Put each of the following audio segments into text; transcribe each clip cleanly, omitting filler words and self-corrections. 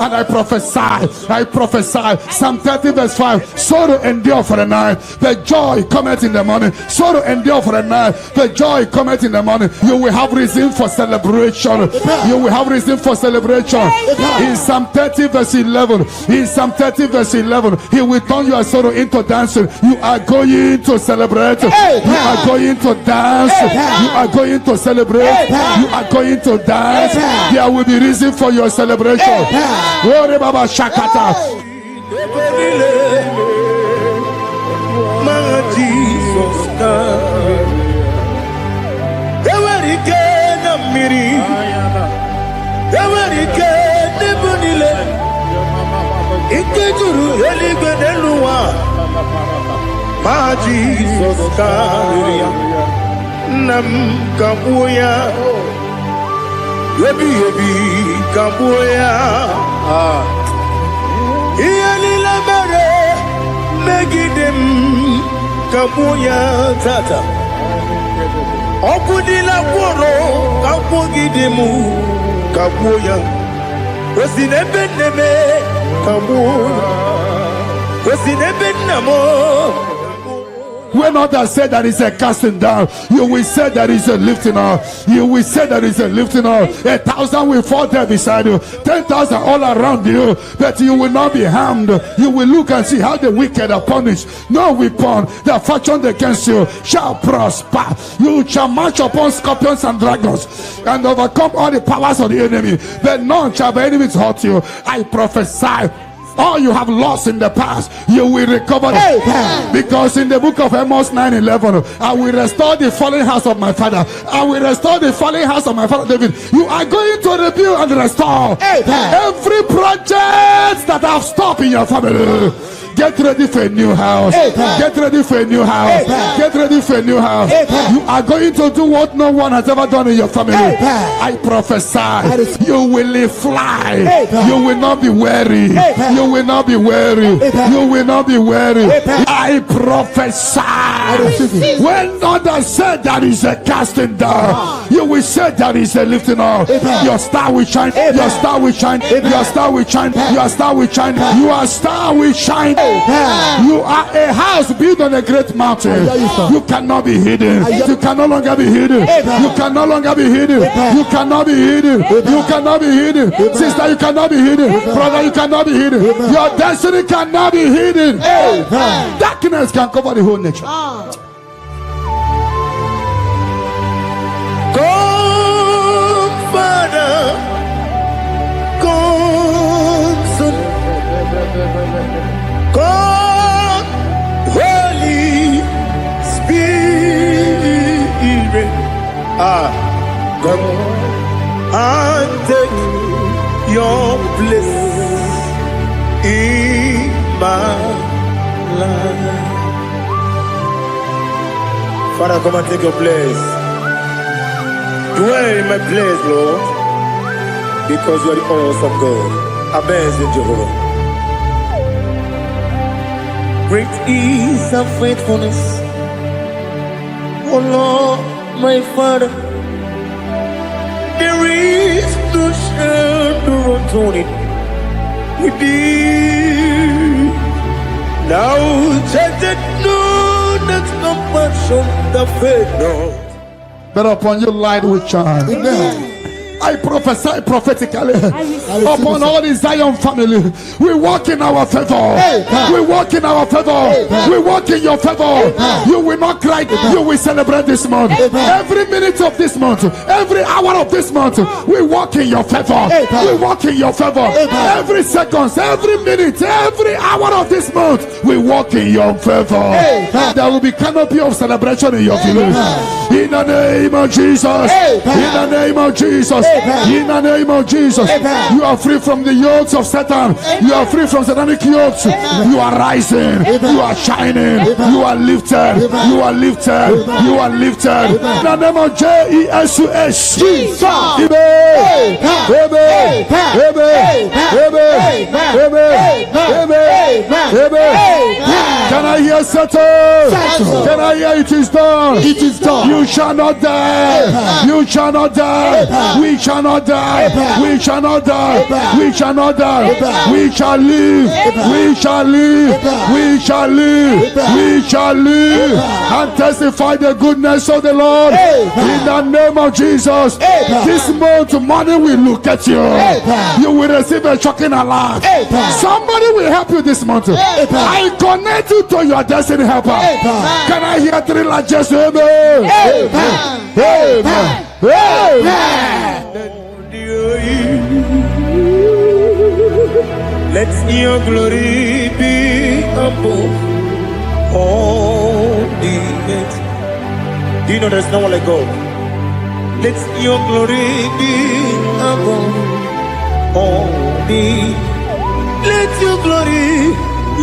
And I prophesy. Psalm 30 verse 5. Sorrow endure for a night, but joy cometh in the morning. Sorrow endure for a night, but joy cometh in the morning. You will have reason for celebration. You will have reason for celebration. In Psalm 30 verse 11. In Psalm 30 verse 11. He will turn your sorrow into dancing. You are going to celebrate. You are going to dance. You are going to celebrate. You are going to dance. There will be reason for your celebration. Ore Baba Shakata. Jesus Nam Kabuya Yebi Kabuya Iyalila Bare Megidem Kabuya Tata Okudila Kworo Kapugidemu Kabuya Wesinebeneme Kabuya Wesinebenamo. When others say that is a casting down, you will say that is a lifting up. You will say that is a lifting up. 1,000 will fall there beside you, 10,000 all around you, but you will not be harmed. You will look and see how the wicked are punished. No weapon that fashioned against you shall prosper. You shall march upon scorpions and dragons and overcome all the powers of the enemy, but none shall by enemies hurt you. I prophesy. All you have lost in the past, you will recover it. Because in the book of Amos 9:11, I will restore the fallen house of my father. I will restore the fallen house of my father David. You are going to rebuild and restore every project that have stopped in your family. Get ready for a new house. Get ready for a new house. Get ready for a new house. You are going to do what no one has ever done in your family. I prophesy. You will fly. You will not be weary. You will not be weary. You will not be weary. I prophesy. When others say that is a casting down, you will say that is a lifting up. Your star will shine. Your star will shine. Your star will shine. Your star will shine. Your star will shine. You are a house built on a great mountain. You cannot be hidden. You can no longer be hidden. You can no longer be hidden. You cannot be hidden. You cannot be hidden. Sister, you cannot be hidden. Brother, you cannot be hidden. Your destiny cannot be hidden. Darkness can cover the whole nature. Come, Father. Come, Son. God, Holy Spirit, come and take your place in my life. Father, come and take your place. Dwell in my place, Lord, because you are the awesome God. Amazing Jehovah. Great is thy faithfulness, oh Lord, my Father. There is no shadow upon it with thee. Now judged no that compassion the faith no. But upon your light will shine. Amen. I prophesy prophetically upon all the Zion family. We walk in our favor. We walk in our favor. We walk in your favor. You will not cry. You will celebrate this month. Every minute of this month, every hour of this month, we walk in your favor. We walk in your favor. Every second, every minute, every hour of this month, we walk in your favor. There will be canopy of celebration in your village. In the name of Jesus. In the name of Jesus. In the name of Jesus, you are free from the yokes of Satan. You are free from satanic yokes. You are rising. You are shining. You are lifted. You are lifted. You are lifted. In the name of Jesus. Jesus. Amen. Amen. Amen. Amen. Amen. Amen. Can I hear say settle. Can I hear it is done? It is done. You shall not die. You shall not die. We shall not die. We shall not die. We shall not die. We shall live. We shall live. We shall live. We shall live and testify the goodness of the Lord in the name of Jesus. This month, money will look at you. You will receive a shocking alarm. Somebody will help you this month. I connect you to your destiny helper. Can I hear three like just amen? Amen. Let your glory be above all the earth. Do you know there's no one like God? Let your glory be above all the.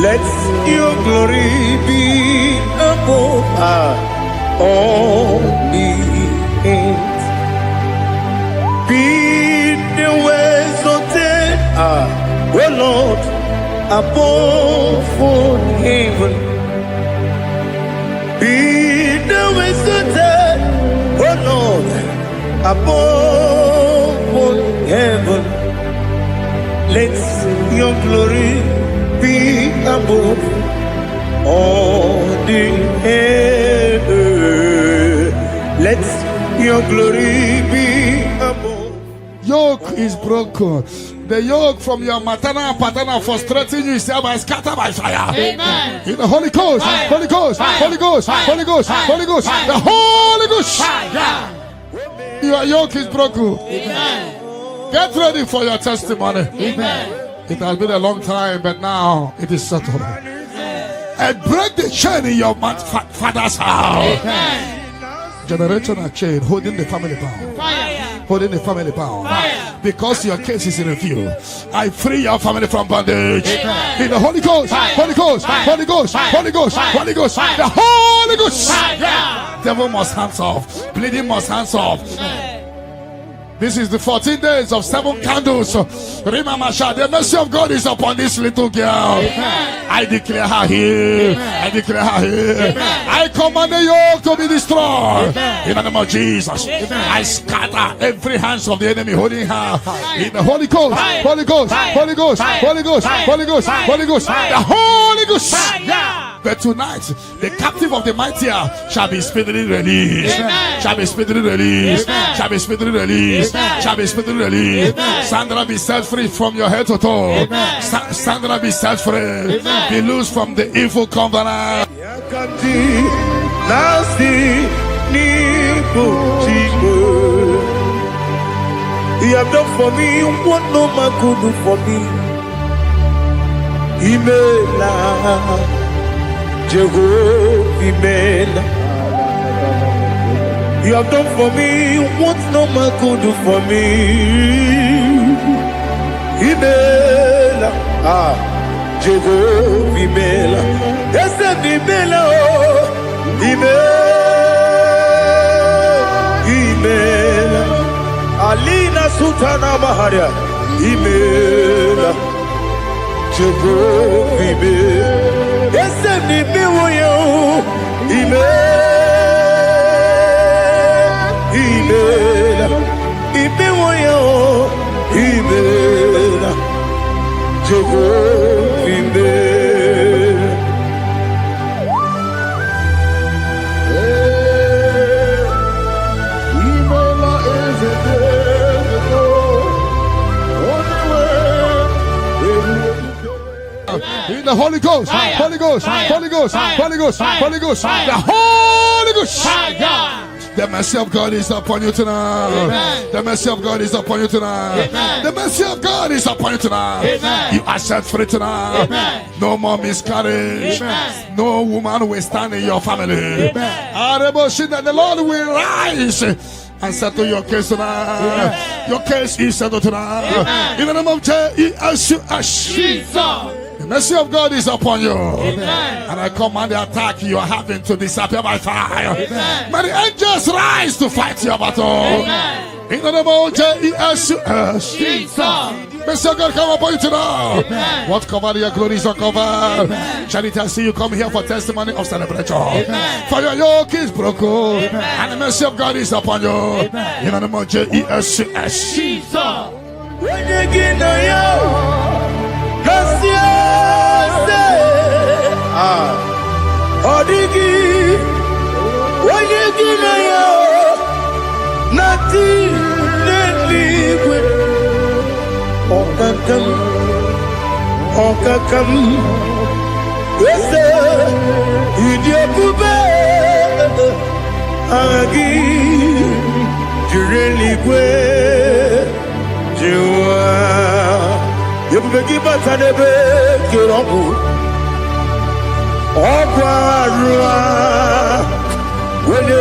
Let your glory be above all the earth. Be the ways of death. Oh Lord, above all heaven, be the wisdom, oh Lord, above all heaven. Let your glory be above all the earth. Let your glory be above. Yoke is broken. The yoke from your maternal and paternal frustrating you is scattered by fire. Amen. In the Holy Ghost, Holy Ghost, Holy Ghost, Holy Ghost, Holy Ghost, the Holy Ghost. Your yoke is broken. Amen. Get ready for your testimony. Amen. It has been a long time, but now it is settled. And break the chain in your father's house. Amen. Generational chain holding the family bound. Fire. Holding the family bound. Fire. Because your case is in review, I free your family from bondage. Amen. In the Holy Ghost, Holy Ghost, Holy Ghost, Holy Ghost, Holy Ghost, the Holy Ghost. Devil must hands off. Bleeding must hands off. This is the 14 days of 7 candles. Remember, the mercy of God is upon this little girl. I declare her healed. I declare her healed. I command the yoke to be destroyed. In the name of Jesus. I scatter every hands of the enemy holding her. In the Holy Ghost, Holy Ghost, Holy Ghost, Holy Ghost, Holy Ghost, Holy Ghost, the Holy Ghost. But tonight, the captive of the mightier shall be speedily released. Shall be speedily released. Shall be speedily released. Shall be speedily released. Sandra, be set free from your head to toe. Sandra, be set free. Be loose from the evil covenant. He have done for me what no man could do for me. Imela, Jehovah, Imela. You have done for me what no man could do for me. Imela, Jehovah, Imela. Yes, Imela, Imela, Alina Sultana Maharia, Imela, Jehovah, Imela. Yes, Imela, Imela. In the Holy Ghost, Holy Ghost, Holy Ghost, Holy Ghost, Holy Ghost, the Holy Ghost. The mercy of God is upon you tonight. Amen. The mercy of God is upon you tonight. Amen. The mercy of God is upon you tonight. Amen. You are set free tonight. Amen. No more miscarriage. Amen. No woman will stand in your family. Amen. The Lord will rise and settle your case tonight. Amen. Your case is settled tonight. Amen. In the name of Jesus. The mercy of God is upon you. Amen. And I command the attack you are having to disappear by fire. Amen. May the angels rise to fight your battle. Amen. In the name of Jesus. Mr. God, come upon you tonight. What covered your glory is uncovered. Charity, I see you come here for testimony of celebration. For your yoke is broken. And the mercy of God is upon you. In the name of Jesus. When you get nothing liquid. Okakam, yes, Idiakube, Agi, Jureligwe, Jua, Yabaki Batanebe, Kiroku, Okwarua, when you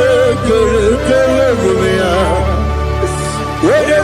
when you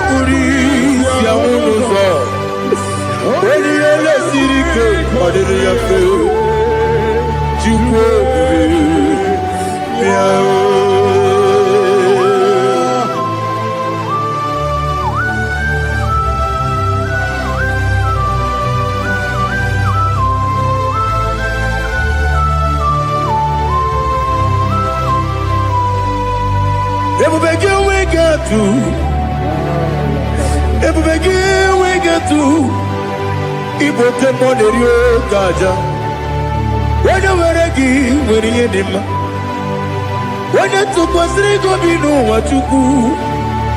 Ibote monerio gaja. When you were again, when you did, when you took was go be no what you do.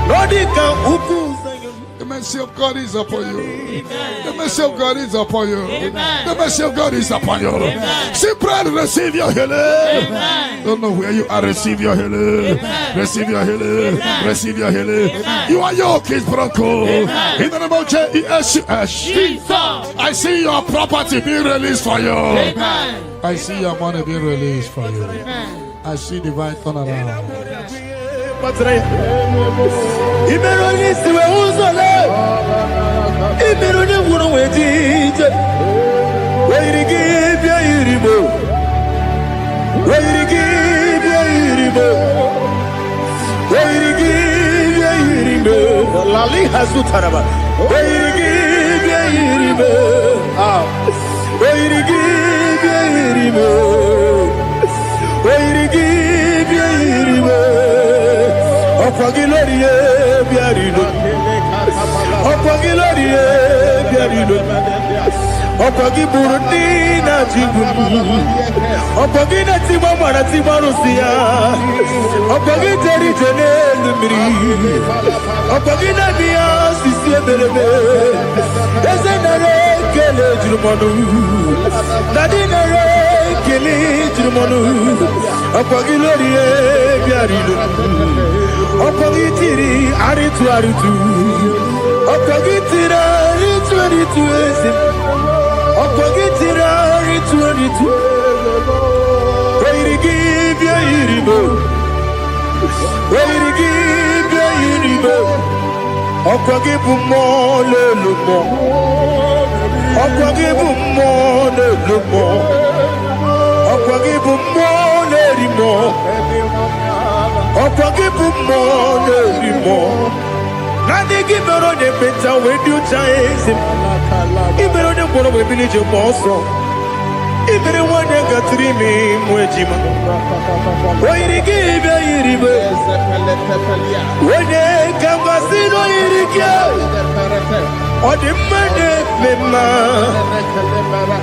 Nodika uku. The mercy of God is upon you. The mercy of God is upon you. The mercy of God is upon you. Simply receive your healing. Don't know where you are. Receive your healing. Receive your healing. Receive your healing. Your yoke is broken. In the name of Jesus. I see your property being released for you. I see your money being released for you. I see divine turnaround. Opagi burundina jibun, opagi na timama na timarusia, opagi teri jene lumiri, opagi na biya sisi belebe, eze nare kele jurumanu, nadi nare kele jurumanu, opagi loriye biarido, opagi tiri aritu aritu, opagi tira aritu aritu eze. Where to give your iribo? Where to give your iribo? Okwagibu more lumo. Okwagibu more lumo. Okwagibu more limo. Okwagibu more limo. Nadi gibero de peta when you chase him. Ibero de kono we village bosso. Ibero one de gatrimi mwejima. Where give ya iribe. When they come casino irikia. Or the money mema.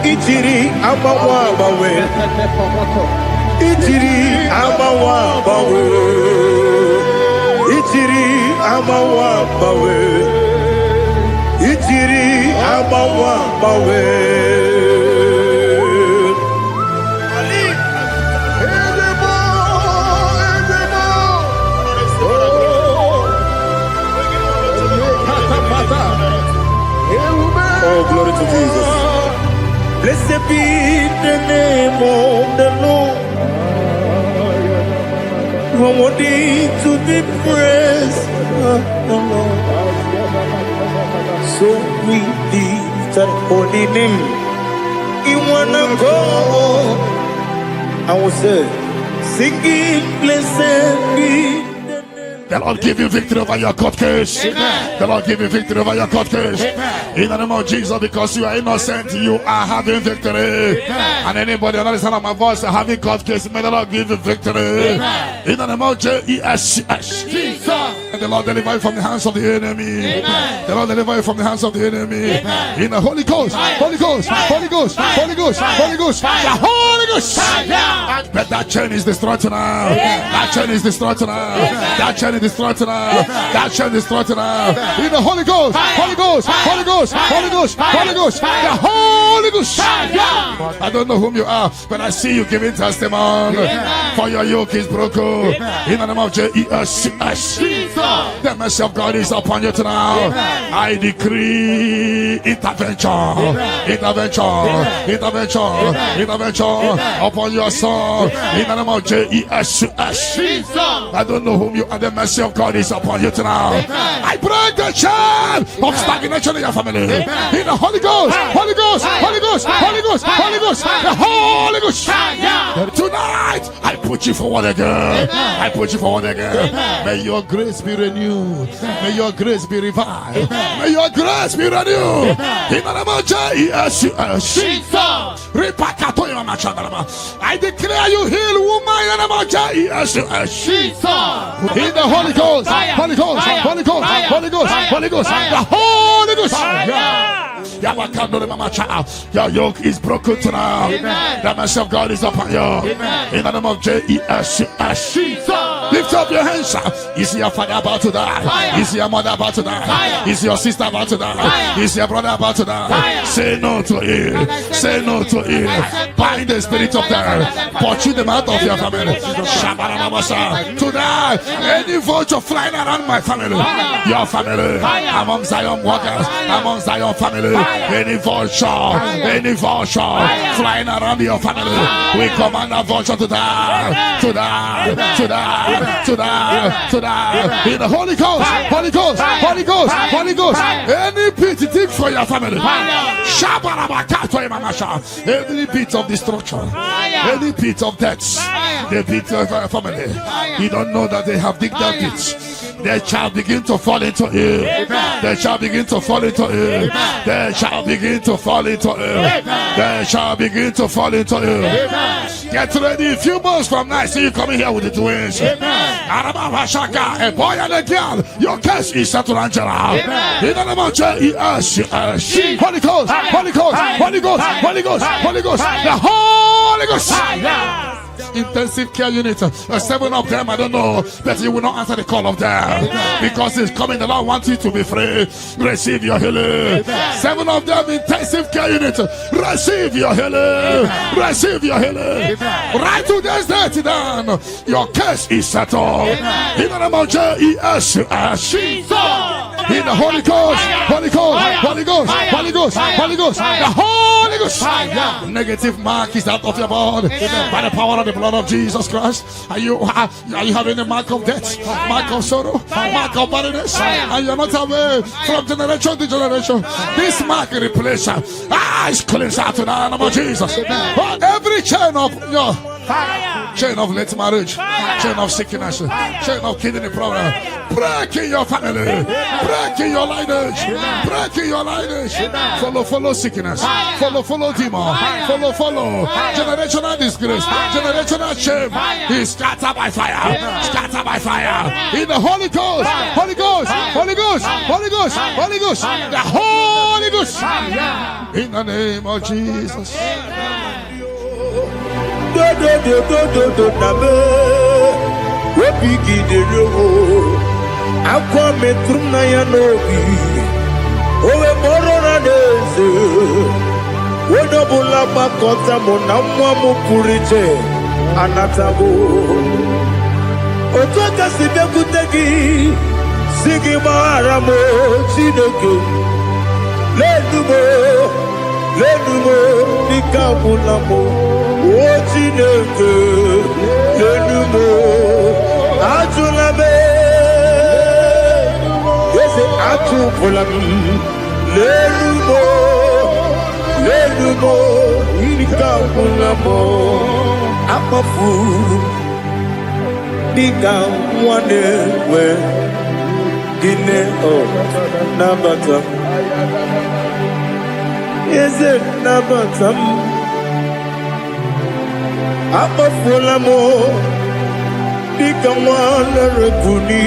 Ichiri abawa bawe. Ichiri abawa bawe. Ichiri abawa bawe. Ichiri abawa bawe. Oh, glory to Jesus. Blessed be the name of the Lord. Worthy to be praised. So we lift that holy name. You wanna go? I will say, singing, blessed be The Lord give you victory over your court case. The Lord give you victory over your court case. In the name of Jesus, because you are innocent, you are having victory. And anybody under the sound of my voice having court case, may the Lord give you victory. In the name of Jesus. And the Lord deliver you from the hands of the enemy. The Lord deliver you from the hands of the enemy. In the Holy Ghost, Holy Ghost, Holy Ghost, Holy Ghost, Holy Ghost, the Holy Ghost. But that chain is destroyed tonight. That chain is destroyed tonight. That chain is destroyed tonight. That chain is destroyed tonight. In the Holy Ghost, Holy Ghost, Holy Ghost, Holy Ghost, Holy Ghost, the Holy Ghost. I don't know whom you are, but I see you giving testimony. For your yoke is broken. In the name of Jesus. The mercy of God is upon you tonight. I decree intervention, intervention, intervention, intervention upon your soul. In the name of Jesus. I don't know whom you are. The mercy of God is upon you tonight. I break the chain of stagnation in your family. In the Holy Ghost, Holy Ghost, Holy Ghost, Holy Ghost, Holy Ghost, the Holy Ghost. Tonight, I put you forward again. I put you forward again. May your grace be renewed. May your grace be revived. May your grace be renewed. In the name of Jesus. I declare you heal, woman. In the name of Jesus. In the Holy Ghost, Holy Ghost, Holy Ghost, Holy Ghost, Holy Ghost, the Holy Ghost. Your yoke is broken tonight. The mercy of God is upon you. In the name of Jesus. Lift up your hands. Is your father about to die? Is your mother about to die? Is your sister about to die? Is your brother about to die? Say no to it. Say no to it. Bind the spirit of death. Pursue them out of your family. Tonight, any vulture flying around my family, your family, among Zion walkers, among Zion family, any vulture flying around your family, we command a vulture to die, to die, to die, to die, to die. In the Holy Ghost, Holy Ghost, Holy Ghost, Holy Ghost. Any pity dig for your family. Any pit of destruction, any pit of death, the pit of your family. You don't know that they have digged that pit. They shall begin to fall into it. They shall begin to fall into it. They shall begin to fall into it. They shall begin to fall into it. Get ready. A few months from now, see you coming here with the twins. A boy and a girl. Your case is settled, Angela. In the name of Jesus. Holy Ghost, Holy Ghost, Holy Ghost, Holy Ghost, Holy Ghost, the Holy Ghost. Intensive care unit, 7 of them, I don't know, but you will not answer the call of them because it's coming. The Lord wants you to be free. Receive your healing. 7 of them, intensive care unit, receive your healing. Receive your healing. Right to this day, down. Your case is settled. In the name of Jesus. In the Holy Ghost, Holy Ghost, Holy Ghost, Holy Ghost, Holy Ghost, the Holy Ghost. Negative mark is out of your body by the power of the blood of Jesus Christ. Are you having a mark of death, mark of sorrow, mark of barrenness, and you're not away from generation to generation? This mark replace is cleansed out in the name of Jesus. Every chain of your chain of late marriage, chain of sickness, chain of kidney problem, break in your family, break in your lineage, break in your lineage. Follow sickness, follow demon, follow generational disgrace, generational shame. Is scattered by fire, scattered by fire. In the Holy Ghost, Holy Ghost, Holy Ghost, Holy Ghost, Holy Ghost, the Holy Ghost. In the name of Jesus. Lenumo nikabulamo ochineke lenumo atulame yese atupulam lenumo nikabulamo amafu Dika one where Dine oh Nabata. Is it Nabatam? Apa Fulamo Dika one Repuni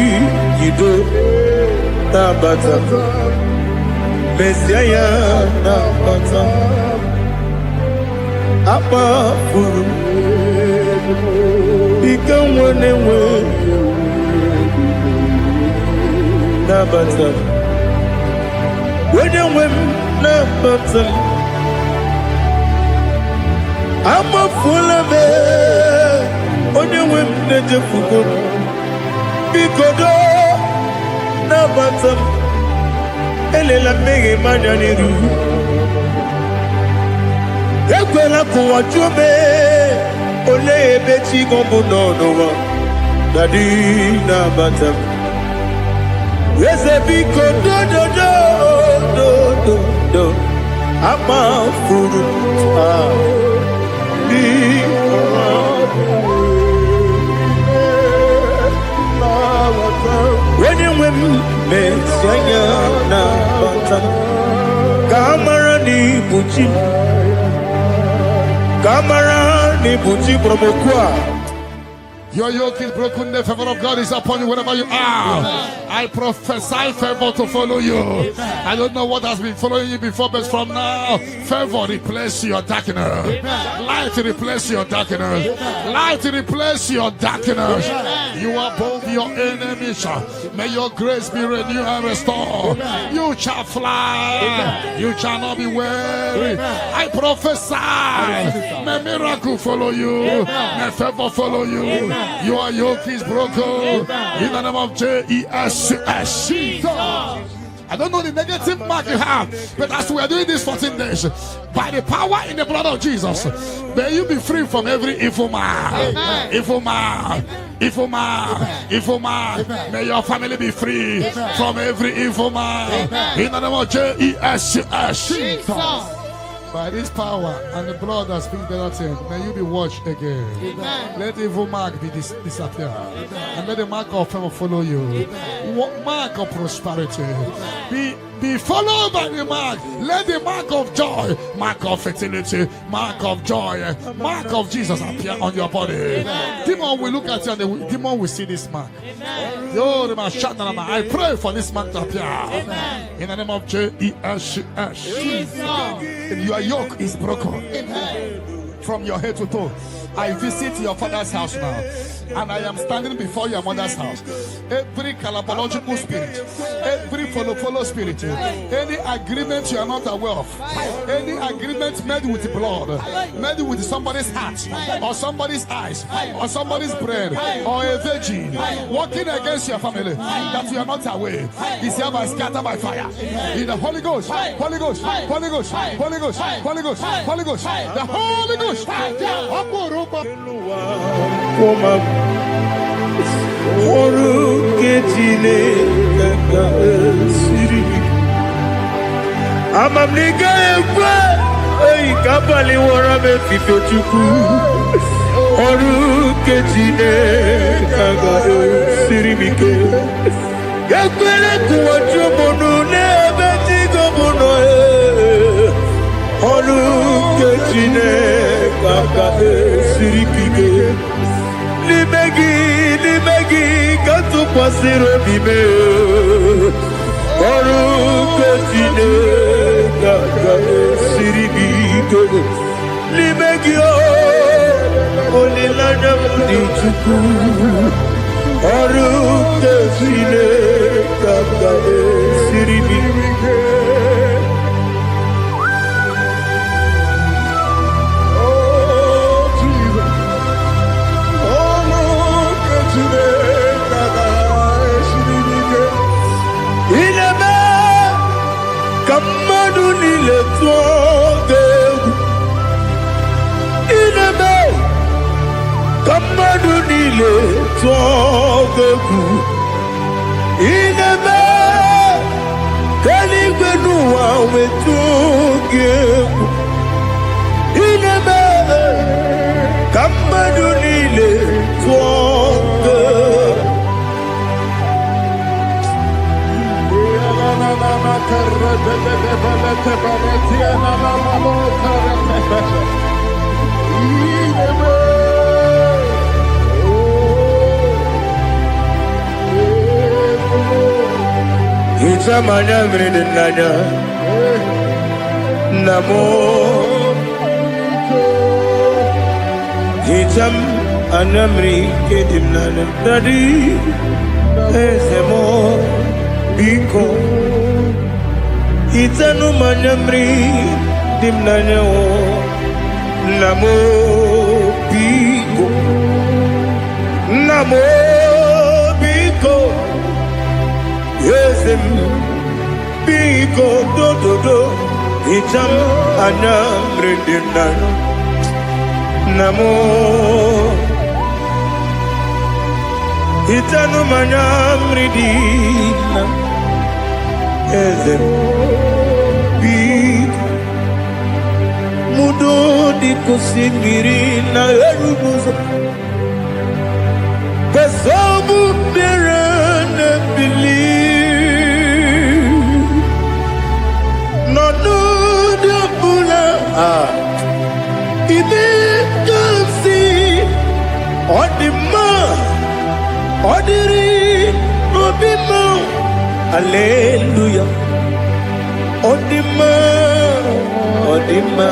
Yido Nabata. Messiah Nabata. Apa Fulu Dika one where Nabata. When you win Nabata, I'm a full of it. When you win the Jafuko, Bikodo Nabata, Elela Megi Mananiru, Equela Kuachume, Ole Beti Gombuno, Daddy Nabata. Yes, a big do. I'm a fool. When you win, Messiah, Camara ni Buchi Promokwa. Your yoke is broken, the favor of God is upon you wherever you are. I prophesy favor to follow you. I don't know what has been following you before, but from now, favor replace your darkness. Light replace your darkness. Light replace your darkness. You are above your enemies. May your grace be renewed and restored. You shall fly. You shall not be weary. I prophesy. May miracle follow you. May favor follow you. Your yoke is broken in the name of Jesus. I don't know the negative mark you have, but as we are doing this 14 days, by the power in the blood of Jesus, may you be free from every evil man. Evil man. Evil man. Evil man. May your family be free from every evil man. In the name of Jesus. By this power and the blood that speaks better things, may you be washed again. Amen. Let the evil mark be disappear. And let the mark of favor follow you. Mark of prosperity. Be followed by the mark. Let the mark of joy, mark of fertility, mark of joy, mark of Jesus appear on your body. Demon will look at you and the demon will see this mark. I pray for this mark to appear. In the name of Jesus. Your yoke is broken. From your head to toe. I visit your father's house now, and I am standing before your mother's house. Every calabological spirit, every follow spirit, any agreement you are not aware of, any agreement made with blood, made with somebody's heart, or somebody's eyes, or somebody's brain, or a virgin, working against your family that you are not aware, is hereby scattered by fire. In the Holy Ghost, Holy Ghost, Holy Ghost, Holy Ghost, Holy Ghost, Holy Ghost, the Holy Ghost. Amamnika ekwe ei kapali wora me fito chuku oru ketine kaga sirimike yakwele kuwacho monu ne betigo mono oru ketine kaga sirikike limegi katu pasiro bime oru ketine kaga sirikike limegi olilanya mdichuku oru ketine kaga sirikike. Come Itamanya mridinanya Namo Itam anamri kedimnana Dadi Ezemo Biko Itanu manamri dimnanya Namo Biko Namo Biko Yesem Biko do do do Itam anamri dimnanya Namo Itanu manamri dimnanya Ezem Biko Mudo di kusimiri na erubuzo Kasabu berana believe No no de bula Ibe kansi Odima Odiri Obima Hallelujah Odima Odima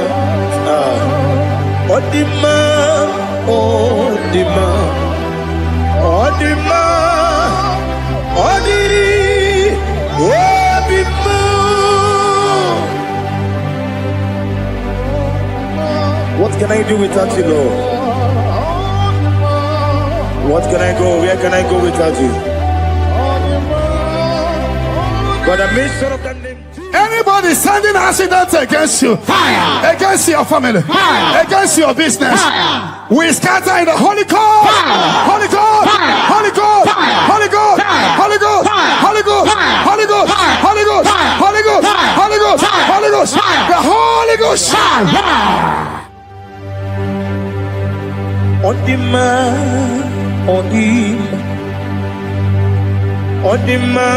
Odima Odima Odima Odiri Obima. What can I do without you, Lord? What can I go? Where can I go without you? But I made sure of that name. Anybody sending accidents against you, fire. Against your family, fire. Against your business, fire. We scatter in the Holy Ghost, Holy Ghost, Holy Ghost, Holy Ghost, Holy Ghost, Holy Ghost, Holy Ghost, Holy Ghost, Holy Ghost, Holy Ghost, Holy Ghost, the Holy Ghost. Odima, Odima. Odima,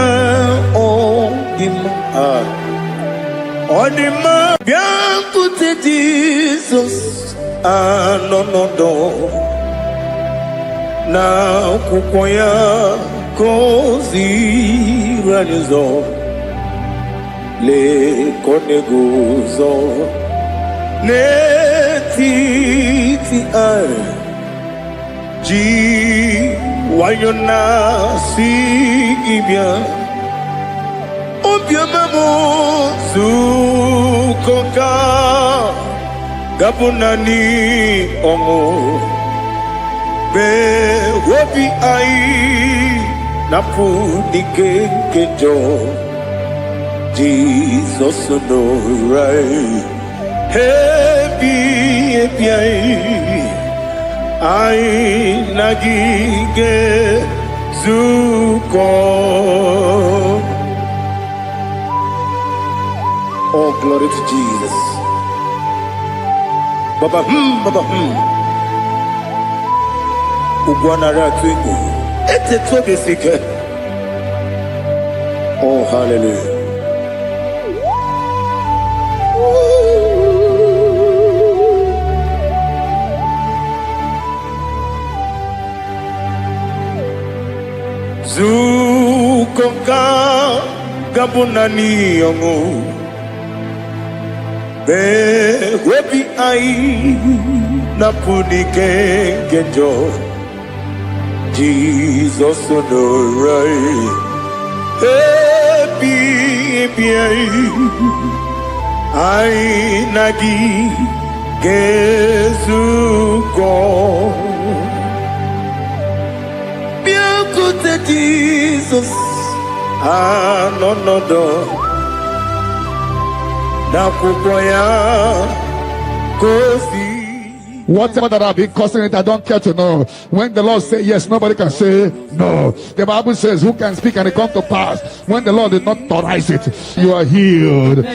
Odima, Odima, bien écoutez Jesus, no, na kukwaya kozi ranizo, le koneguzo, ne titi ji. Wayona si ibia Obia mamo Sukoka Gabunani Omo Be Wobi ai Napu Dike Kejo Jesus no right Hebi Ebi I nagige zuko. Oh, glory to Jesus. Baba Baba Ugwana ratwingu. Ete toge sike. Oh, hallelujah. Zukoka gabunani yongo be webi ai napunike genjo Jesus no right happy ai nagi gezuko Jesus, no, whatever that I've been causing it, I don't care to know. When the Lord says yes, nobody can say no. The Bible says, who can speak and it come to pass? When the Lord did not authorize it, you are healed.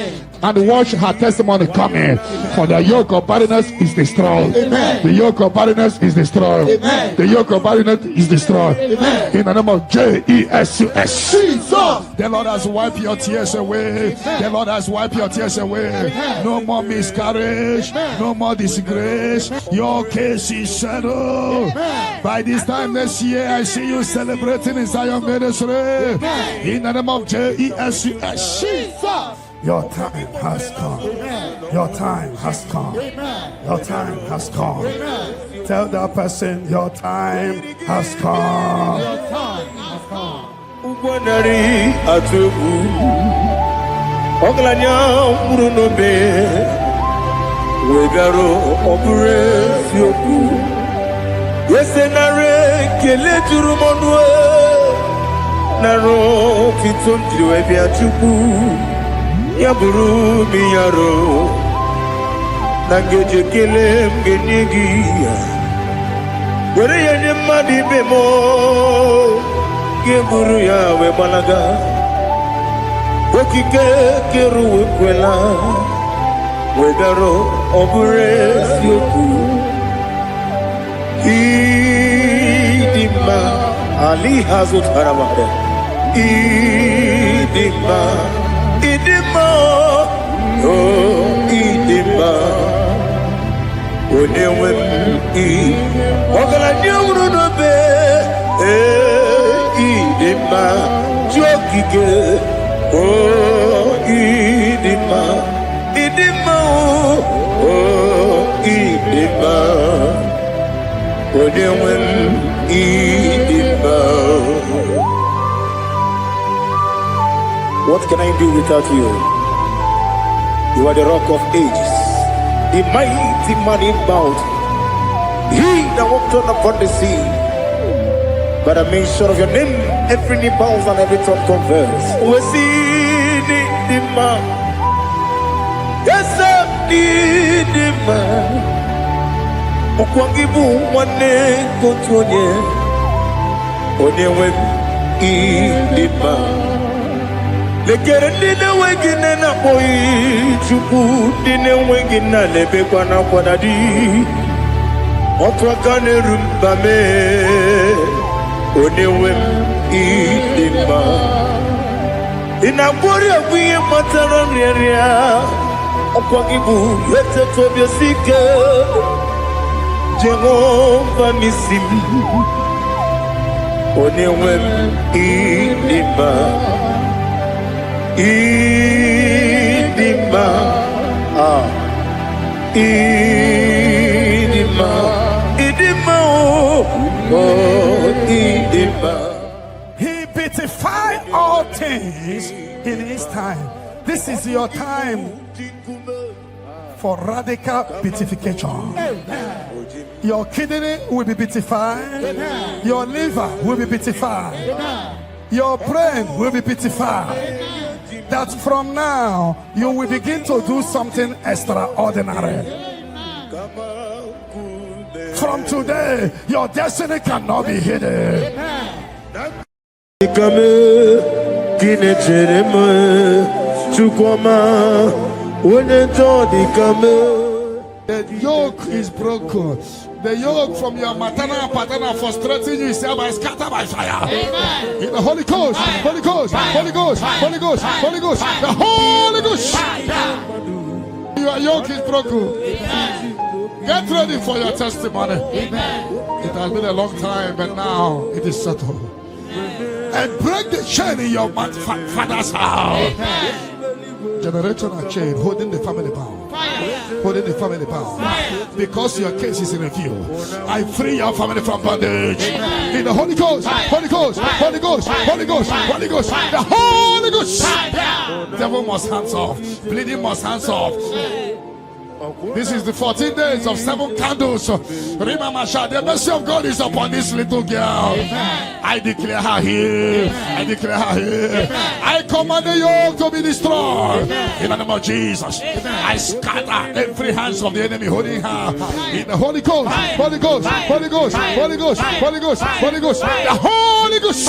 and watch her testimony coming. For the yoke of barrenness is destroyed. Amen. The yoke of barrenness is destroyed. Amen. The yoke of barrenness is destroyed. Amen. In the name of Jesus. Jesus. The Lord has wiped your tears away. The Lord has wiped your tears away. No more miscarriage. No more disgrace. Your case is settled. By this time next year, I see you celebrating in Zion ministry. In the name of Jesus. Your time has come. Your time has come. Your time has come. Tell that person, your time has come. Your time has come. Ubanari atubu Oglanya murunobe Wegaro opure sioku Yesenare kele turumonwe Naro fitondiri ebi atubu Yaburu miyaro Nangeje kele mgenigi Were yenye madi bemo Geburu ya we balaga Okike keru we kwela Wegaro obure sioku Idima Ali hazut haramade Idima Oh Idima Onewem Ogala nyuru no be Idima Jokike Oh Idima Idima Oh Idima Odewem Idima. What can I do without you? You are the rock of ages, the mighty man in mountain, he that walked on upon the sea. By the mention of your name, every knee bows and every tongue confesses. We see the man. Yes, the man. Okwangibu wane kontonye. Onewe the man. Lekere dine wengine na boy chupu dine wengine lebe kwa na kwanadi. Otwa kane rumbame. Onewem idima Inabori abuye matara riaria Okwagibu yete tobia sike Jehova nisimi Onewem idima Idima Idima Idima He beautified all things in his time. This is your time for radical beautification. Your kidney will be beautified. Your liver will be beautified. Your brain will be beautified. That from now you will begin to do something extraordinary. From today, your destiny cannot be hidden. The yoke is broken. The yoke from your maternal and paternal frustrating you is scattered by fire. Amen. In the Holy Ghost, Holy Ghost, Holy Ghost, Holy Ghost, Holy Ghost, the Holy Ghost. Your yoke is broken. Amen. Get ready for your testimony. Amen. It has been a long time, but now it is settled. And break the chain in your father's house. Amen. Generational chain holding the family bound. Holding the family bound. Because your case is in review. I free your family from bondage. Amen. In the Holy Ghost, Holy Ghost, Holy Ghost, Holy Ghost, Holy Ghost, the Holy Ghost. Devil must hands off. Bleeding must hands off. This is the 14 days of 7 candles. Remember, the mercy of God is upon this little girl. Amen. I declare her here. Amen. I declare her here. Amen. I command the yoke to be destroyed. Amen. In the name of Jesus. Amen. I scatter every hands of the enemy holding her. In the Holy Ghost, Holy Ghost, Holy Ghost, Holy Ghost, Holy Ghost, Holy Ghost, the Holy Ghost.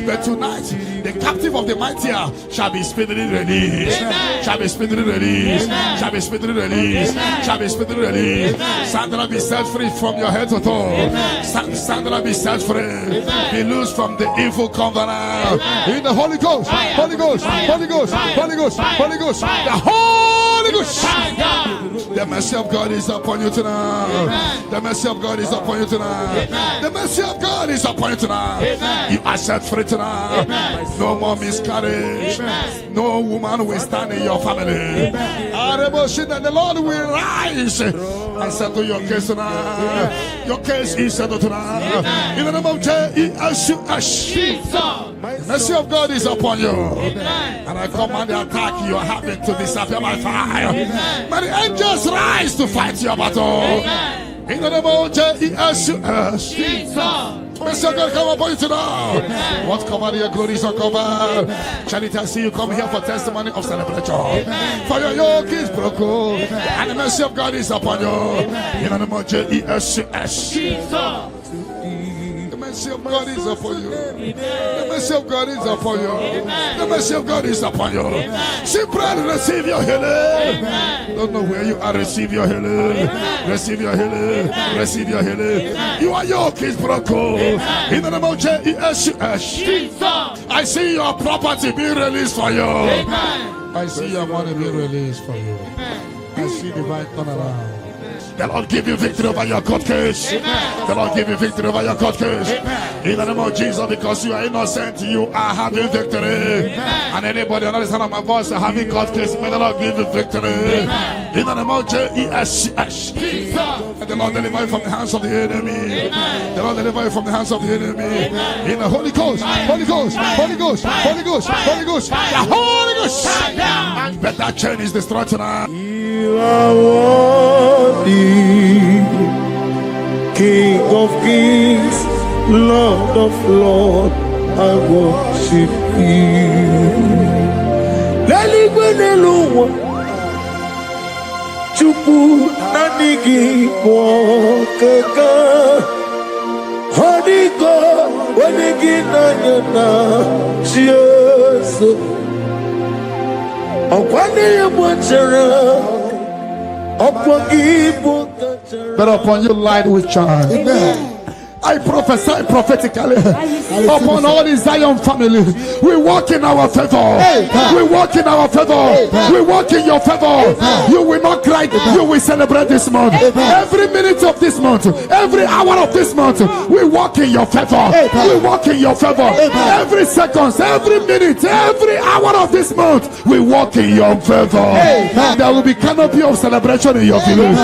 But tonight, the captive of the mighty shall be speedily released. Shall be speedily released. Shall be speedily released. Shall be speedily released. Sandra, be set free from your head to toe. Sandra, be set free. Be loose from the evil covenant. In the Holy Ghost, Holy Ghost, Holy Ghost, Holy Ghost, Holy Ghost, the Holy Ghost. The mercy of God is upon you tonight. The mercy of God is upon you tonight. The mercy of God is upon you tonight. You are set free tonight. No more miscarriage. No woman will stand in your family. And the Lord will rise and settle your case tonight. Your case is settled tonight. In the name of Jesus. The mercy of God is upon you. And I command the attack you are having to disappear by fire. May the angels rise to fight your battle. In the name of Jesus. Mercy of God come upon you tonight. What cover your glory is uncovered. Charity, I see you come here for testimony of celebration. For your yoke is broken. And the mercy of God is upon you. In the name of Jesus. The mercy of God is upon you. The mercy of God is upon you. The mercy of God is upon you. Simply receive your healing. Don't know where you are. Receive your healing. Receive your healing. Receive your healing. Your yoke is broken. In the name of Jesus. I see your property being released for you. I see your money being released for you. I see divine turnaround. The Lord give you victory over your court case. The Lord give you victory over your court case. In the name of Jesus, because you are innocent, you are having victory. And anybody under the sound of my voice having court case, may the Lord give you victory. In the name of Jesus. And the Lord deliver you from the hands of the enemy. The Lord deliver you from the hands of the enemy. In the Holy Ghost, Holy Ghost, Holy Ghost, Holy Ghost, Holy Ghost, the Holy Ghost. But that chain is destroyed tonight. You are worthy, King of kings, Lord of lords, I worship you. Laligwenelua, Chupu nanigi mwokeka, Hodigo wanigi nanyana, Jesu. Okwane mwachara. But upon you light will shine. Amen. I prophesy prophetically upon all the Zion family. We walk in our favor. We walk in our favor. We walk in your favor. You will not cry. You will celebrate this month. Every minute of this month, every hour of this month, we walk in your favor. We walk in your favor. Every second, every minute, every hour of this month, we walk in your favor. There will be canopy of celebration in your village.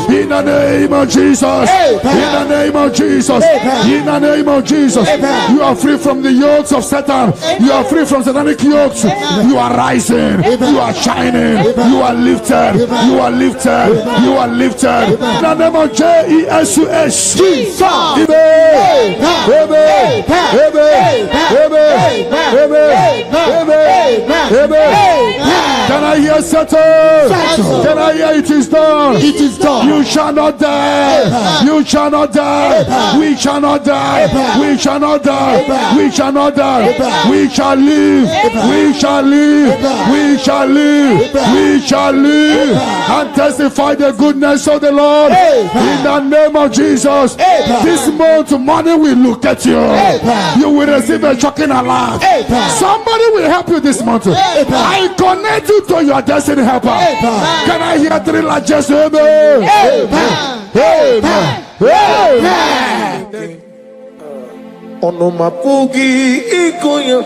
In the name of Jesus. In the name of Jesus. In the name of Jesus, you are free from the yokes of Satan. You are free from satanic yokes. You are rising. You are shining. You are lifted. You are lifted. You are lifted. In the name of Jesus. Can I hear Satan? Can I hear it is done? It is done. You shall not die. You shall not die. We shall not die. We shall not die. We shall not die. We shall live. We shall live. We shall live. We shall live and testify the goodness of the Lord. In the name of Jesus. This month money will look at you. You will receive a shocking alarm. Somebody will help you this month. I connect you to your destiny helper. Can I hear three largest amen? Amen. Onomapugi ikoya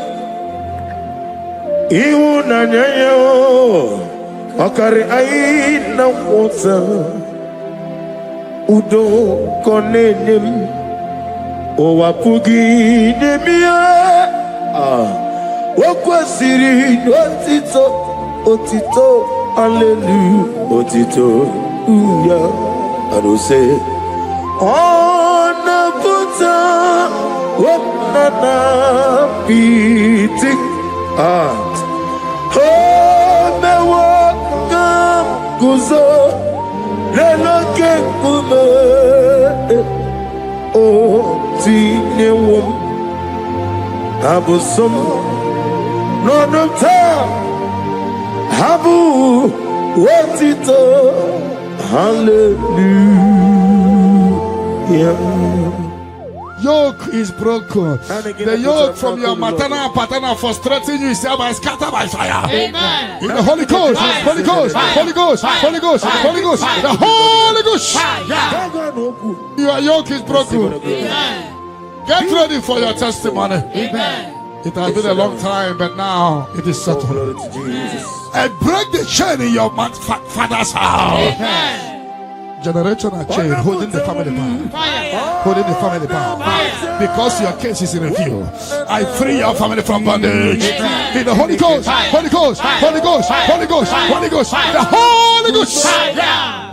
iwu na nyanyo akari aina wota udo konenem owapugi demia wakwasiri otito hallelujah otito uya arose ona puta na piti mewo kam kuzo leloke kume o tinewom Abusum no Habu Wotito Hallelujah. Yoke is broken. The yoke from your maternal and paternal frustrating you is hereby scattered by fire. Amen. In the Holy Ghost, Holy Ghost, Holy Ghost, Holy Ghost, Holy Ghost, the Holy Ghost. Your yoke is broken. Amen. Get ready for your testimony. Amen. It has been a long time, but now it is settled. And break the chain in your father's house. Amen. Generational chain holding the family power. Fire. Holding the family power. Because your case is in review. I free your family from bondage. In the Holy Ghost, Holy Ghost, Holy Ghost, Holy Ghost, Holy Ghost, the Holy Ghost.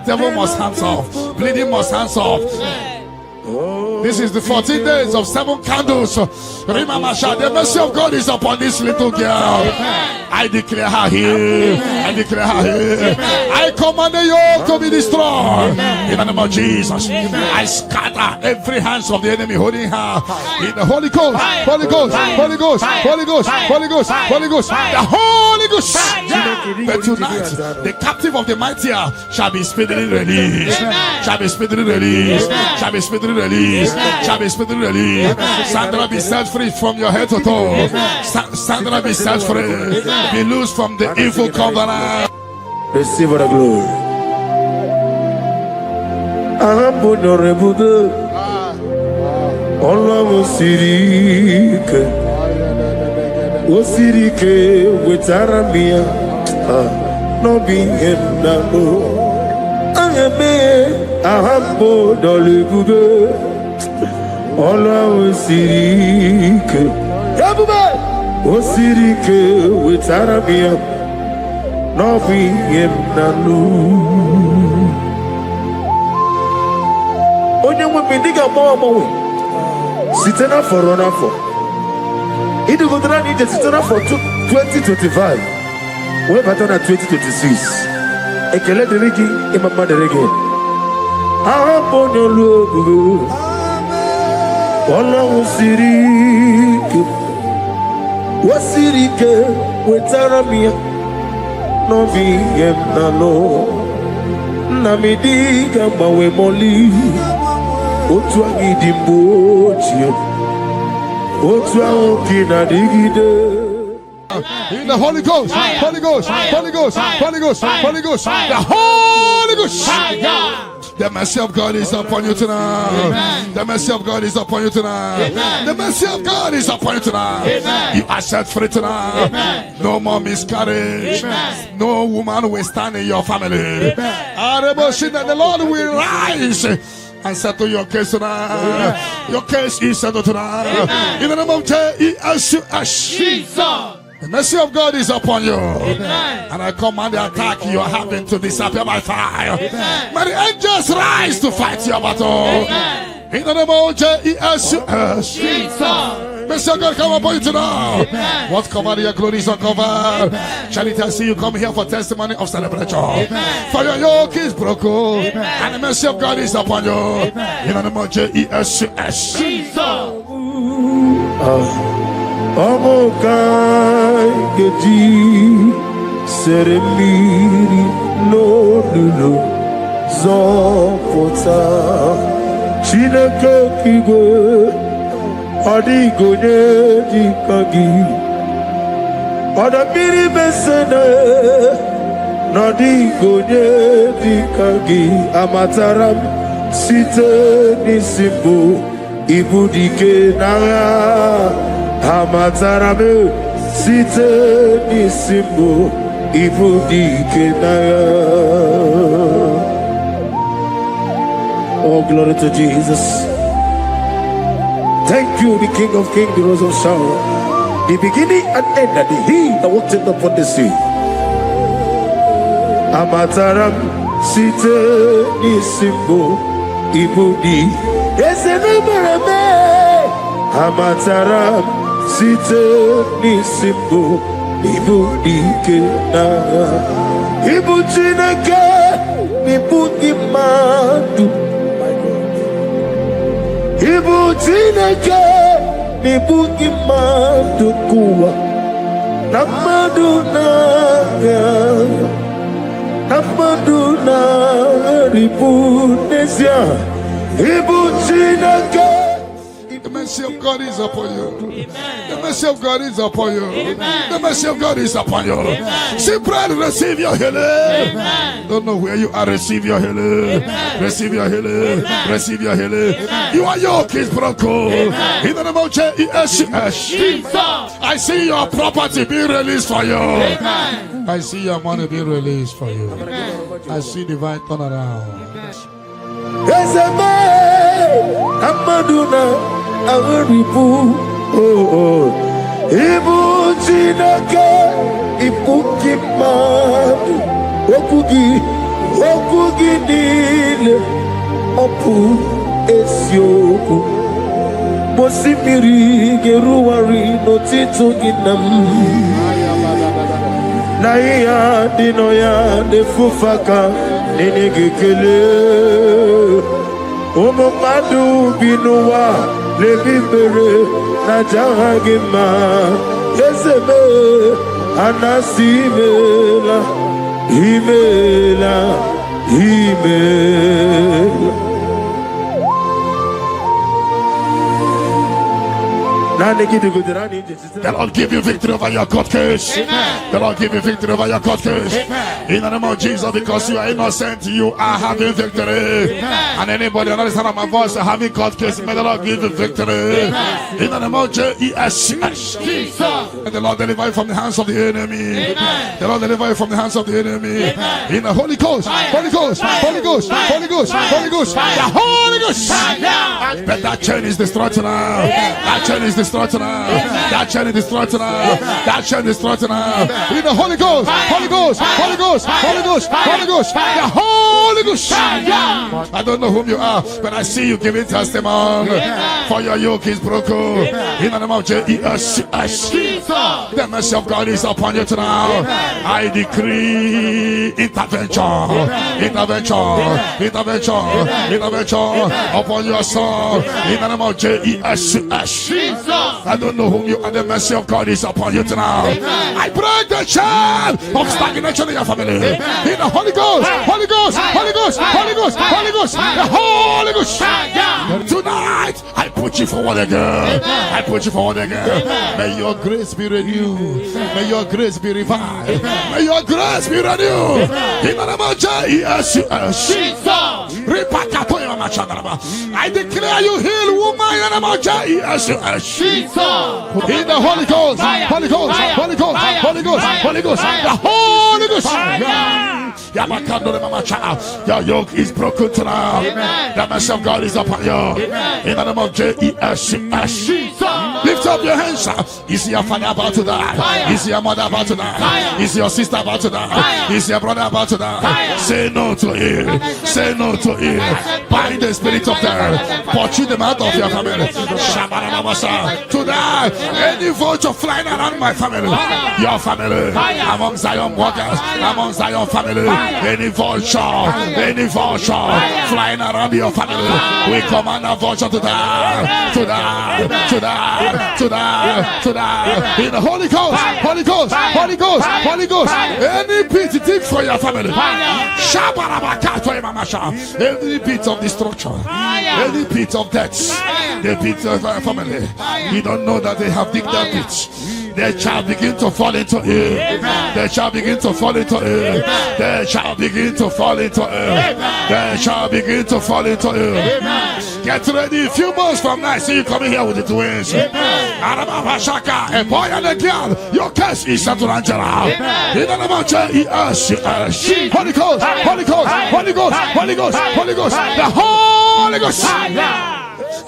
Devil must hands off. Bleeding must hands off. This is the 14 days of 7 candles. Remember, the mercy of God is upon this little girl. I declare her healed. I declare her healed. I command the yoke to be destroyed. In the name of Jesus. I scatter every hands of the enemy holding her. In the Holy Ghost, Holy Ghost, Holy Ghost, Holy Ghost, Holy Ghost, Holy Ghost, the Holy Ghost. But tonight, the captive of the mighty shall be speedily released. Shall be speedily released. Shall be speedily released. Shall be speedily released. Sandra be set free from your head to toe. Sandra be set free. Be loose from the evil covenant. Receive the glory. Allah Osirike with Arabia. No being in the Ahambo Dolibude. Allah Osirike. Osirike with Arabia. No being in the Onye we dig a more. Sitana for runner for. It will not need a sitana for 2025. We're better than 2026. A kele de rigi, a mama de rigi. I'm on your logo. All was Sirike. Was Sirike with Arabia? No being no. Namidiga mawe moli. Otwa idimbochi. Otwa okina digide. In the Holy Ghost, Holy Ghost, Holy Ghost, Holy Ghost, Holy Ghost, the Holy Ghost. The mercy of God is upon you tonight. The mercy of God is upon you tonight. The mercy of God is upon you tonight. You are set free tonight. No more miscarriage. No woman will stand in your family. The Lord will rise and settle your case tonight. Your case is settled tonight. In the name of Jesus. The mercy of God is upon you. And I command the attack you are having to disappear by fire. May the angels rise to fight your battle. In the name of Jesus. Mercy of God come upon you tonight. What covered your glory is uncovered. Charity, I see you come here for testimony of celebration. For your yoke is broken. And the mercy of God is upon you. In the name of Jesus. Omokai Gedi Seremiri no Zopota Chineke Kigwe Odigonye Dikagi Odamiri Besene Nodigonye Dikagi Amataram Site Nisimbu Ibudike Naya Amatarame Site Nisimbo Ibudike Naya. Oh, glory to Jesus. Thank you, the King of Kings, the Rose of Sharon, the beginning and end, and the He that walked upon the sea. Amataram Site Nisimbo Ibudi. Yes, Amataram Site Nisimbo Ibudike Naya. Ibuchineke Nibudimadu. Ibuchineke nibuki madukuwa namaduna ribunesia ibuchinaka. The mercy of God is upon you. The mercy of God is upon you. The mercy of God is upon you. See, brother, receive your healing. Don't know where you are. Receive your healing. Receive your healing. Receive your healing. Your yoke is broken. In the name of Jesus, I see your property being released for you. I see your money being released for you. I see divine turnaround. Amaduna Agaribu, Ibu Chinaka, Ibuki Madu, Okugi Nile, Opu Esyoku, Mosimiri, Geruari, Notito Ginam, Naya, Dinoya, De Fufaka, Nenegekele. Omomadu binuwa lebibere na jahagima yezebe anasimela imela. The Lord give you victory over your court case. The Lord give you victory over your court case. In the name of Jesus, because you are innocent, you are having victory. And anybody on the other side of my voice having court case, may the Lord give you victory. In the name of Jesus, and the Lord deliver you from the hands of the enemy. The Lord deliver you from the hands of the enemy. In the Holy Ghost, Holy Ghost, Holy Ghost, Holy Ghost, Holy Ghost, the Holy Ghost. But that chain is destroyed now. That chain is destroyed now. That chain is destroyed now. That chain is destroyed now. In the Holy Ghost, Holy Ghost, Holy Ghost, Holy Ghost, Holy Ghost, the Holy Ghost. I don't know whom you are, but I see you giving testimony. For your yoke is broken. In the name of Jesus, the mercy of God is upon you tonight. I decree intervention, intervention, intervention, intervention upon your soul. In the name of Jesus. I don't know whom you are. The mercy of God is upon you tonight. I break the chain of stagnation in your family. In the Holy Ghost, Holy Ghost, Holy Ghost, Holy Ghost, Holy Ghost, the Holy Ghost. Tonight, I put you forward again. I put you forward again. May your grace be renewed. May your grace be revived. May your grace be renewed. In the name of Jesus. I declare you heal, woman. In the name of Jesus. In the Holy Ghost, Holy Ghost, Holy Ghost, Holy Ghost, Holy Ghost, the Holy Ghost. Your yoke is broken tonight. The mercy of God is upon you. In the name of Jesus. Lift up your hands. Is your father about to die? Is your mother about to die? Is your sister about to die? Is your brother about to die? Say no to it. Say no to it. Bind the spirit of death. Pursue them out of your family. Tonight, any vulture flying around my family, your family, among Zion workers, among Zion family, any vulture flying around your family, we command a vulture to die, to die, to die, to die, to die. In the Holy Ghost, Holy Ghost, Holy Ghost, Holy Ghost. Any pit dig for your family. Every pit of destruction, any pit of death, the pit of our family. You don't know that they have digged that pit. They shall begin to fall into it. They shall begin to fall into it. They shall begin to fall into it. They shall begin to fall into it. Get ready. A few months from now, I see you coming here with the twins. A boy and a girl. Your case is settled, Angela. In the name of Jesus. Holy Ghost, Holy Ghost, Holy Ghost, Holy Ghost, Holy Ghost, the Holy Ghost.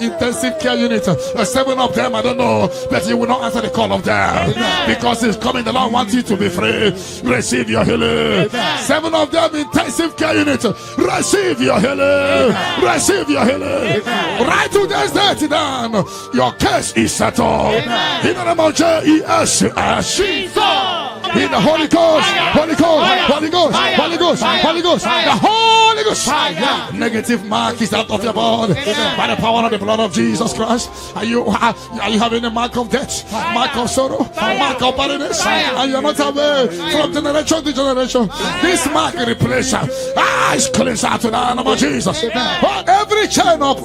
Intensive care unit, 7 of them, I don't know, but you will not answer the call of them because it's coming. The Lord wants you to be free. Receive your healing. 7 of them, intensive care unit. Receive your healing. Receive your healing. Right to this day down. Your case is settled. In the name of Jesus. In the Holy Ghost, Holy Ghost, Holy Ghost, Holy Ghost, Holy Ghost, the Holy Holy Ghost. Negative mark is out of your body by the power of the blood of Jesus Christ. Are you having a mark of death, mark of sorrow, mark of barrenness, and you're not aware from generation to generation? This mark replace is cleansed out to the name of Jesus. Every chain of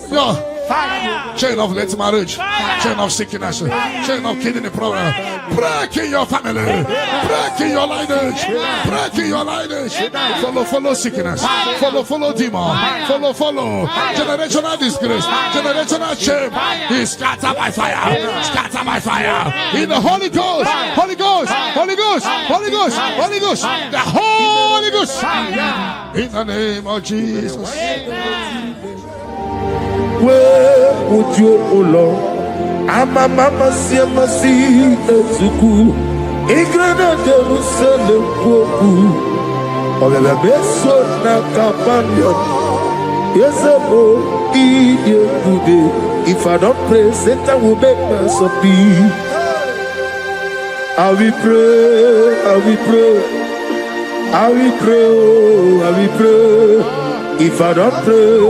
chain of late marriage, chain of sickness, chain of kidney problem, break in your family, break in your lineage, break in your lineage. Follow sickness, follow demon, follow generational disgrace, generational shame. He scattered by fire, in the Holy Ghost, Holy Ghost, Holy Ghost, Holy Ghost, Holy Ghost, the Holy Ghost, in the name of Jesus. Where would you, O Lord? Ama mama siama si etuku. Igrana Jerusalem woku. Ogebe beso na kapanyo. Yesebo iye kude. If I don't pray, Satan will make us a bee. I will pray, I will pray, I will pray, I will pray. If I don't pray,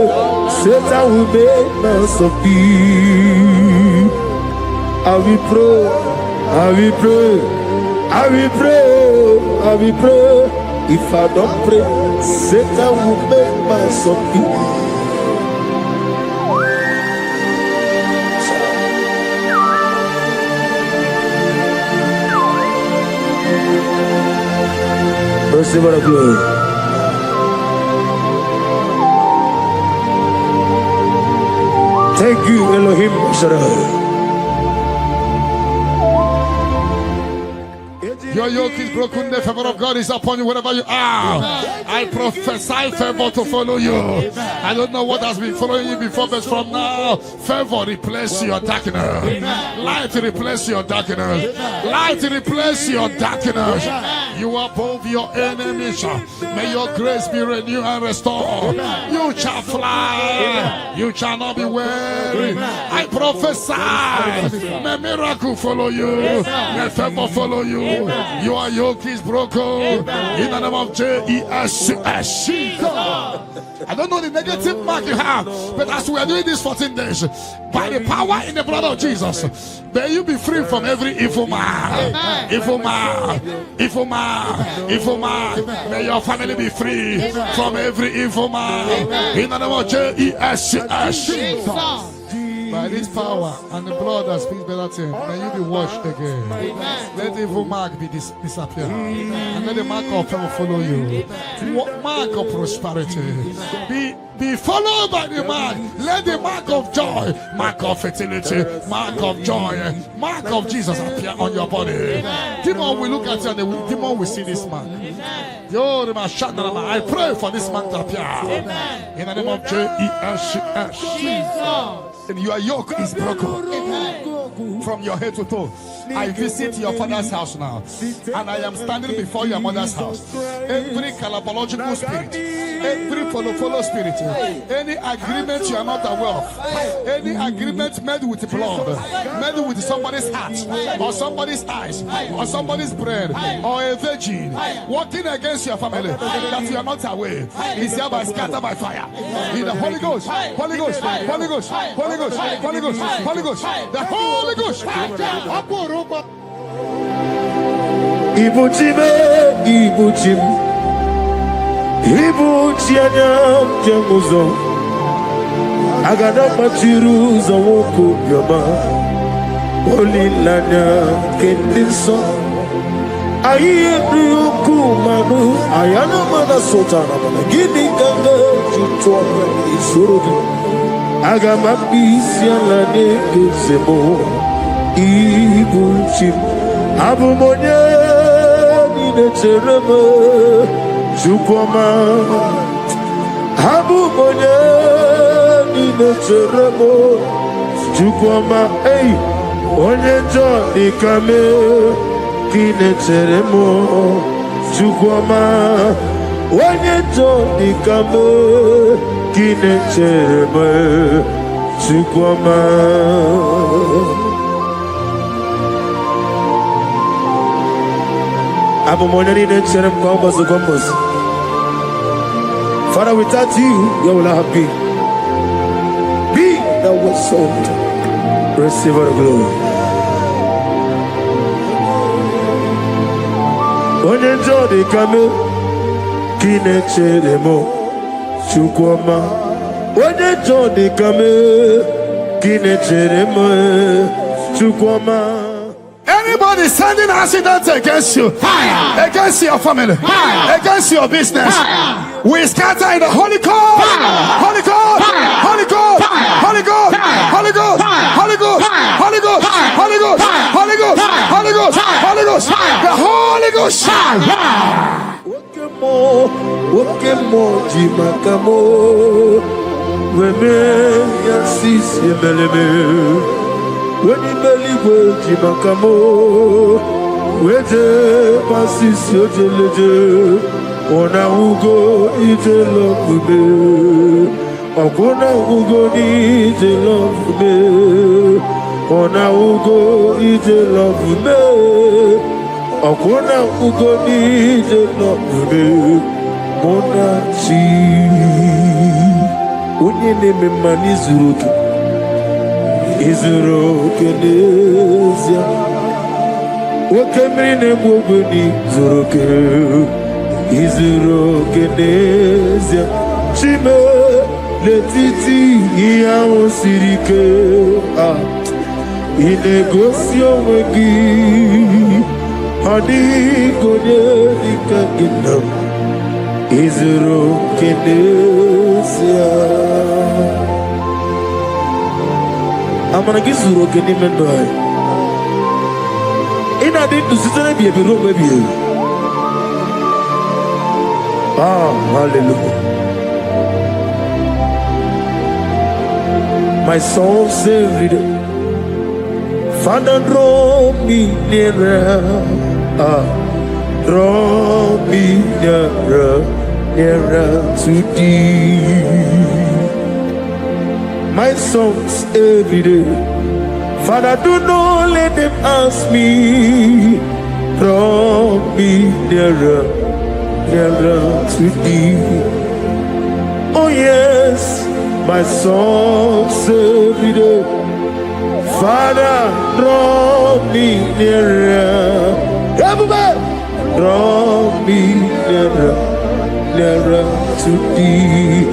Satan will make us of peace. I will pray, I will pray, I will pray, I will pray. If I don't pray, Satan will make us of peace. Receive the glory. Thank you, Elohim Shaddai. Your yoke is broken, the favor of God is upon you wherever you are. I prophesy favor to follow you. I don't know what has been following you before, but from now, favor replace your darkness. Light replace your darkness. Light replace your darkness. You are above your enemies. May your grace be renewed and restored. You shall fly. You shall not be weary. I prophesy. May miracle follow you. May favor follow you. Your yoke is broken in the name of Jesus. I don't know the negative mark you have, but as we are doing this 14 days, by the power in the blood of Jesus, may you be free from every evil man. Evil man, evil man, evil man. May your family be free from every evil man in the name of Jesus. By this power and the blood that speaks better things, may you be washed again. Let the evil mark be disappear. And let the mark of favor follow you. Mark of prosperity. Be followed by the mark. Let the mark of joy, mark of fertility, mark of joy, mark of Jesus appear on your body. Demon will look at you and the demon will see this mark. I pray for this mark to appear. In the name of Jesus. And your yoke is broken from your head to toe. I visit your father's house now, and I am standing before your mother's house. Every calabological spirit, every follow spirit, any agreement you are not aware of, any agreement made with blood, made with somebody's heart, or somebody's eyes, or somebody's bread, or a virgin, working against your family that you are not aware, is hereby scattered by fire. In the Holy Ghost, Holy Ghost, Holy Ghost, Holy Ghost, Holy Ghost, Holy Ghost, the Holy Ghost. Ibuchime, Ibuchim, Ibuchianyam Jamuzo, Agada Machiruza Woko Yama, Holy Lana Kendinson, Ayuku Manu, Ayana Mana Sotana, Gini Ganga, Chutua, Isuru, Agama Pisialane, Zemo, Ibuchim, Abumonia. Terema Chukwama Abu Monya Nina Teremo Chukwama Hey Onyejo Nikame Kine Teremo Chukwama Onyejo Nikame Kine Teremo Chukwama. Father, without you, where will I have been? Be that was sold. Receive all the glory. When you enjoy the camel, kineche demo, chukwama. When you enjoy the camel, kineche demo, chukwama. Anybody sending accidents against you, fire. Against your family, fire. Against your business, fire. We scatter in the Holy Ghost, Holy Ghost, Holy Ghost, Holy Ghost, Holy Ghost, Holy Ghost, Holy Ghost, Holy Ghost, Holy Ghost, Holy Ghost, Holy Ghost, the Holy Ghost. Wakemo jimakamo, weme yasis yebelebe. When you believe with Jimakamo, Wede Passis Yotelege, Ona Ugo ite love me, Ogona Ugo ite love me, Ona Ugo ite love me, Ogona Ugo ite love me, Mona Chi, Unye neme manizuruki. Izuro kenezia Wakemine mwogoni Zuroke Izuro kenezia Chime letiti Iya osirike Inegosio wegi Hadi konye Ikaginam Izuro kenezia I'm gonna get Zuro can even die. In a day to sit and be a room, maybe. Ah, hallelujah. My soul saved it. Father, draw me nearer. Draw me nearer, nearer to thee. My songs every day. Father, do not let them ask me. Draw me nearer, nearer to thee. Oh yes, my songs every day. Father, draw me nearer. Everybody, draw me nearer, nearer to thee.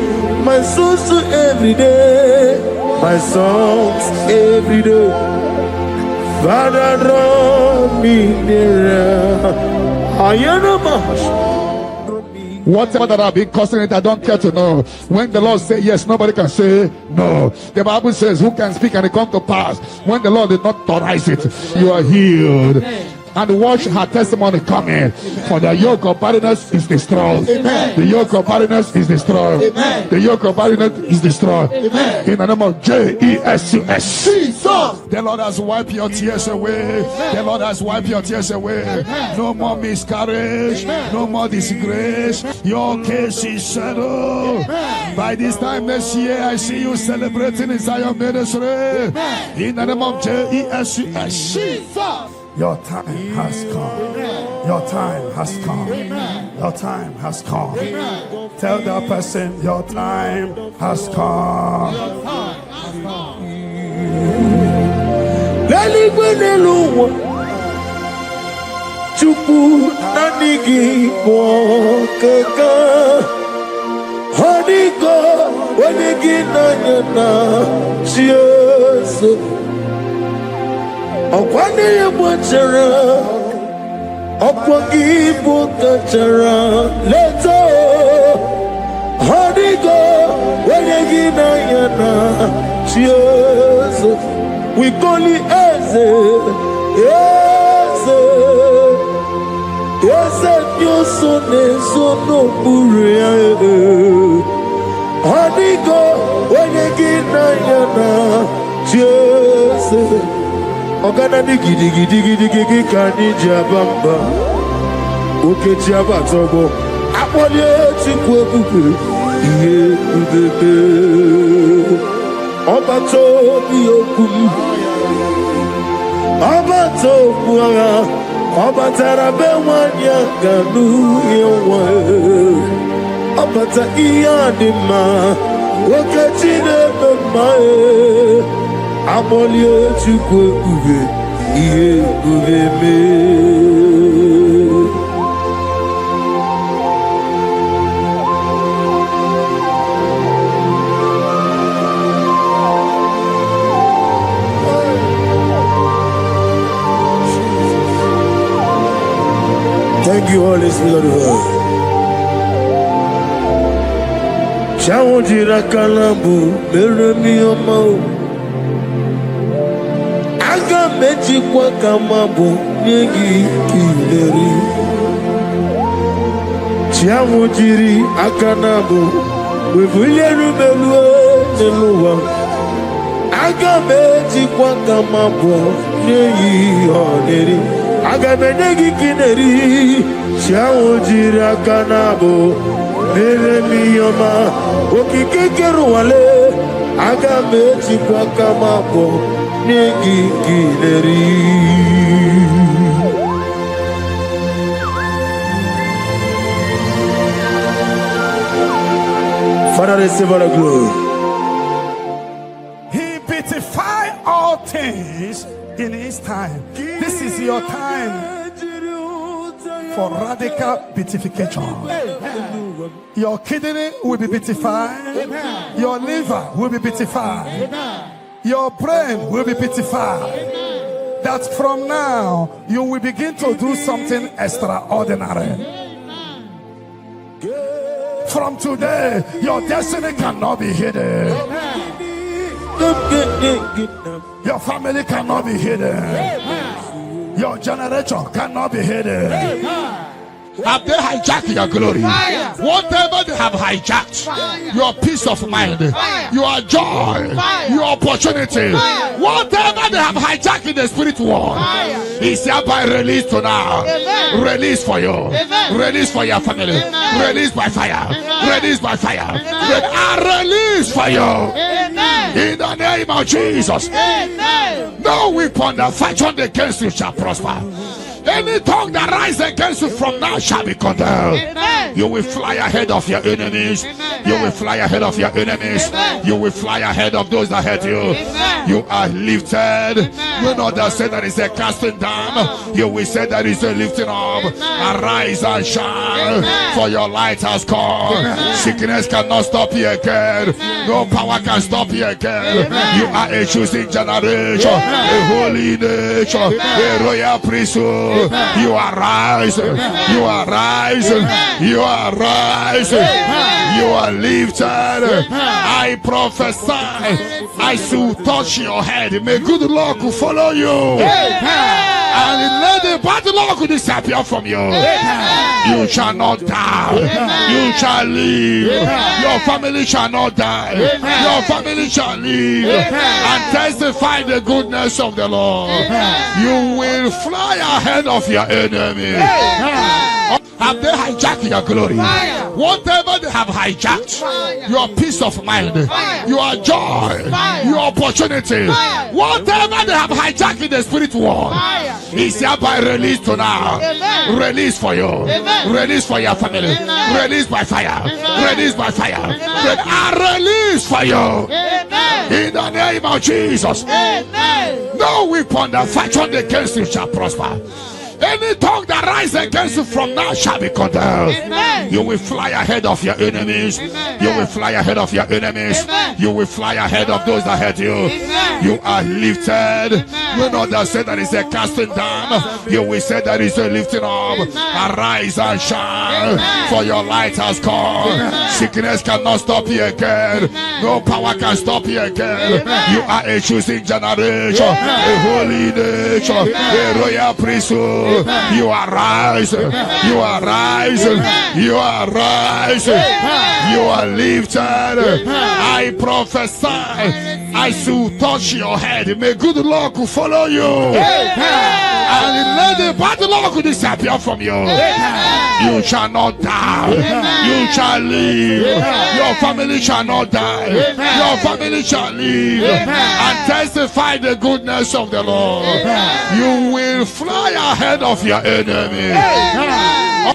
My songs every day, my songs every day. Father, draw me nearer. Whatever that I've been causing it, I don't care to know. When the Lord says yes, nobody can say no. The Bible says, who can speak and it come to pass? When the Lord did not authorize it, you are healed. And watch her testimony coming. For the yoke of barrenness is destroyed. Amen. The yoke of barrenness is destroyed. Amen. The yoke of barrenness is destroyed. Amen. In the name of Jesus. The Lord has wiped your tears away. Amen. The Lord has wiped your tears away. Amen. No more miscarriage. Amen. No more disgrace. Your case is settled. Amen. By this time next year, I see you celebrating in Zion ministry. Amen. In the name of Jesus. Your time has come. Amen. Your time has come. Amen. Your time has come. Amen. Tell that person your time has come. Your time has come. Chupu nanigi mokeka Honigo wanigi nanyana Jesus Okwane yemwachara Okwangi bukachara Leto Honigo wanigi nanyana Jesus We call it Eze Eze Eze Nyosone Sono Buria Honigo wanigi nanyana Jesus Ogana ni gidi gidi gidi gidi kani jabamba Oke jaba togo Apolye chikwe kuku Iye kubebe Oba tobi okum Oba tobu aga Oba tarabe wanya ganu yewa Abata iyadima Wakachine bemae Amolie chukwe uve Iye uve me Thank you, Holy Spirit of God. Chawojira kalambu meremi omo. Aga meji kwa kamabu nyegi kileri. Chawojiri akanabu webuyeru melue neluwa. Aga meji kwa kamabu nyegi oneri. Aga menegi kineri. Chawojiri akanabo meremi oma. Okikekeru wale aga meji kwa kamabo negi kileri. Father, receive all the glory. He beautified all things in his time. This is your time for radical beautification. Your kidney will be beautified. Amen. Your liver will be beautified. Amen. Your brain will be beautified. Amen. That from now you will begin to do something extraordinary. Amen. From today, your destiny cannot be hidden. Your family cannot be hidden. Amen. Your generation cannot be hidden. Amen. Have they hijacked your glory? Fire. Whatever they have hijacked, Fire. your peace of mind, Fire. your joy, Fire. your opportunity, Fire. whatever they have hijacked in the spirit world, Fire. is hereby released to now. Amen. Release for you. Amen. Release for your family. Amen. Release by fire. Amen. Release by fire. Amen. Release for you. Amen. In the name of Jesus. Amen. No weapon that fashioned against you shall prosper. Any tongue that rises against you from now shall be condemned. Amen. You will fly ahead of your enemies. Amen. You will fly ahead of your enemies. Amen. You will fly ahead of those that hurt you. Amen. You are lifted. Amen. You know that say that is a casting down. You will say that is a lifting up. Amen. Arise and shine, Amen. for your light has come. Amen. Sickness cannot stop you again. No power can stop you again. Amen. You are a choosing generation, Amen. a holy nation, a royal priesthood. Amen. You are rising. You are rising. You are rising. You are lifted. I prophesy, I shall touch your head. May good luck follow you. And let the bad luck disappear from you. You shall not die. You shall live. Your family shall not die. Your family shall live and testify the goodness of the Lord. You will fly ahead of your enemy. Have they hijacked your glory? Fire. Whatever they have hijacked, Fire. your peace of mind, Fire. your joy, Fire. your opportunity, Fire. whatever they have hijacked in the spirit world, Fire. is hereby released to now. Amen. Release for you. Amen. Release for your family. Amen. Release by fire. Amen. Release by fire. Amen. Release for you. Amen. In the name of Jesus. Amen. No weapon that fashioned against you shall prosper. Any tongue that rises against you from now shall be condemned. Amen. You will fly ahead of your enemies. Amen. You will fly ahead of your enemies. Amen. You will fly ahead of those that hurt you. Amen. You are lifted. Amen. You know that say that is a casting down. You will say that is a lifting up. Amen. Arise and shine, Amen. for your light has come. Amen. Sickness cannot stop you again. Amen. No power can stop you again. Amen. You are a choosing generation, Amen. a holy nation, a royal priesthood. Amen. You are rising. You are rising. You are rising. You are lifted. I prophesy, I shall touch your head. May good luck follow you. And let the bad luck disappear from you. You shall not die. You shall live. Your family shall not die. Your family shall live and testify the goodness of the Lord. You will fly ahead of your enemy.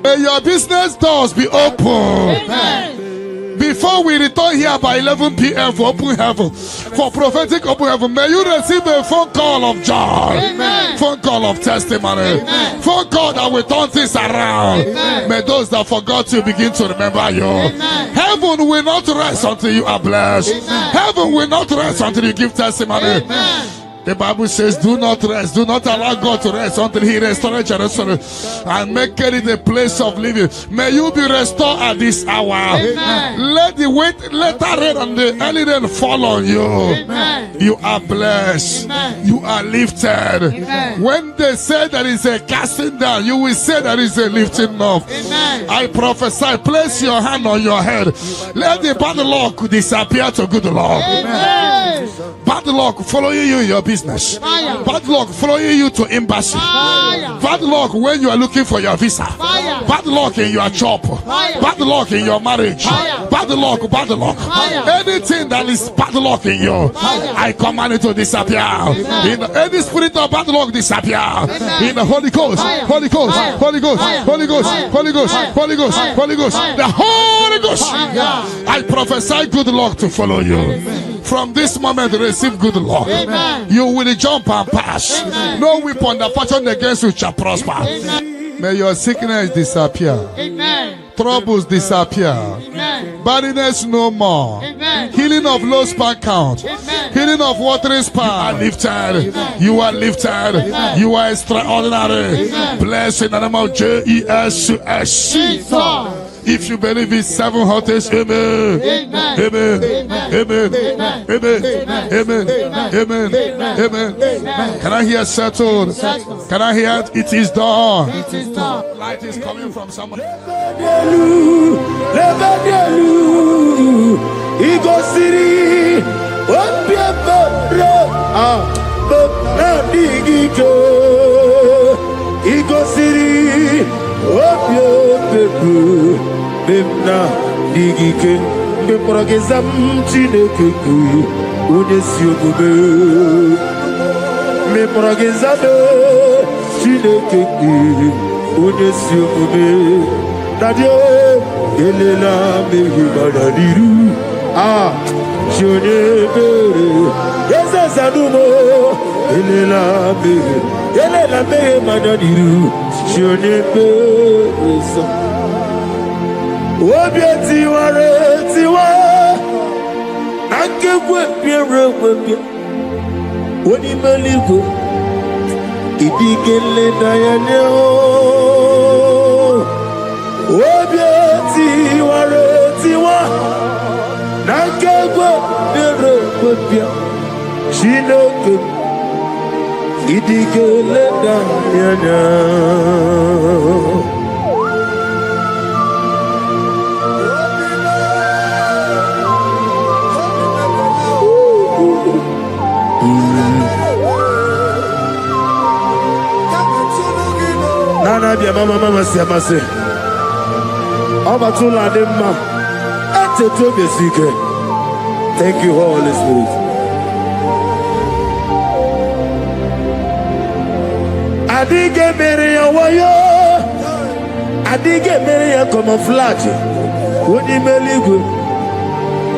May your business doors be open. Amen. Before we return here by 11 p.m. for open heaven, for prophetic open heaven, may you receive a phone call of joy, Amen. phone call of testimony, Amen. phone call that will turn things around. Amen. May those that forgot you begin to remember you. Amen. Heaven will not rest until you are blessed. Amen. Heaven will not rest until you give testimony. Amen. The Bible says, do not rest, do not allow God to rest until he restores Jerusalem and make it a place of living. May you be restored at this hour. Amen. Let the rain and the early rain fall on you. Amen. You are blessed. Amen. You are lifted. Amen. When they say there is a casting down, you will say there is a lifting up. Amen. I prophesy, place your hand on your head. Let the bad luck disappear to good luck. Amen. Bad luck following you in your business. Fire. Bad luck following you to embassy. Fire. Bad luck when you are looking for your visa. Fire. Bad luck in your job. Fire. Bad luck in your marriage. Fire. Bad luck, bad luck. Fire. Anything that is bad luck in you, Fire. I command it to disappear. In any spirit of bad luck disappear. Amen. In the Holy Ghost, Fire. Holy Ghost, Fire. Holy Ghost, Fire. Holy Ghost, Fire. Holy Ghost, Fire. Holy Ghost, Fire. Holy Ghost, Fire. the Holy Ghost. Fire. I prophesy good luck to follow you. From this moment, receive good luck. Amen. You will jump and pass. Amen. No weapon that fashion against you shall prosper. Amen. May your sickness disappear. Amen. Troubles disappear. Amen. Barrenness no more. Amen. Healing of low sperm count. Amen. Healing of watering sperm. You are lifted. You are lifted. You are extraordinary. Amen. Blessed in the name of Jesus. Jesus. If you believe it, 7 hottest, amen. Amen. Amen. Amen. Amen. Amen. Amen. Amen. Can I hear settled? Can I hear it is done? It is done. Light is coming from someone. Memna digike memprogezam chineke ku onye si omume memprogezam chineke ku onye si omume dadio elela mehi badadiru shone bere ezazanumo elela mehi badadiru shone bere Obi tiware tiwa Nakekwe piere webia Oni meligo Idigele dayane Obi tiware tiwa Nakekwe piere webia Shinoke Idigele dayane Nana bia mama siamase Obatula demma Eteto besike. Thank you, Holy Spirit. Adige meria wayo Adige meria camouflage Woni meligo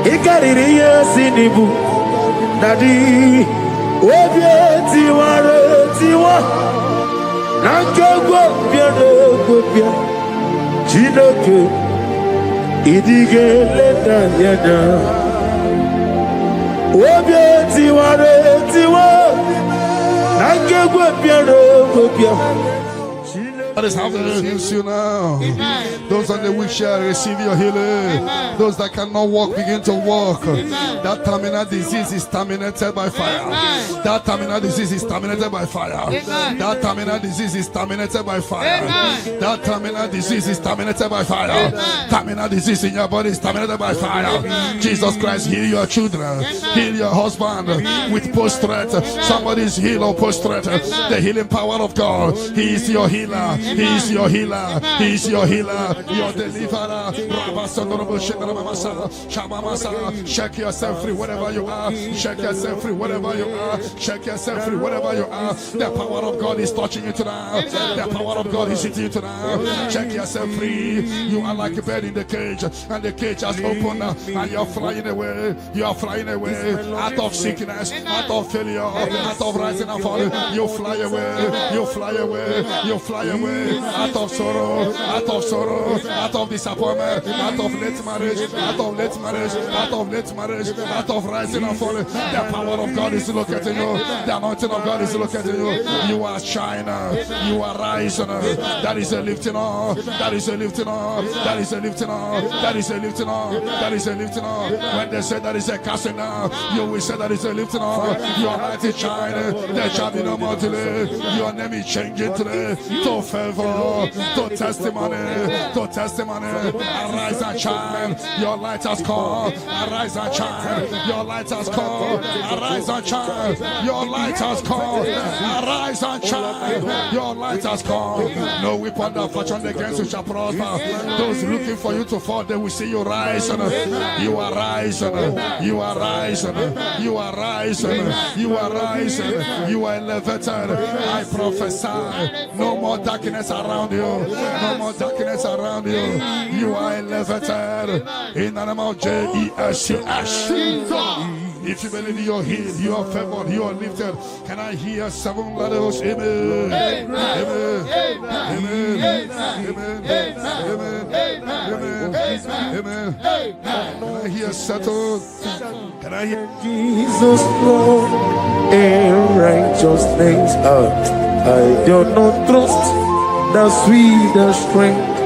Ikariri ya sinibu Nadi Obieti tiwa Nankegwa biano gobia Chinoke Idige leta nyada Obieti tiwa Nankegwa biano gobia That is how to use you now. Amen. Those on the wheelchair receive your healing. Amen. Those that cannot walk begin to walk. Amen. That terminal disease is terminated by fire. Amen. That terminal disease is terminated by fire. Amen. That terminal disease is terminated by fire. Amen. That terminal disease is terminated by fire. Amen. Terminal disease in your body is terminated by fire. Amen. Jesus Christ, heal your children. Amen. Heal your husband. Amen. With post-threat. Somebody is healed or post-threat. The healing power of God. He is your healer. He is your healer. He is your healer. Your deliverer. Shake yourself free wherever you are. Shake yourself free wherever you are. Shake yourself free wherever you are. The power of God is touching you tonight. The power of God is hitting you tonight. Shake yourself free. You are like a bird in the cage, and the cage has opened, and you're flying away. You are flying away out of sickness, out of failure, out of rising and falling. You fly away. You fly away. You fly away out of sorrow, out of sorrow, out of disappointment, out of late marriage, out of late marriage, out of late marriage, out of rising and falling. The power of God is locating you. The anointing of God is locating you. You are shining. You are rising. That is a lifting up. That is a lifting up. That is a lifting up. That is a lifting up. That is a lifting up. When they say that is a casting down, you will say that is a lifting up. Your light is shining. There shall be no more delay. Your name is changing today to favor, to testimony, to testimony. Arise and shine. Your light has come. Arise and shine. Your light has come. Arise and shine. Your light has come. Arise and shine. Your light has come. No weapon that fashioned against you shall prosper. Those looking for you to fall, they will see you rise. You are rising. You are rising. You are rising. You are rising. You are elevated. I prophesy. No more darkness around you. No more darkness around you. You are elevated. In the name of Jesus. If you believe you are healed, you are favored, you are lifted. Can I hear 7 letters? Amen. Amen. Amen. Amen. Amen. Amen. Can I hear settled? Can I hear Jesus Lord and righteousness? I do not trust the sweet strength,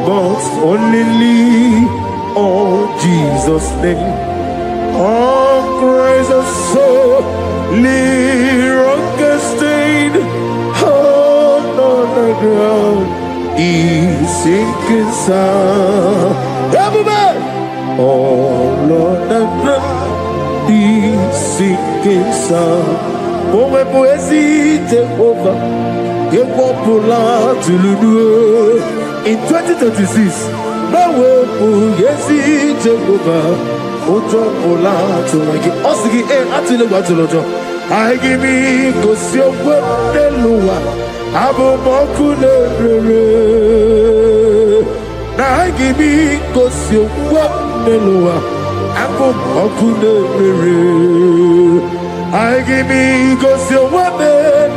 but only on Jesus' name. All praise the soul, rock stain, on the ground, is sinking sound. Everybody, oh Lord, the ground is sinking sound. Oh, my poesy take over. You won't pull out to Lulu in 2036. No way, poesy take over. Ojo pola to like osigi atile gba to lojo I give me go si ogbo deluwa abo moku le rere na I give me go si ogbo deluwa abo moku le rere I give me go si ogbo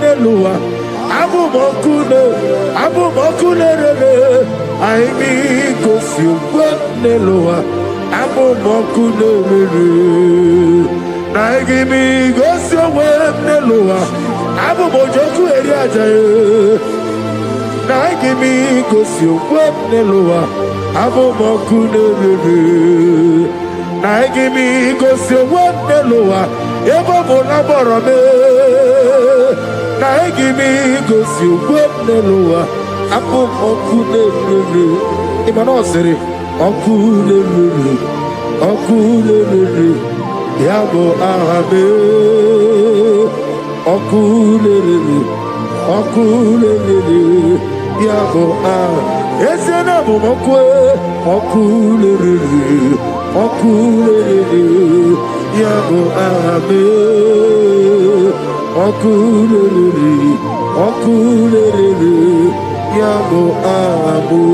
deluwa abo moku le rere I give me go si ogbo deluwa Abo moku nerere, na igimi gosi owe neluwa. Abo mojoku eri ajaye, na igimi gosi owe neluwa. Abo moku nerere, na igimi gosi owe neluwa. Ebo monaboro me, na igimi gosi owe neluwa. Abo moku nerere, imano sere. Okulele, yabo ahabe. Okulele, yabo ah. Esena bomokwe. Okulele, yabo ahabe. Okulele, yabo ahabu.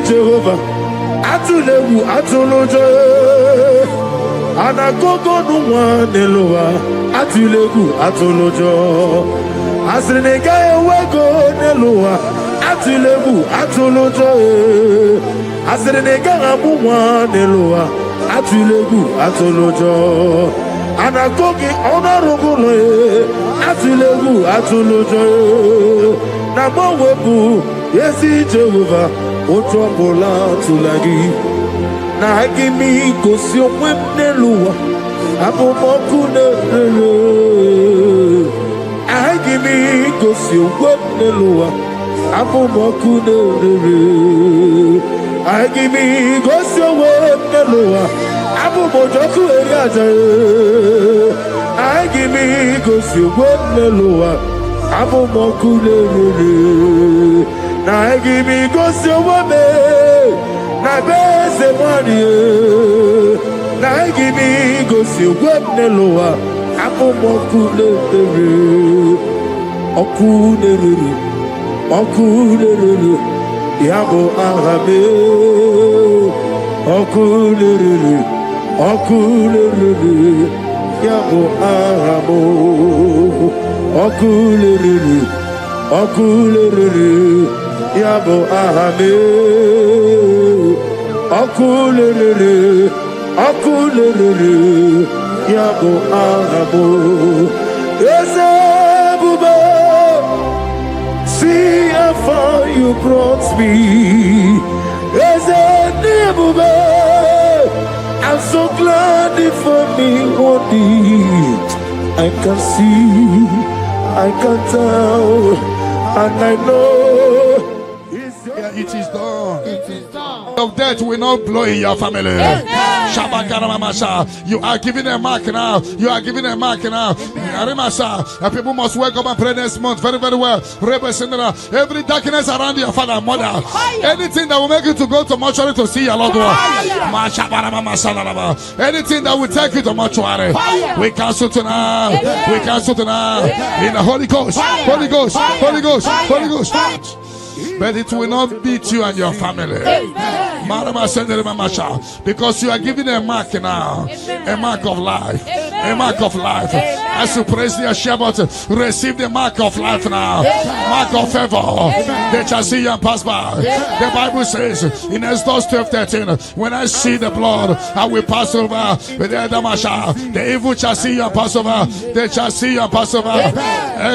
Jehovah, atulewu atulojo, anagogo nuwa nelowa, atulewu atulojo, asrinega ewego nelowa, atulewu atulojo, asrinega amuwa nelowa, atulewu atulojo, anagogi onarugulo, atulewu atulojo, namowebu yesi Jehovah. Otropola tulagi na agimi kosi omweneluwa abomoku nerere give me go see what the Lord. Abu Mokune. I give me go see what the Lord. Abu Mojoku Eriaja. I give me go see what the Lord. Abu Mokune. I give me go see what me. Na bese money. Na give me go see what the Lord. Abu Mokune. Okune. Yabo Arabe. Okune. Yabo Arabo. Okune. Yabo Arabe. Okune. Yabo Arabo. Ezebube. See how far you brought me. Ezebube. I'm so glad for me one day. I can see, I can tell, and I know. It is done. It is done. Of death will not blow in your family. You are giving a mark now. You are giving a mark now. People must wake up and pray next month very, very well. Every darkness around your father and mother, anything that will make you to go to mortuary to see your loved one, anything that will take you to mortuary, we cancel tonight. We cancel tonight in the Holy Ghost. Holy Ghost. Holy Ghost. Holy Ghost. But it will not beat you and your family. Because you are giving a mark now. A mark of life. A mark of life. As you praise the Shabbat, receive the mark of life now. Mark of favor. They shall see you and pass by. The Bible says in Exodus 12:13, when I see the blood, I will pass over. The evil shall see you and pass over. They shall see you and pass over.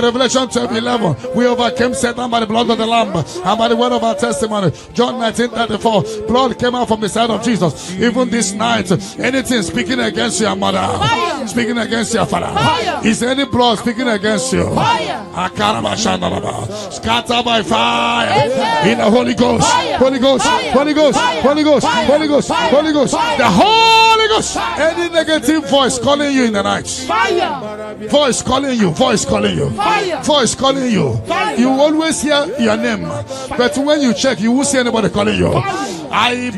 Revelation 12:11, we overcame Satan by the blood of the Lamb and by the word of our testimony. John 19:34, blood came out from the side of Jesus. Even this night, anything speaking against your mother, speaking against your father, is there any blood speaking against you? Scatter by fire in the Holy Ghost. Holy Ghost. Holy Ghost. Holy Ghost. Holy Ghost. Holy Ghost. The Holy Ghost. Any negative voice calling you in the night, voice calling you, voice calling you, voice calling you. You always hear your name, but when you check, you won't see anybody calling you. I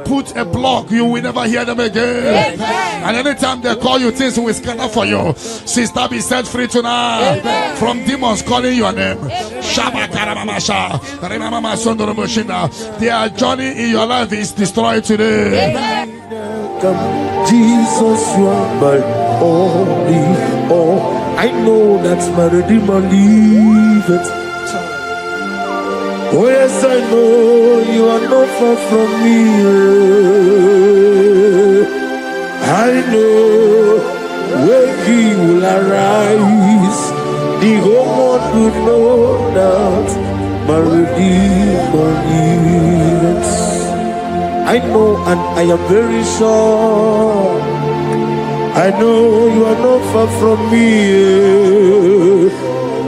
put a block. You will never hear them again. And anytime they call you, things will scatter for you. Sister, be set free tonight from demons calling your name. Their journey in your life is destroyed today. Jesus, you are my only all. I know that's my Redeemer liveth. Oh yes, I know you are not far from me. I know when he will arise, the whole world will know that my Redeemer lives. I know and I am very sure. I know you are not far from me.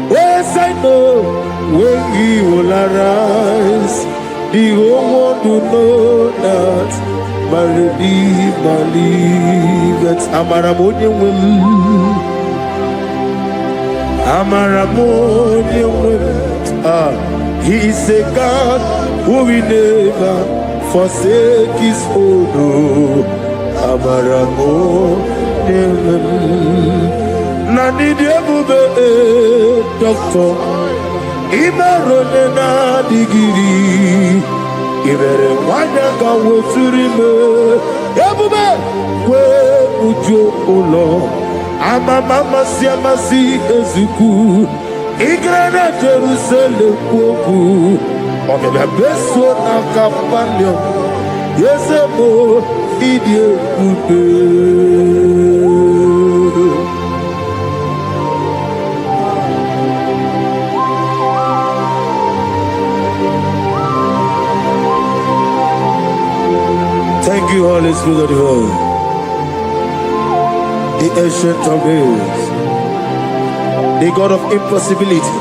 Yes, I know when he will arise, the whole world will know that my Redeemer liveth. Amaramonium will. He is a God who will never forsake his own. Nani diabube doctor Imarone na digiri Ibere wanyanga weturime Yabube kwe ujo ulo Ama mama siamasi ezuku Igrana Jerusalem kwoku Okebe beso na kapalyo Yesebo idie kude. Thank you, Holy Spirit of God, the ancient of days, the God of impossibility.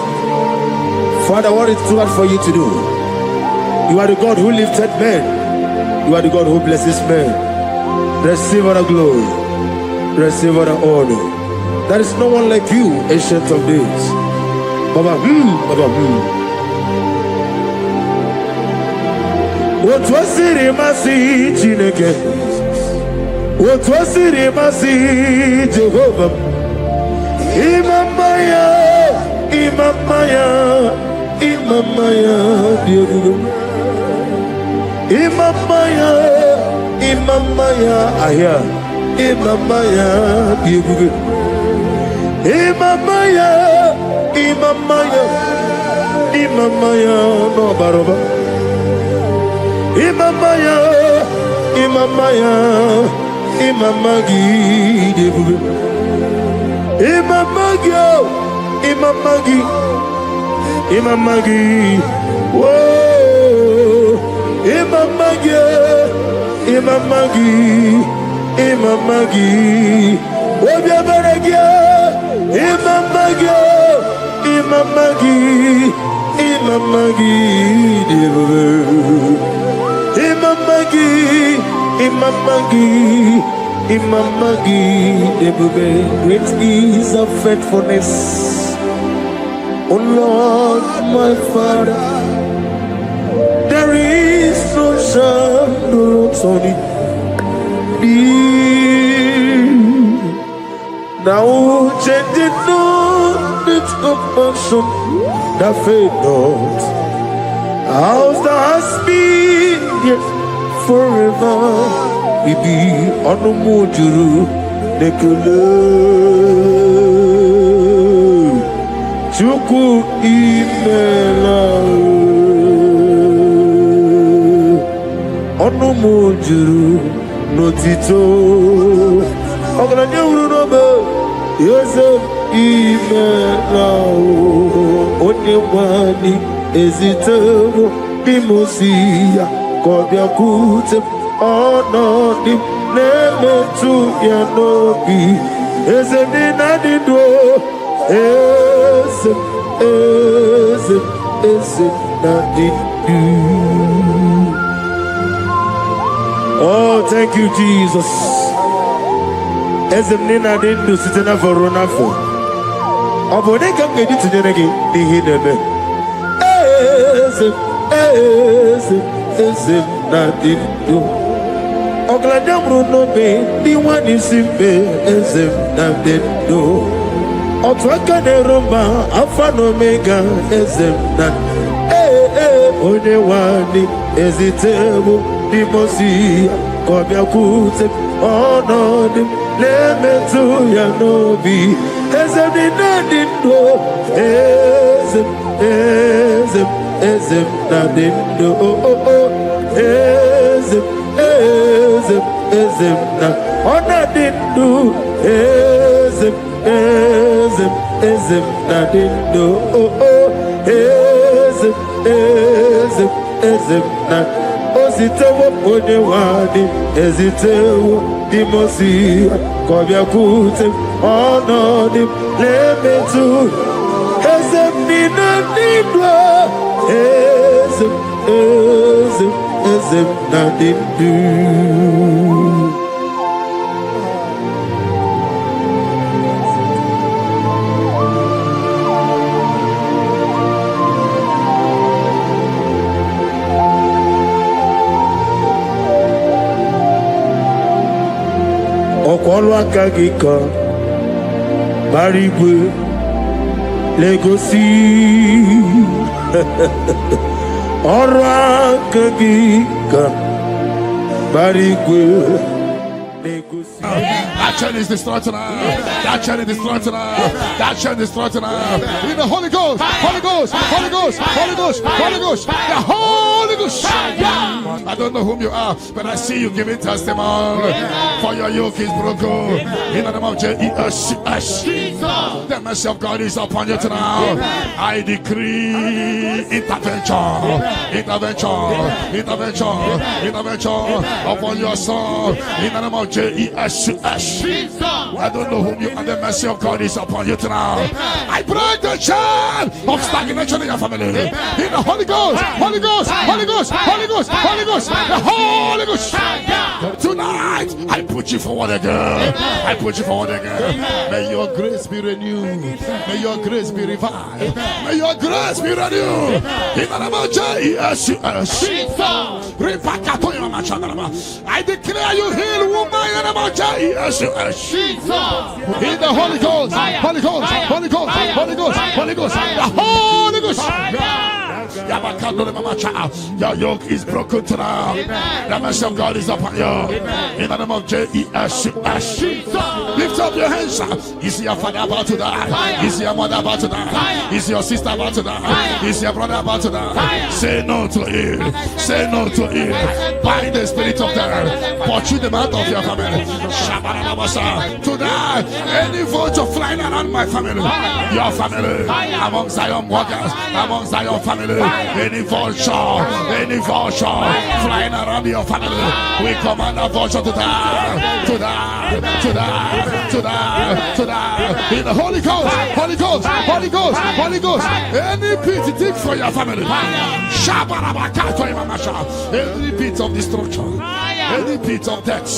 Father, what is too hard for you to do? You are the God who lifted men. You are the God who blesses men. Receive all the glory. Receive all the honor. There is no one like you, ancient of days. Baba, Baba, What was it in my seat, Chineke? What was it in my seat, Jehovah? Imamaya, Imamaya, Imamaya, Imamaya, Imamaya, Aya, Imamaya, Imamaya, Imamaya, Imamaya, no baroba. Imamaya, Imamaya, Imamagi, Imamagi, Imamagi, Imamagi, whoa, Imamagi, Imamagi, Imamagi, Obiabaragia, Imamagi, Imamagi, Imamagi, Imamagi, Imamagi, Imamagi, great is of faithfulness, O Lord, my Father. There is no shadow on thee. Now changing not its compassion that fade not. How's the husband yet forever? We be on the mojuru nekule chuku imela on the mojuru notito oglanya uru no be Yosef imela onye wani ezitebo bimosia kobia kute onodim nemetu ya nobi ezemi nadido ezem nadido. Oh, thank you, Jesus. Ezem nadido sitena foronafo obode kam gedi tunyenegi dihinebe ezem nadido Ogladamru no be the one is simple ezem nadido Otwaka de Roma Alpha no Omega ezem na One wani ezitebo dimosi kobia kute onodim lemetu ya nobi ezem nadido ezem nadido ezem na onadido ezem nadido ezem na ositewo one wadi ezitewo dimosi kobia kute onodim lemetu ezem nadido ezem nadido. Ọkwọlụ aka gị ka bara igwe legosi ọrụ aka gị ka bara igwe legosi. That chain is destroyed tonight. That chain is destroyed tonight. That chain is destroyed tonight. In the Holy Ghost, Holy Ghost, Holy Ghost, Holy Ghost, Holy Ghost, the Holy Ghost. I don't know whom you are, but I see you giving testimony. For your yoke is broken. In the name of Jesus, the mercy of God is upon you tonight. I decree intervention, intervention, intervention, intervention upon your soul. In the name of Jesus. I don't know whom you are. The mercy of God is upon you tonight. I break the chain of stagnation in your family. In the Holy Ghost, Holy Ghost, Holy Ghost, Holy Ghost, Holy Ghost, the Holy Ghost. Tonight, I put you forward again. I put you forward again. May your grace be renewed. May your grace be revived. May your grace be renewed. In the name of Jesus. I declare you heal woman in the name of Jesus. In the Holy Ghost, Holy Ghost, Holy Ghost, Holy Ghost, Holy Ghost, the Holy Ghost. Your yoke is broken tonight. The mercy of God is upon you. In the name of Jesus. Lift up your hands. Is your father about to die? Is your mother about to die? Is your sister about to die? Is your brother about to die? Say no to it. Say no to it. Bind the spirit of death. Pursue them out of your family. Tonight, any vulture flying around my family, your family, among Zion walkers, among Zion family, any vulture flying around your family, we command a vulture to die, to die, to die, to die, to die. In the Holy Ghost, Holy Ghost, Holy Ghost, Holy Ghost. Any pit dig for your family. Any pit of destruction, any pit of death,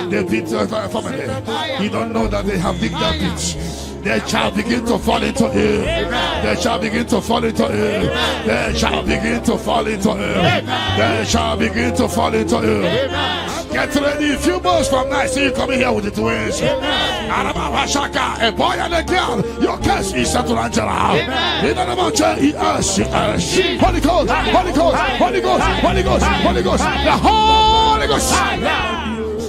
the pit of your family. You don't know that they have digged that pit. They shall begin to fall into it. They shall begin to fall into it. They shall begin to fall into it. They shall begin to fall into it. Get ready. A few months from now, see you coming here with the twins. A boy and a girl. Your case is settled, Angela. In the name of Jesus. Holy Ghost, Holy Ghost, Holy Ghost, Holy Ghost, Holy Ghost, the Holy Ghost.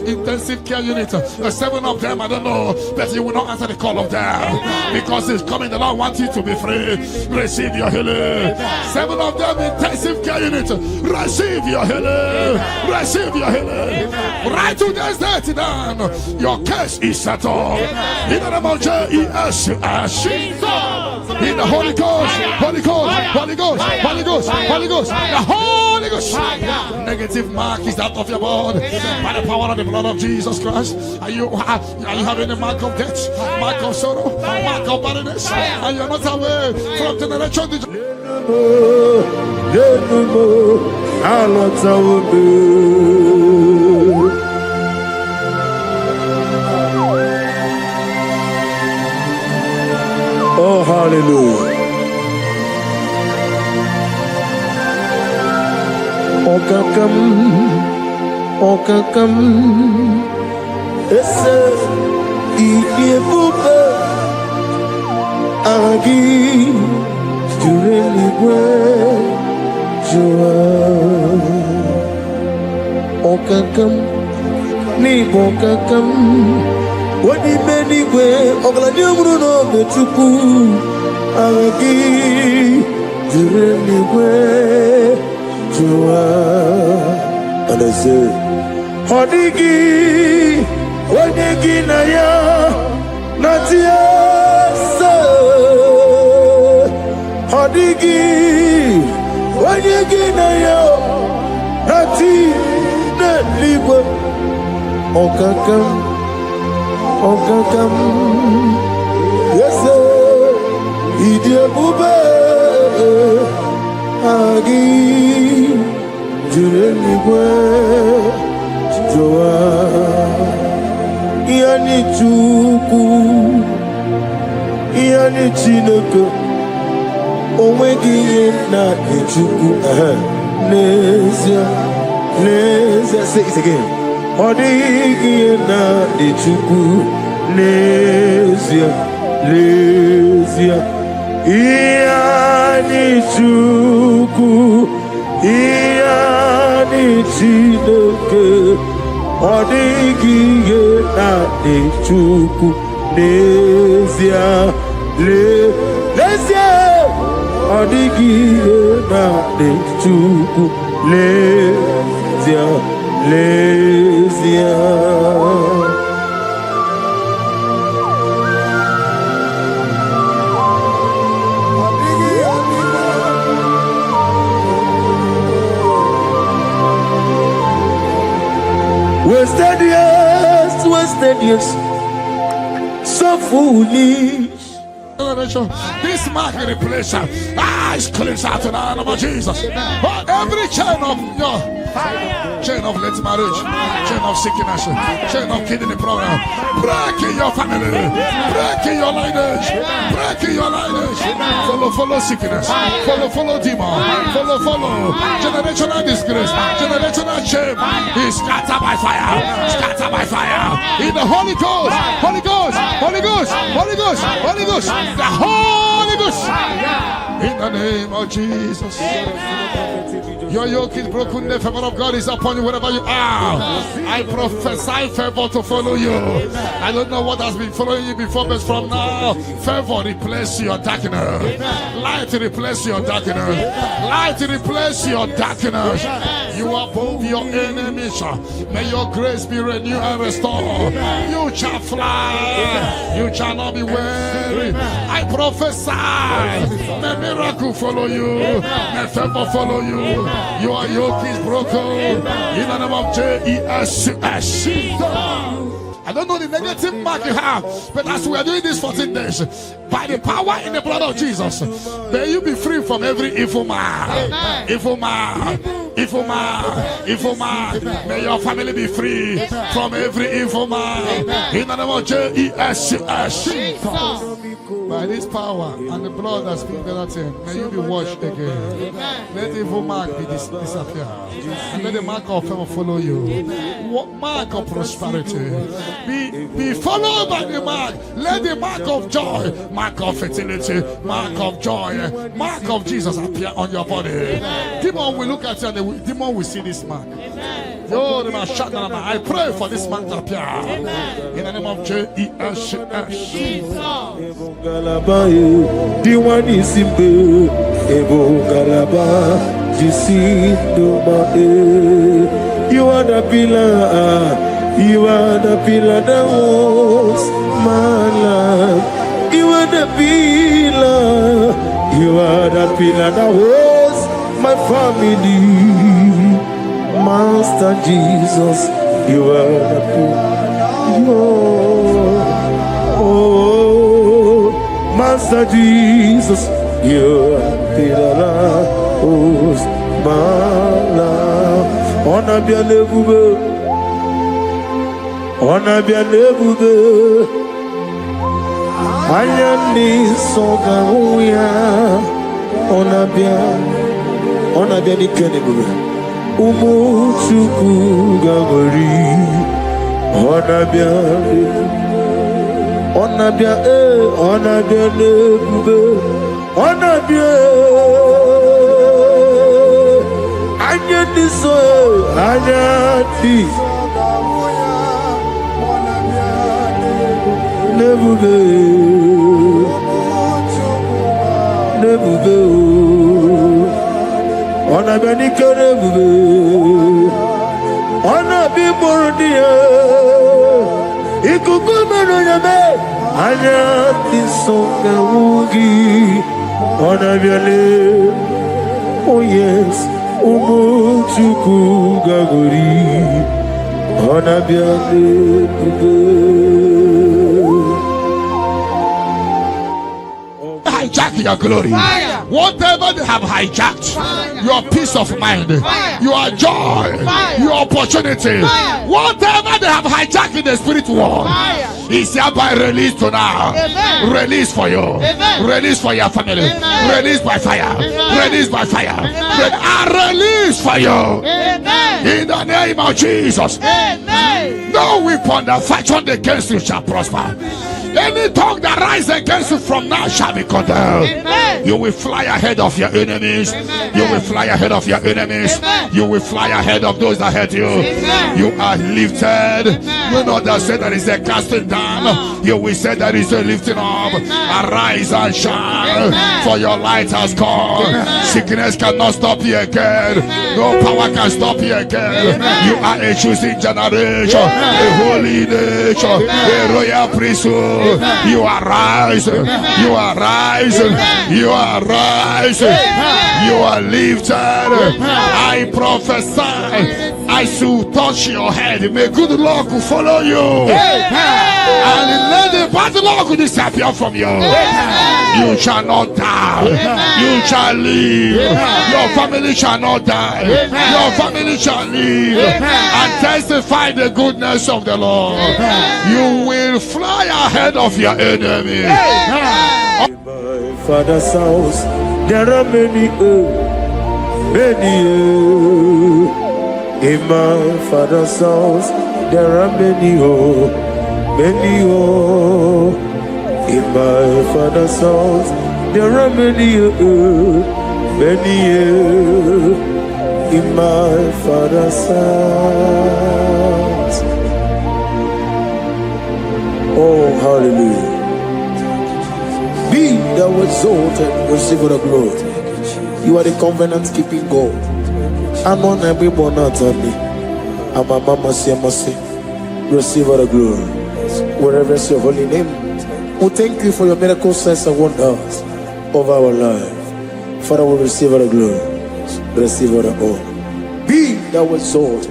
Intensive care unit, 7 of them, I don't know, but you will not answer the call of them because it's coming. The Lord wants you to be free. Receive your healing. 7 of them, intensive care unit, receive your healing. Receive your healing. Right to this day down. Your case is settled. In the name of Jesus. In the Holy Ghost, Holy Ghost, Holy Ghost, Holy Ghost, Holy Ghost, the Holy Ghost. Negative mark is out of your body by the power of the blood of Jesus Christ. Are you having a mark of death, mark of sorrow, mark of barrenness, and you're not away from generation to generation? Oh, hallelujah. Okakam ese EBUKA agi jureligwe jua okakam ni bokakam wadi benigwe oglani umruno betuku agi jureligwe jua. And I say, Hodigi, Wadigi Naya, Natia, Hodigi, Wadigi Naya, Nati, Naliba, Okakam, yes, Idiabube, Agi. Jureligwe joa yani chuku yani chineke onwegi na chuku nezia say it again odigi na chuku nezia yani chuku yani chineke odigi na chuku nezia odigi na chuku nezia wasted years so foolish. This mark in the place, it's cleansed out in the name of Jesus. But every chain of your chain of late marriage, chain of sickness, chain of kidney problem, break in your family, break in your lineage, break in your lineage. Follow sickness, follow demon, follow generational disgrace, generational shame. Be scattered by fire, scattered by fire. In the Holy Ghost, Holy Ghost, Holy Ghost, Holy Ghost, Holy Ghost. The Holy Ghost in the name of Jesus. Your yoke is broken, the favor of God is upon you wherever you are. I prophesy favor to follow you. I don't know what has been following you before, but from now, favor replace your darkness. Light replace your darkness. Light replace your darkness. You are above your enemies. May your grace be renewed and restored. You shall fly. You shall not be weary. I prophesy. May miracle follow you. May favor follow you. Your yoke is broken. In the name of Jesus. I don't know the negative mark you have, but as we are doing this 14 days, by the power in the blood of Jesus, may you be free from every evil man. Evil man. Evil man, evil man, may your family be free from every evil man. In the name of Jesus. By this power and the blood that speaks better thing, may you be washed again. Let the evil mark be disappear. And let the mark of favor follow you. Mark of prosperity. Be followed by the mark. Let the mark of joy, mark of fertility, mark of joy, mark of Jesus appear on your body. Demon will look at you and the demon will see this mark. I pray for this mark to appear. In the name of Jesus. You are the pillar. You are the pillar that holds my life. You are the pillar. You are the pillar that holds my family. Master Jesus, you are the pillar. Oh, Master Jesus, you are the pillar that holds my life. On a bien levé. On a bien évolué, Ayani Songaouya, on a bien évolué, Umuchuku Gagori, on a bien évolué, on a bien Ayani So, Ayani. Never go. On a bien évolué, on a bien mordu. Et coucou me on a bien allé. Oh yes, Umuchuku Gagori. On a bien allé. Hijack your glory. Fire. Whatever they have hijacked, fire. Your peace of mind, fire. Your joy, fire. Your opportunity, fire. Whatever they have hijacked in the spirit world, fire. Is hereby released to now. Amen. Release for you. Amen. Release for your family. Amen. Release by fire. Amen. Release by fire. Release for you. Amen. In the name of Jesus. Amen. No weapon that fashioned against you shall prosper. Any tongue that rises against you from now shall be condemned. Amen. You will fly ahead of your enemies. Amen. You will fly ahead of your enemies. Amen. You will fly ahead of those that hurt you. Amen. You are lifted. Amen. You know that said there is a casting down. You will say there is a lifting up. Amen. Arise and shine. Amen. For your light has come. Amen. Sickness cannot stop you again. Amen. No power can stop you again. Amen. You are a choosing generation. Amen. A holy nation. Amen. A royal priesthood. Amen. You are rising. Amen. You are rising. Amen. You are rising. Amen. You are lifted. Amen. I prophesy. I should touch your head. May good luck follow you. Amen. And let the Bad luck will disappear from you. You shall not die. You shall live. Your family shall not die. Your family shall live and testify the goodness of the Lord. You will fly ahead of your enemy. In my father's house, there are many, in my father's house, there are many, many, in my father's house, there are many, many, in my father's house. Oh, hallelujah. Be thou exalted, receive the glory. You are the covenant keeping God. I'm on every born out of me. I'm a mama, say, receive the glory. Wherever is your holy name. We thank you for your miracle signs and wonders over our life. Father, we receive the glory. Receive the honor. Be thou exalted.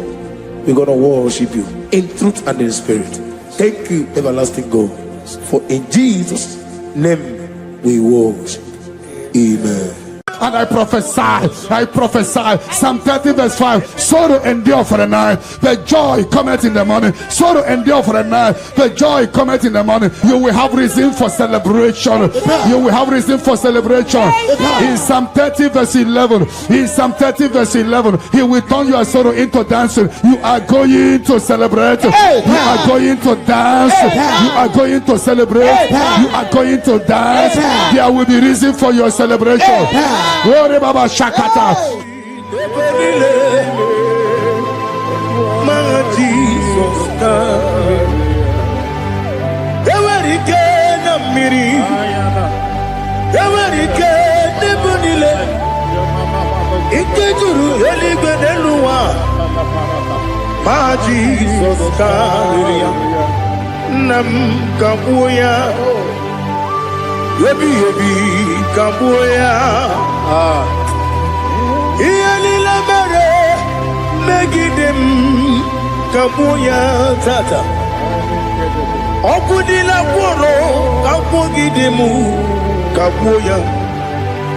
We're going to worship you in truth and in spirit. Thank you, everlasting God. For in Jesus' name we worship. Amen. And I prophesy, Psalm 30 verse 5, sorrow endure for the night, but joy cometh in the morning. Sorrow endure for the night, but joy cometh in the morning. You will have reason for celebration. You will have reason for celebration. In Psalm 30 verse 11, he will turn your sorrow into dancing. You are going to celebrate. You are going to dance. You are going to celebrate. You are going to dance. There will be reason for your celebration. Glory Baba Shakata. Megidem kabuya tata okudila kworo kapogidemu kabuya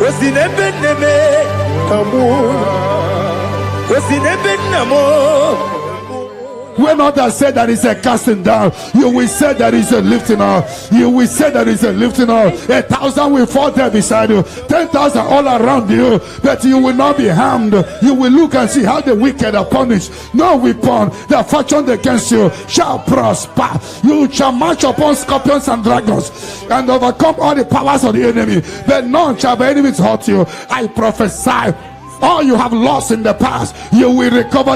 osinebenneme kabuya osinebennamo. When others say that is a casting down, you will say that is a lifting up. You will say that is a lifting up. 1,000 will fall there beside you, 10,000 all around you, but you will not be harmed. You will look and see how the wicked are punished. No weapon that fashioned against you shall prosper. You shall march upon scorpions and dragons and overcome all the powers of the enemy, but none shall by enemies hurt you. I prophesy, all you have lost in the past, you will recover.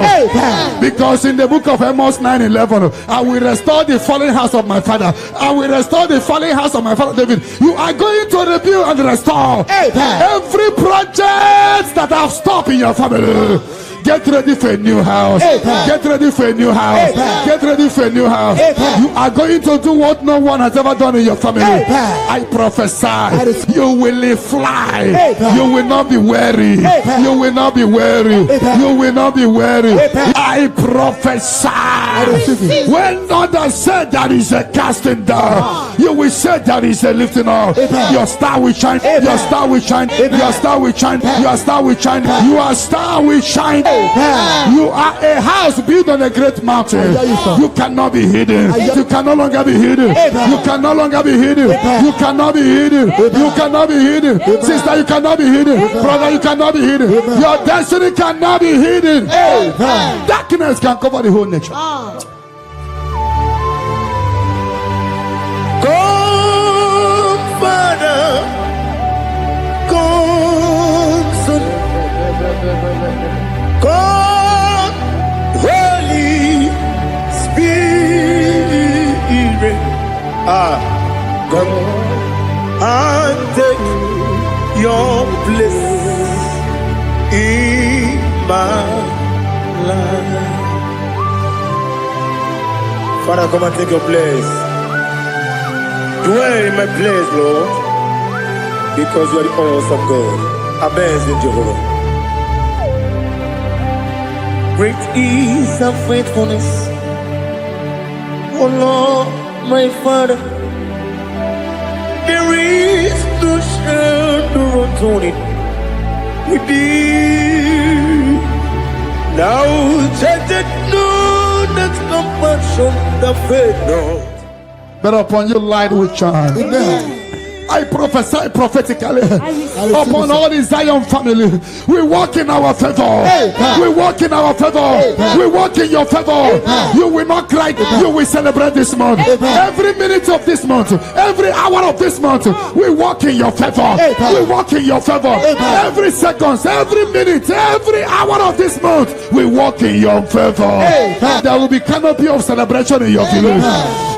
Because in the book of Amos 9:11, I will restore the fallen house of my father. I will restore the fallen house of my father David. You are going to rebuild and restore every project that have stopped in your family. Get ready for a new house. Get ready for a new house. Get ready for a new house. You are going to do what no one has ever done in your family. I prophesy, you will fly. You will not be weary. You will not be weary. You will not be weary. I prophesy, when others say that is a casting down, you will say that is a lifting up. Your star will shine. Your star will shine. Your star will shine. Your star will shine. Your star will shine. You are a house built on a great mountain. You cannot be hidden. You can no longer be hidden. You can no longer be hidden. You cannot be hidden. You cannot be hidden. Sister, you cannot be hidden. Brother, you cannot be hidden. Your destiny cannot be hidden. Darkness can cover the whole nature. Come, Father. Come, Son. Come, Holy Spirit. Come and take your place in my life. Father, come and take your place. Dwell in my place, Lord, because you are the awesome God. Amazing Jehovah. Great is thy faithfulness, oh Lord, my Father. tuning with thee. Now take it, no, that's not much on the faith, no. But upon your light will shine. Amen. I prophesy prophetically upon all the Zion family. We walk in our favor. We walk in our favor. We walk in your favor. You will not cry. You will celebrate this month. Every minute of this month, every hour of this month, we walk in your favor. We walk in your favor. Every second, every minute, every hour of this month, we walk in your favor. There will be canopy of celebration in your village.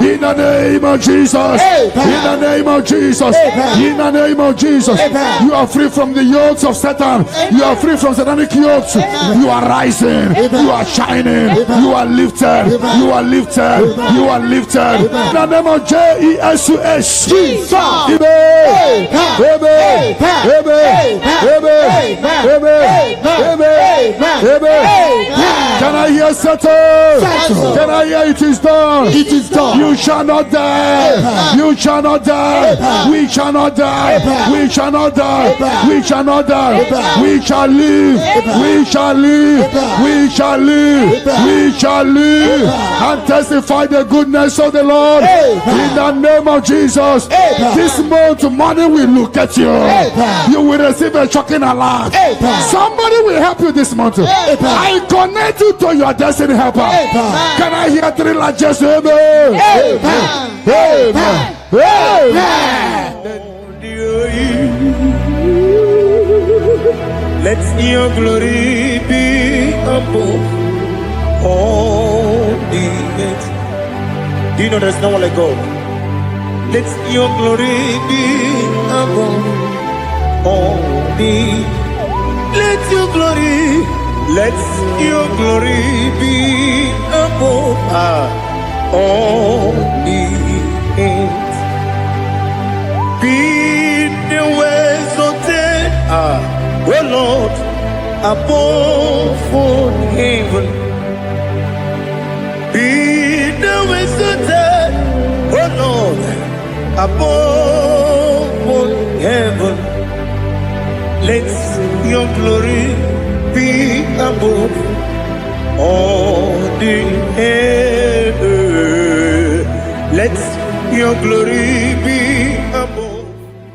In the name of Jesus. In the name of Jesus. In the name of Jesus, you are free from the yokes of Satan. You are free from satanic yokes. You are rising. You are shining. You are lifted. You are lifted. You are lifted. In the name of Jesus. Jesus. Amen. Amen. Amen. Amen. Amen. Can I hear settle? Can I hear it is done? It is done. You shall not die. You shall not die. We shall not die. We shall not die. We shall not die. We shall live. We shall live. We shall live. We shall live and testify the goodness of the Lord in the name of Jesus. This month, money will look at you. You will receive a shocking alarm. Somebody will help you this month. I connect you to your destiny helper. Can I hear three largest amen? Amen. Amen. Let your glory be above all the earth. Do you know there's no one like God? Let your glory be above all the. Let your glory be above all the earth. Be the ways of death, oh Lord, above all heaven. Be the ways of death, oh Lord, above all heaven. Let your glory be above all the earth. Let your glory be above.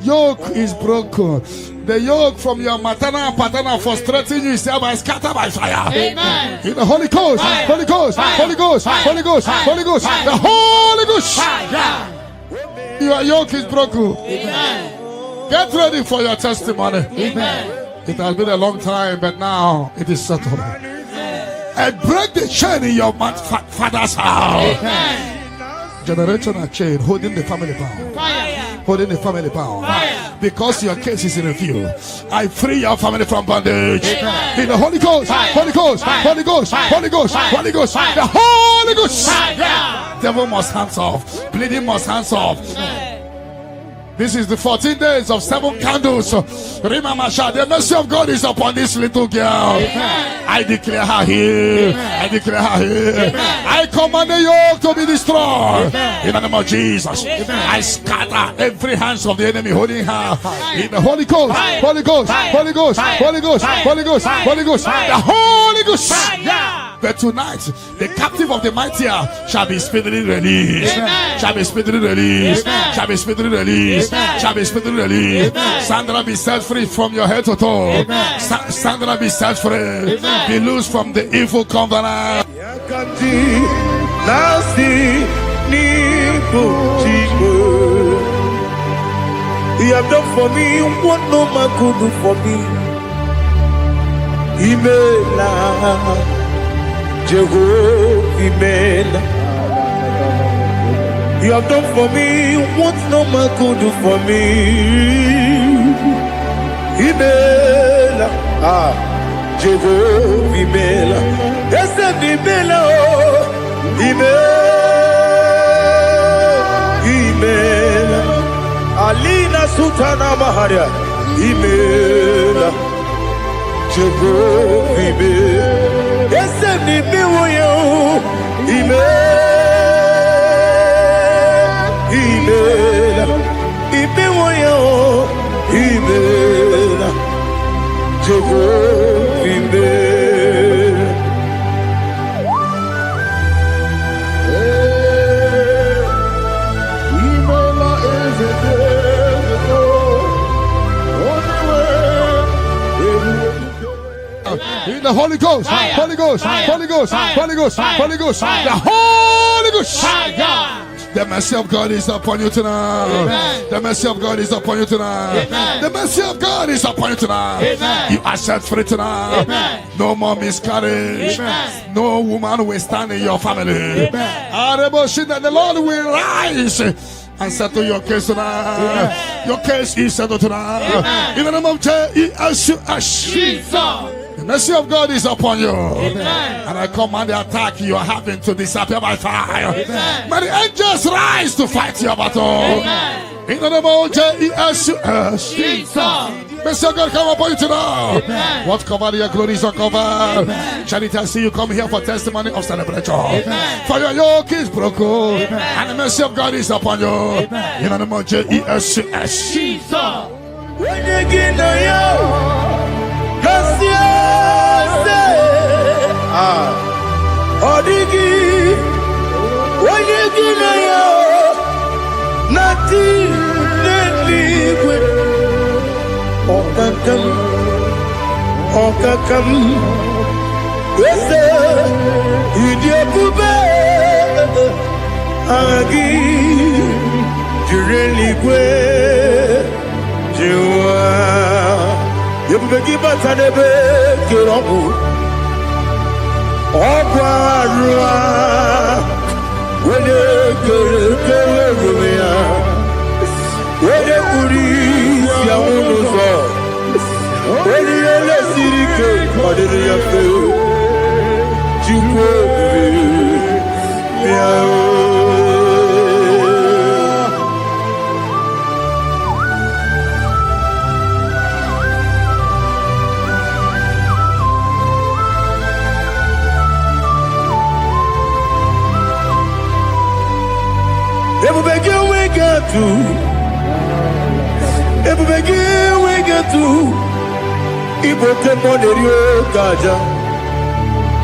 Yoke is broken. The yoke from your maternal and paternal frustrating you is hereby scattered by fire. Amen. In the Holy Ghost, Holy Ghost, Holy Ghost, Holy Ghost, Holy Ghost, the Holy Ghost. Your yoke is broken. Amen. Get ready for your testimony. Amen. It has been a long time, but now it is settled. And break the chain in your father's house. Amen. Generational chain holding the family bound. Fire. Holding the family bound. Fire. Because your case is in review. I free your family from bondage. Amen. In the Holy Ghost, Holy Ghost, Holy Ghost, Holy Ghost, Holy Ghost, the Holy Ghost. Devil must hands off. Bleeding must hands off. This is the 14 days of 7 candles. Remember, the mercy of God is upon this little girl. Amen. I declare her here. Amen. I declare her here. Amen. I command the yoke to be destroyed. Amen. In the name of Jesus. Amen. I scatter every hands of the enemy holding her. In the Holy Ghost, Holy Ghost, Holy Ghost, Holy Ghost, Holy Ghost, Holy Ghost, the Holy Ghost. But tonight, the captive of the mightier shall be speedily released. Amen. Shall be speedily released. Amen. Shall be speedily released. Amen. Shall be speedily released. Amen. Sandra, be set free from your head to toe. Amen. Sandra, be set free. Amen. Be loose from the evil covenant. He have done for me what no man could do for me. Imela, Jehovah, Imela. You have done for me what no man could do for me. Imela, Jehovah, Imela. Yes, Imela, Imela. Alina Sutana Maharia, Imela, Jehovah, Imela. Yes, Imela, Imela, Imela, Imela. In the Holy Ghost, Fire. Holy Ghost, Fire. Holy Ghost, Fire. Holy Ghost, Fire. Holy Ghost, Fire. the Holy Ghost. Fire. The mercy of God is upon you tonight. Amen. The mercy of God is upon you tonight. Amen. The mercy of God is upon you tonight. Amen. You are set free tonight. Amen. No more miscarriage. Amen. No woman will stand in your family. Amen. That the Lord will rise and settle your case tonight. Amen. Your case is settled tonight. Amen. In the name of Jesus. Jesus. The mercy of God is upon you. Amen. And I command the attack you are having to disappear by fire. Amen. May the angels rise to fight your battle. Amen. In the name of Jesus. Jesus. Mercy of God come upon you tonight. Amen. What covered your glory is uncovered. Amen. Charity, I see you come here for testimony of celebration. Amen. For your yoke is broken. Amen. And the mercy of God is upon you. Amen. In the name of Jesus. Jesus. Odigi, Odigi na yo, nati neligwe, okakam, wese, idiabube, agi, jureligwe, jiwa, yebubeki batanebe kirobu. Okwarua, wede kere rumia, wede kuri ya unuzo, wede ele sirike kodiri ya fe, jukwe ya Ebubegi we get to Iboke monerio gaja.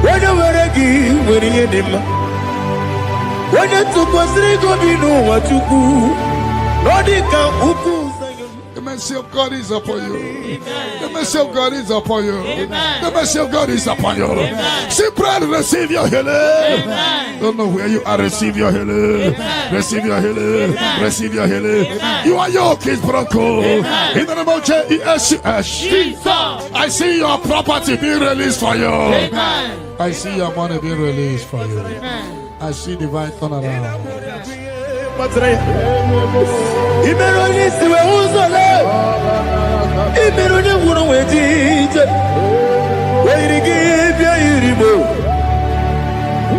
Wena weregi weri edema. Wena tukwasiri gobinu watuku. Nodika uku. The mercy of God is upon you. Amen. The mercy of God is upon you. Amen. The mercy of God is upon you. Amen. Simply receive your healing. Amen. Don't know where you are. Receive your healing. Amen. Receive your healing. Amen. Receive your healing. Amen. Your yoke is broken. Amen. In the name of Jesus. Jesus. I see your property being released for you. Amen. I see your money being released for you. Amen. I see divine turnaround. Imeroni siwe uzole. Imeroni wunu wetije. Weirigi bia iribo.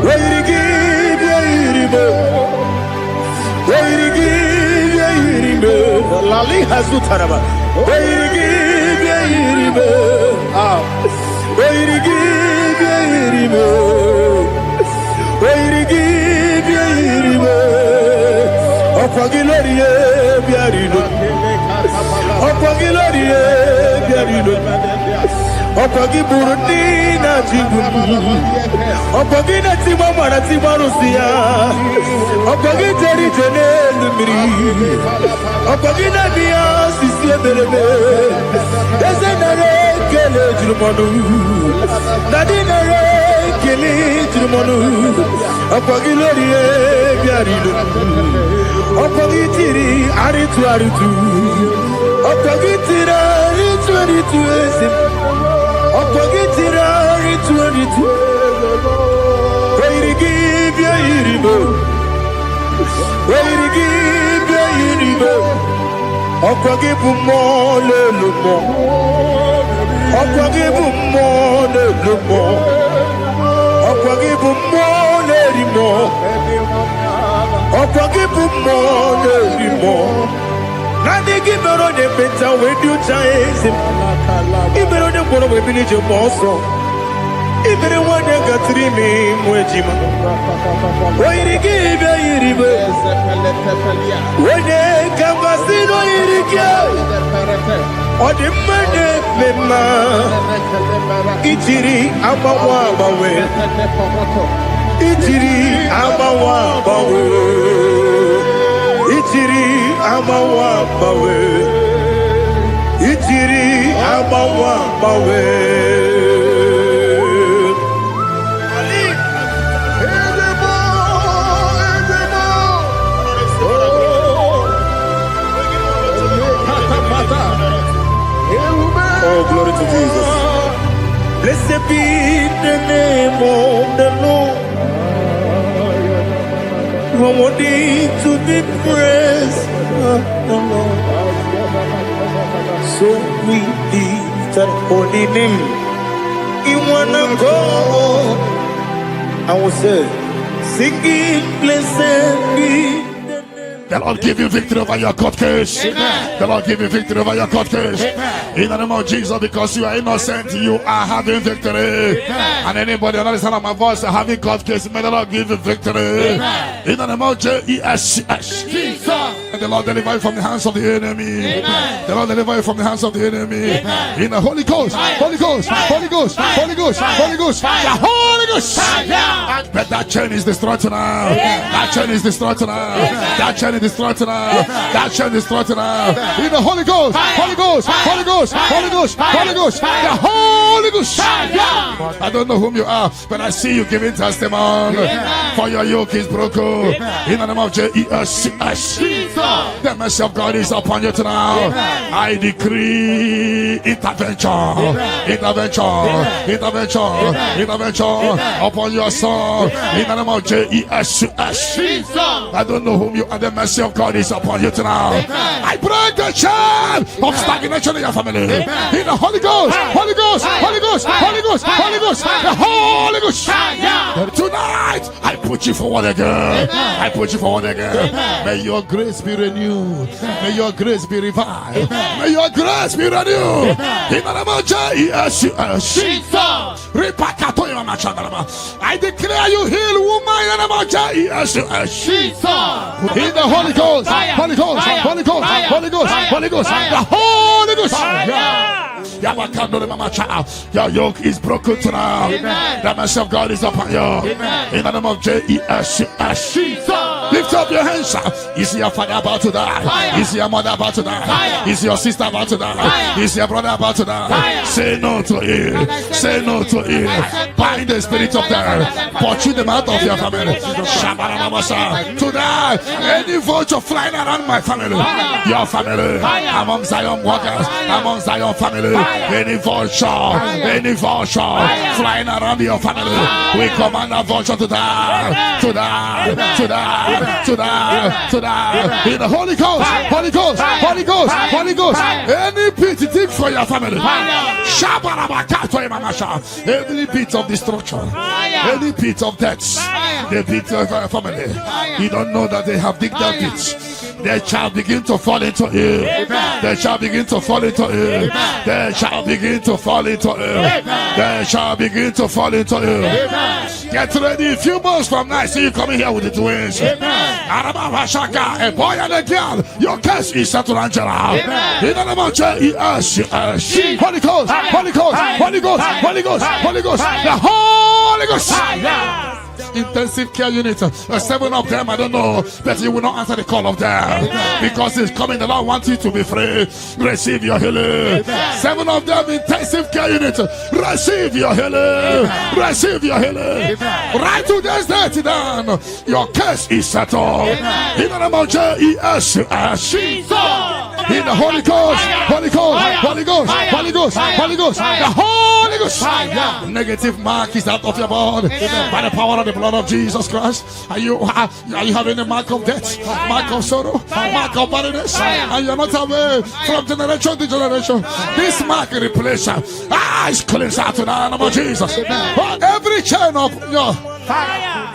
Weirigi bia iribo. Weirigi bia iribo. Lali hasu taraba. Weirigi bia iribo. Weirigi bia iribo. Weirigi bia iribo. Opagiloriye biarido. Opagiloriye biarido. Opagi Burundi na Jibuti. Opagi na Timama na Timarusia. Opagi Jeri Jene Lumiri. Opagi na Nia Sisi Berebe. Ezenare Kele Jumanu. Nadinare Kele Jumanu. Opagi Loriye biarido. Opagi Tiri Aritu Aritu. Opagi Tira Aritu Aritu Esim. Opagitira Aritu Aritu. Weirigi bia iribo. Weirigi bia iribo. Opagi bumo le lumo. Opagi bumo le lumo. Opagi bumo le rimo. Opagi bumo le rimo. Nadi gibero de peta we do chase. Ibero de kono we village bosso. Ibero wanya gatrimi mwejima. Weirigi be iribe. Wene kambasino irike. Odimene Mema Itiri Abawa Bawe Itiri Abawa Bawe Itiri Abawa Bawe Itiri Abawa Bawe Oh, glory to Jesus. Blessed be the name of the Lord. You are worthy to be praised, the Lord. So we lift that holy name. You wanna go? I will say, singing, blessed be. The Lord give you victory over your court case. Amen. The Lord give you victory over your court case. Amen. In the name of Jesus, because you are innocent, you are having victory. Amen. And anybody under the sound of my voice having court case, may the Lord give you victory. Amen. In the name of Jesus. And the Lord deliver you from the hands of the enemy. Amen. The Lord deliver you from the hands of the enemy. Amen. In the Holy Ghost, Holy Ghost, Holy Ghost, Holy Ghost, Holy Ghost, the Holy Ghost. But that chain is destroyed tonight. Amen. That chain is destroyed tonight. Amen. That chain is destroyed tonight. That chain is destroyed tonight. In the Holy Ghost, Holy Ghost, Holy Ghost, Holy Ghost, Holy Ghost, the Holy Ghost. I don't know whom you are, but I see you giving testimony. Amen. For your yoke is broken. Amen. In the name of Jesus. The mercy of God is upon you tonight. Amen. I decree intervention, intervention, intervention, intervention upon your soul. In the name of Jesus. I don't know whom you are. The mercy of God is upon you tonight. Amen. I break the chain of stagnation in your family. Amen. In the Holy Ghost, Holy Ghost, Holy Ghost, Holy Ghost, Holy Ghost, the Holy Ghost. Tonight, I put you forward again. I put you forward again. May your grace be renewed. May your grace be revived. May your grace be renewed. In the name of Jesus. I declare you heal, woman. In the name of Jesus. In the Holy Ghost, Holy Ghost, Holy Ghost, Holy Ghost, Holy Ghost, the Holy Ghost. Your yoke is broken tonight. The mercy of God is upon you. In the name of Jesus. Lift up your hands. Is your father about to die? Is your mother about to die? Is your sister about to die? Is your brother about to die? Say no to it. Say no to it. Bind the spirit of death. Pursue them out of your family. Tonight, any vulture flying around my family, your family, among Zion workers, among Zion family, any vulture flying around your family, we command a vulture to die, to die, to die, to die, to die. In the Holy Ghost, Holy Ghost, Holy Ghost, Holy Ghost. Any pity dig for your family, every pit of destruction, any pit of death, the pit of your family. You don't know that they have digged that pit. They shall begin to fall into it. They shall begin to fall into it. They shall begin to fall into it. They shall begin to fall into it. Get ready. A few months from now, I see you coming here with the twins. A boy and a girl. Your case is settled, Angela. In the name of Jesus. Holy Ghost, Holy Ghost, Holy Ghost, Holy Ghost, Holy Ghost, the Holy Ghost. Intensive care unit, 7 of them, I don't know, but you will not answer the call of them because it's coming. The Lord wants you to be free. Receive your healing. 7 of them, intensive care unit, receive your healing. Receive your healing. Right to this day down, your case is settled. In the name of Jesus. In the Holy Ghost, Holy Ghost, Holy Ghost, Holy Ghost, Holy Ghost, the Holy Ghost. Negative mark is out of your body by the power of the blood of Jesus Christ. Are you having a mark of death, mark of sorrow, mark of barrenness, and you're not away from generation to generation? This mark replace is cleansed out to the name of Jesus. Every chain of your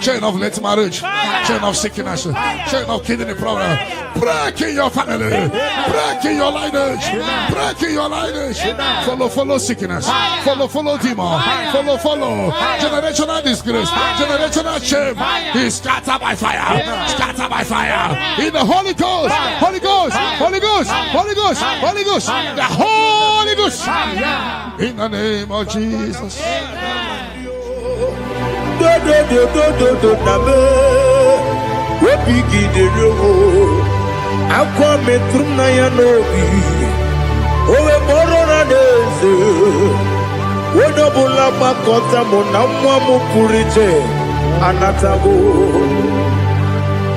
chain of late marriage, chain of sickness, chain of kidney problem, break in your family, break in your lineage, break in your lineage. Follow sickness, follow demon, follow generational disgrace, generational shame. He scattered by fire, scattered by fire. In the Holy Ghost, Holy Ghost, Holy Ghost, Holy Ghost, Holy Ghost, the Holy Ghost. In the name of Jesus.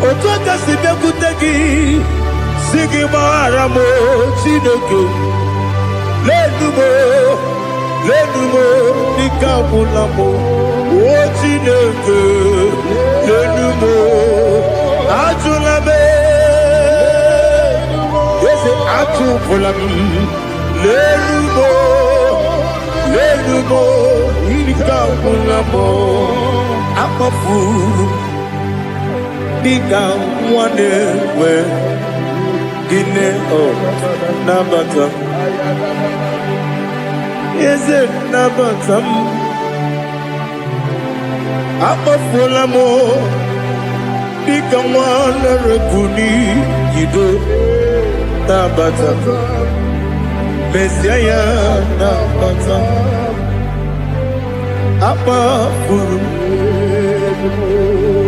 Otoka sibekuteki sigi maramo chineke lenumo nikabulamo o chineke lenumo ajulame yese ajubulam lenumo nikabulamo amafu Bika one way, Guinea or Nabata. Is it Nabata? Up of Fulamo, Bika one Repuni, you do Nabata. Messiah Nabata. Up of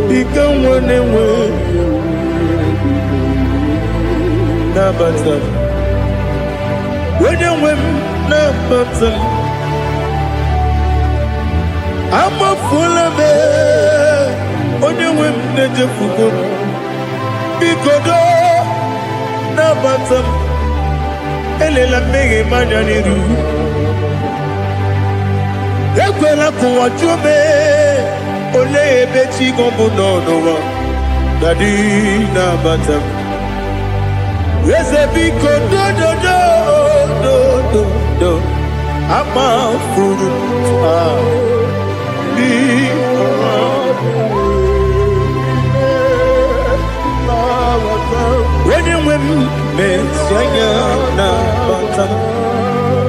Become one away. Nabata. When you win, Nabata. I'm a full of it. When you win, Najafuko. Because Nabata. Elela Megi Mananiru. Equela Kuachume. Ole beti gombo no Daddy Nabata. Reze biko do. Ama furu be when you win me sanya Nabata.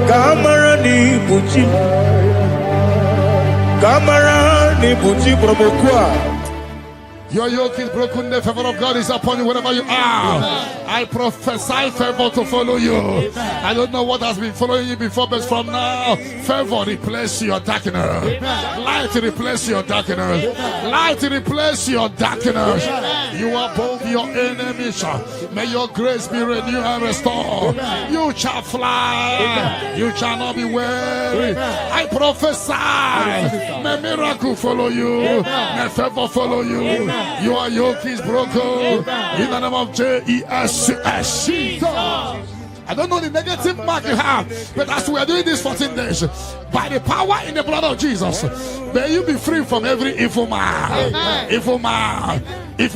Kamara ni buchi. Kamara ni buchi promokwa. Your yoke is broken, the favor of God is upon you wherever you are. I prophesy favor to follow you. I don't know what has been following you before, but from now, favor replace your darkness. Light replace your darkness. Light replace your darkness. You are above your enemies. May your grace be renewed and restored. You shall fly. You shall not be weary. I prophesy. May miracle follow you. May favor follow you. Your yoke is broken in the name of Jesus. I don't know the negative mark you have, but as we are doing this 14 days, by the power in the blood of Jesus, may you be free from every evil man. Evil man. May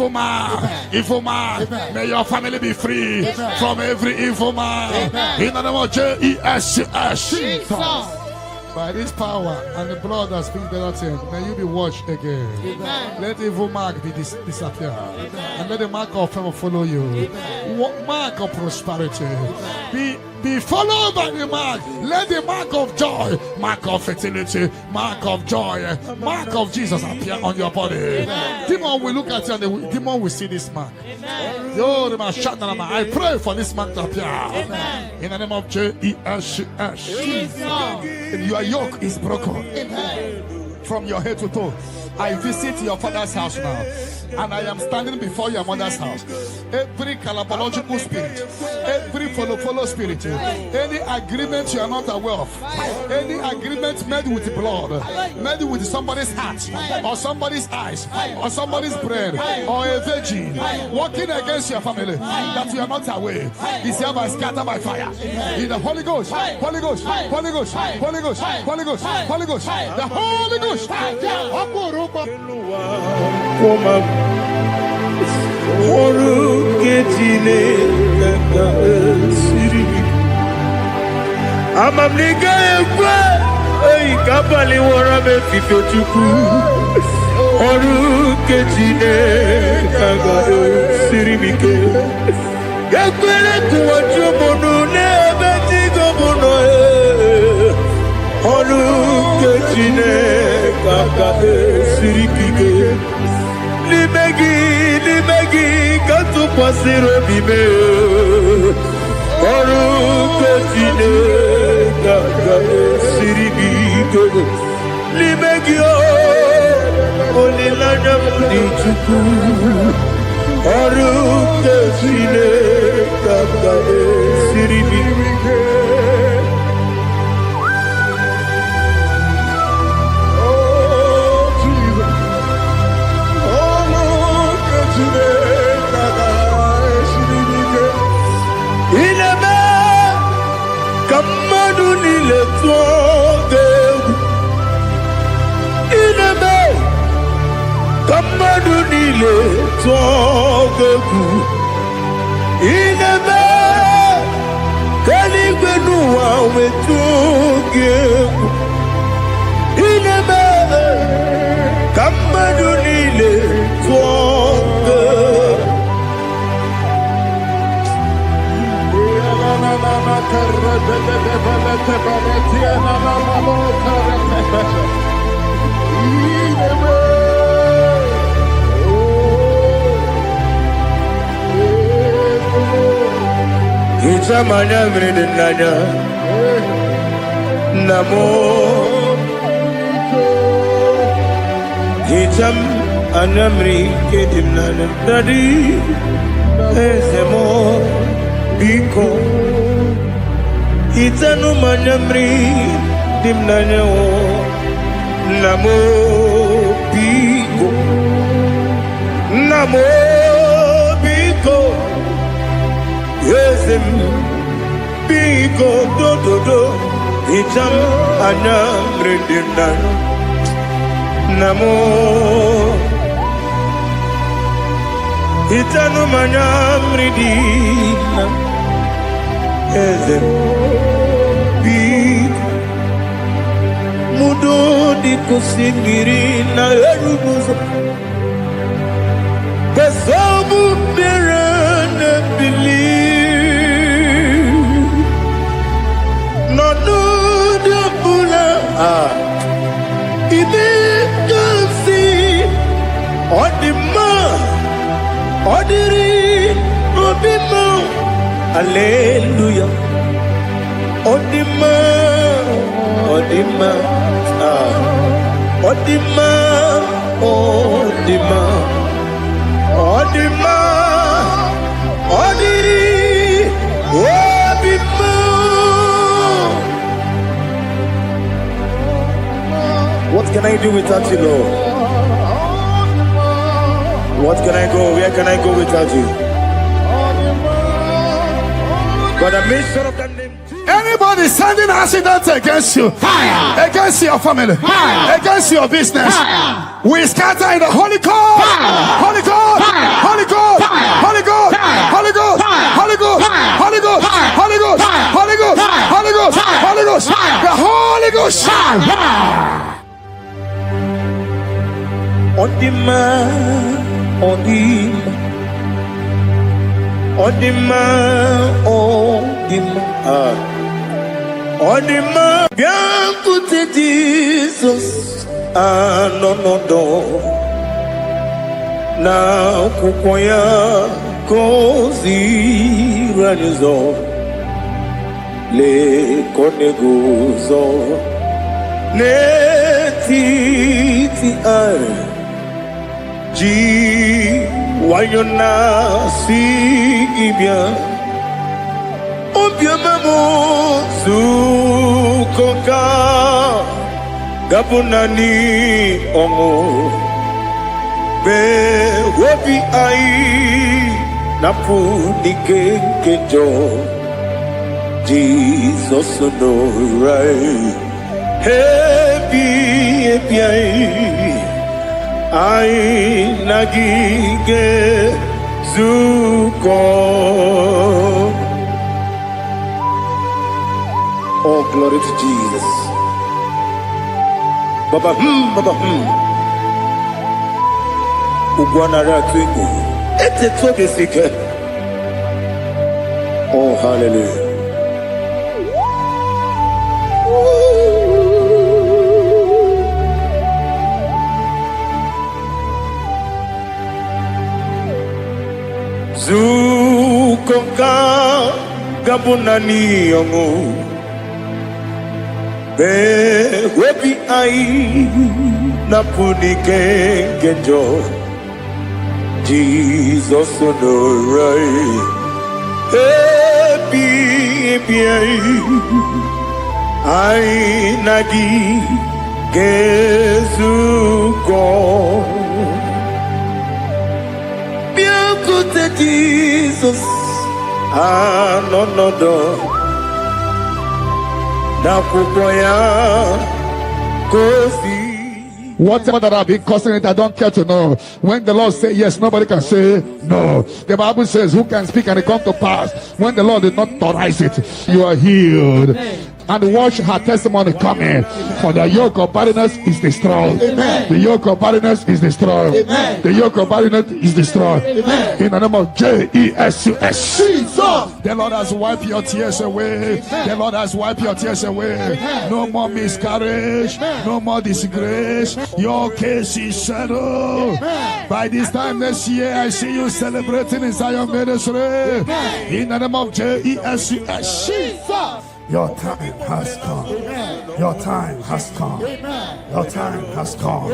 your family be free from every evil man. In the name of Jesus. By this power and the blood that speaks better things, may you be washed again. Amen. Let evil mark be disappear. And let the mark of favor follow you. Mark of prosperity. Be followed by the mark. Let the mark of joy, mark of fertility, mark of joy, mark of Jesus appear on your body. Demon will look at you and the demon will see this mark. I pray for this mark to appear. In the name of Jesus. Your yoke is broken. From your head to toe. I visit your father's house now, and I am standing before your mother's house. Every calabological spirit, every follow spirit, any agreement you are not aware of, any agreement made with blood, made with somebody's heart, or somebody's eyes, or somebody's brain, or a virgin, working against your family, that you are not aware, is hereby scattered by fire. In the Holy Ghost, Holy Ghost, Holy Ghost, Holy Ghost, Holy Ghost, Holy Ghost, the Holy Ghost. Amamliga ekwe ei kapali wora me fifo chuku oru kejine kaga sirimike ekwere kuwacho monu ne betigo mono oru kejine kaga sirikike limegi tụkwasịrị obi mee ọrụ nke Chineke ga-esiri gị ike n'ime gị olileanya m dị Chukwu ọrụ nke Chineke ga-esiri gị ike. Kamadu nile tọgegu inebe kaligbe nuwa wetogegu inebe kamadu nile tọgegu. Hicham anyamri dinanya namo hicham anyamri kedimnanya dadi ezemo biko hitanu manyamri dimnanya namo biko namo biko Yesem biko do hicham anyamri dinanya namo hitanu manyamri dinanya Yesem biko mudo di kusinggiri na erubuzo kesobu berana believe no do the bula ibe kasi odima odiri obima hallelujah odima odima odima odima odima odiri obima. What can I do without you, Lord? What can I go? Where can I go without you? But I made sure of that name. Anybody sending accidents against you, fire. Against your family, fire. Against your business, fire. We scatter in the Holy Ghost, Holy Ghost, Holy Ghost, Holy Ghost, Holy Ghost, Holy Ghost, Holy Ghost, Holy Ghost, Holy Ghost, Holy Ghost, Holy Ghost, the Holy Ghost. Odima, odima, odima, odima, odima. Bien écoutez Jesus, no. Na kukwaya kozi ranizo, le koneguzo, ne titi ay. Ji wayona si ibia obia mamo sukoka gabunani omo be wobi ai napu dikejo Jesus no right happy ai nagige zuko. Oh, glory to Jesus. Baba Ugwana ratwingu ete toke sike. Oh, hallelujah. Zukonka Gabunani Yongo Be Webi Ai Napunike Genjo Jesus Onorai Ebi Ai Nagi Gezuko Beautiful Jesus no Whatever that I've been causing it, I don't care to know. When the Lord says yes, nobody can say no. The Bible says, who can speak and it come to pass? When the Lord did not authorize it, you are healed. And watch her testimony coming. For the yoke of barrenness is destroyed. Amen. The yoke of barrenness is destroyed. Amen. The yoke of barrenness is destroyed. Amen. In the name of Jesus. The Lord has wiped your tears away. The Lord has wiped your tears away. No more miscarriage. No more disgrace. Your case is settled. By this time next year, I see you celebrating in Zion ministry. In the name of Jesus. Your time has come. Your time has come. Your time has come.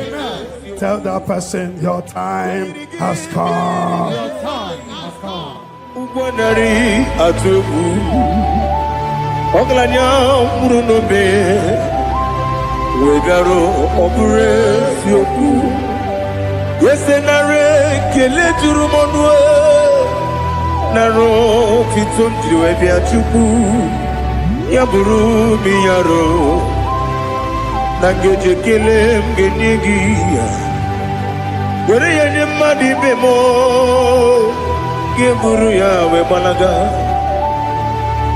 Tell that person, your time has come. Your time has come. Ubanari atubu Oglanya murunobe Wegaro opure sioku Yesenare kele turumonwe Naro fitondri webi achubu Yaburu miyaro Nangeje kele mgenyigia Gore yenye madi bemo Geburu ya we balaga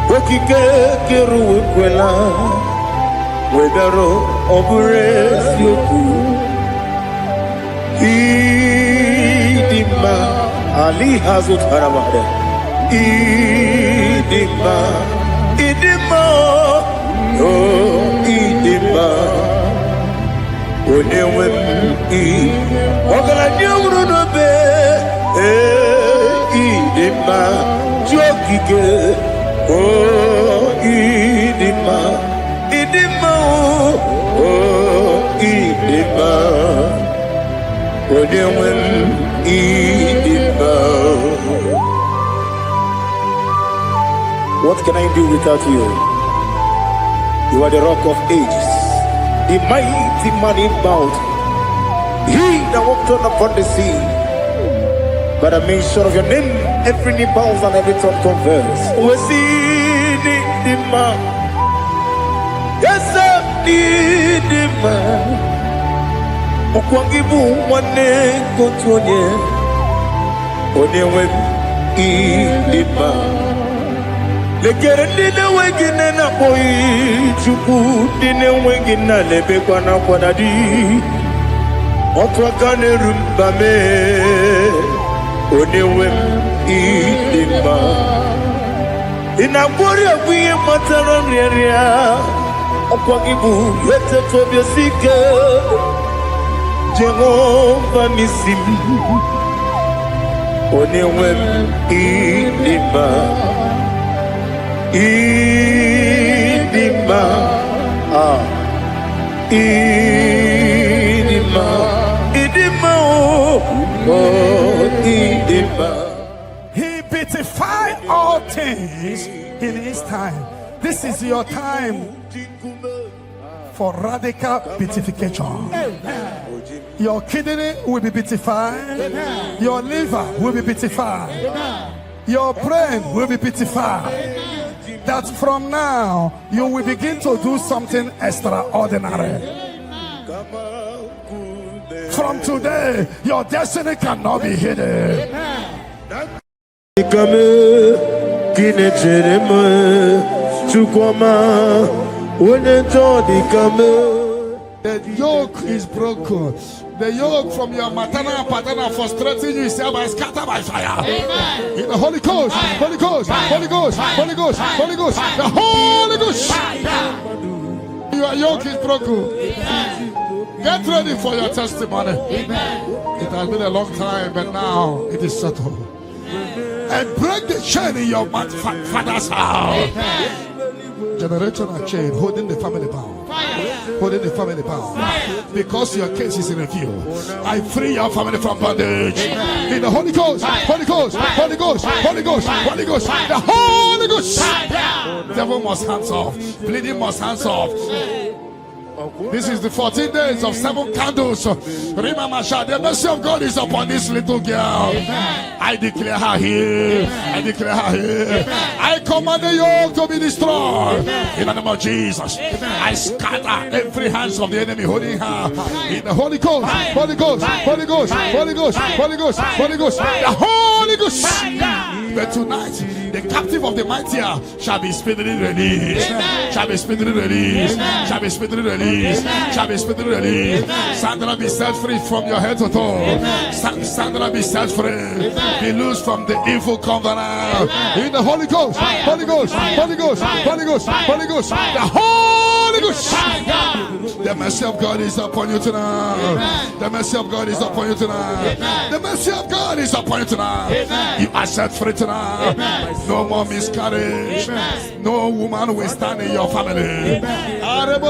Okike keru we kwela Wegaro obure sioku Idima Ali hazut haramade Idima Oh, Idima Onewem Ogala nyuru no be Idima Jokike Oh, Idima Oh, Idima Onewem Idima. What can I do without you? You are the rock of ages, the mighty man in bound. He that walked on upon the sea. By the mention of your name, every knee bows and every tongue confesses. We see the man. Yes, I need the man. Okwangibu wane kontonye. Onewe the man. Lekere dine wengine na boyi chuku dine wengine lebe kwa na kwa nadi Otwa kane rumbame Onewe idima Inabori abuye matara mreria Okwa gibu yete tobye sike Jehova nisim Onewe idima Idima, Idima, Idima, oh, Idima. He beautified all things in his time. This is your time for radical beautification. Your kidney will be beautified. Your liver will be beautified. Your brain will be beautified. That from now you will begin to do something extraordinary. From today, your destiny cannot be hidden. The yoke is broken. The yoke from your maternal and paternal frustrating you is by scattered by fire. Amen. In the Holy Ghost, Holy Ghost, Holy Ghost, Holy Ghost, Holy Ghost, the Holy Ghost. Your yoke is broken. Amen. Get ready for your testimony. Amen. It has been a long time, but now it is settled. Amen. and break the chain in your father's house. Generational chain holding the family bound. Holding the family bound. Because your case is in review, I free your family from bondage. In the Holy Ghost, Holy Ghost, Holy Ghost, Holy Ghost, Holy Ghost, the Holy Ghost. Devil must hands off. Bleeding must hands off. This is the 14 days of 7 candles. Remember, the mercy of God is upon this little girl. I declare her here. I declare her here. I command the yoke to be destroyed. In the name of Jesus, I scatter every hands of the enemy holding her. In the Holy Ghost, Holy Ghost, Holy Ghost, Holy Ghost, Holy Ghost, Holy Ghost, the Holy Ghost. But tonight, the captive of the mightier shall be speedily released. Shall be speedily released. Shall be speedily released. Shall be speedily released. Sandra, be set free from your head to toe. Sandra, be set free. Be loose from the evil covenant. In the Holy Ghost, Holy Ghost, Holy Ghost, Holy Ghost, Holy Ghost, the Holy Ghost. The mercy of God is upon you tonight. The mercy of God is upon you tonight. The mercy of God is upon you tonight. You are set free tonight. No more miscarriage. No woman will stand in your family. And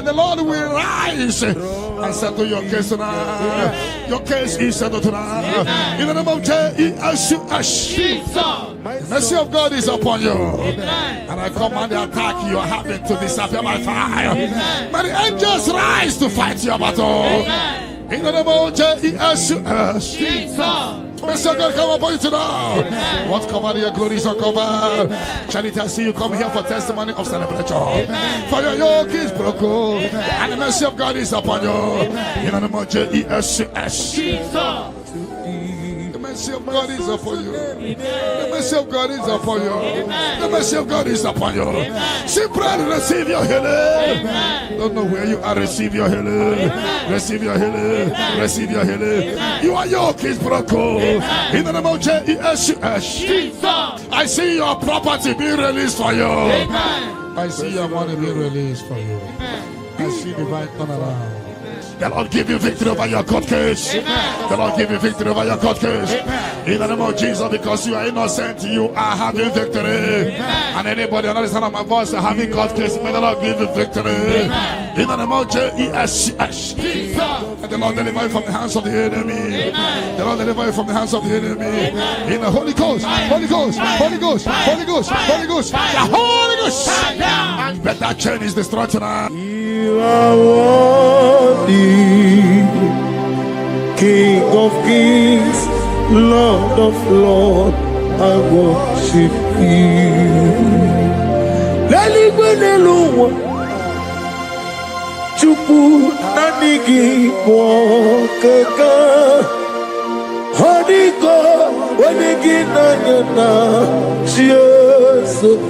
the Lord will rise and settle your case tonight. Your case is settled tonight. In the name of Jesus. The mercy of God is upon you. And I command the attack you are having to disappear by fire. May the angels rise to fight your battle. In the name of Jesus. Mercy of God come upon you tonight. What cover your glory is uncovered. Charity, I see you come here for testimony of celebration. For your yoke is broken. And the mercy of God is upon you. In the name of Jesus. The mercy of God is upon you. The mercy of God is upon you. The mercy of God is upon you. Simply receive your healing. Don't know where you are. Receive your healing. Receive your healing. Receive your healing. Your yoke is broken. In the name of Jesus. I see your property being released for you. I see your money being released for you. I see divine turnaround. The Lord give you victory over your court case. The Lord give you victory over your court case. In the name of Jesus, because you are innocent, you are having victory. And anybody under the sound of my voice are having court case, may the Lord give you victory. In the name of Jesus. And the Lord deliver you from the hands of the enemy. The Lord deliver you from the hands of the enemy. In the Holy Ghost, Holy Ghost, Holy Ghost, Holy Ghost, Holy Ghost, the Holy Ghost. But that chain is destroyed tonight. You are worthy, King of kings, Lord of lords, I worship you. Chupu nanigi wakaka, honiko wanigi nanyana, Jesus.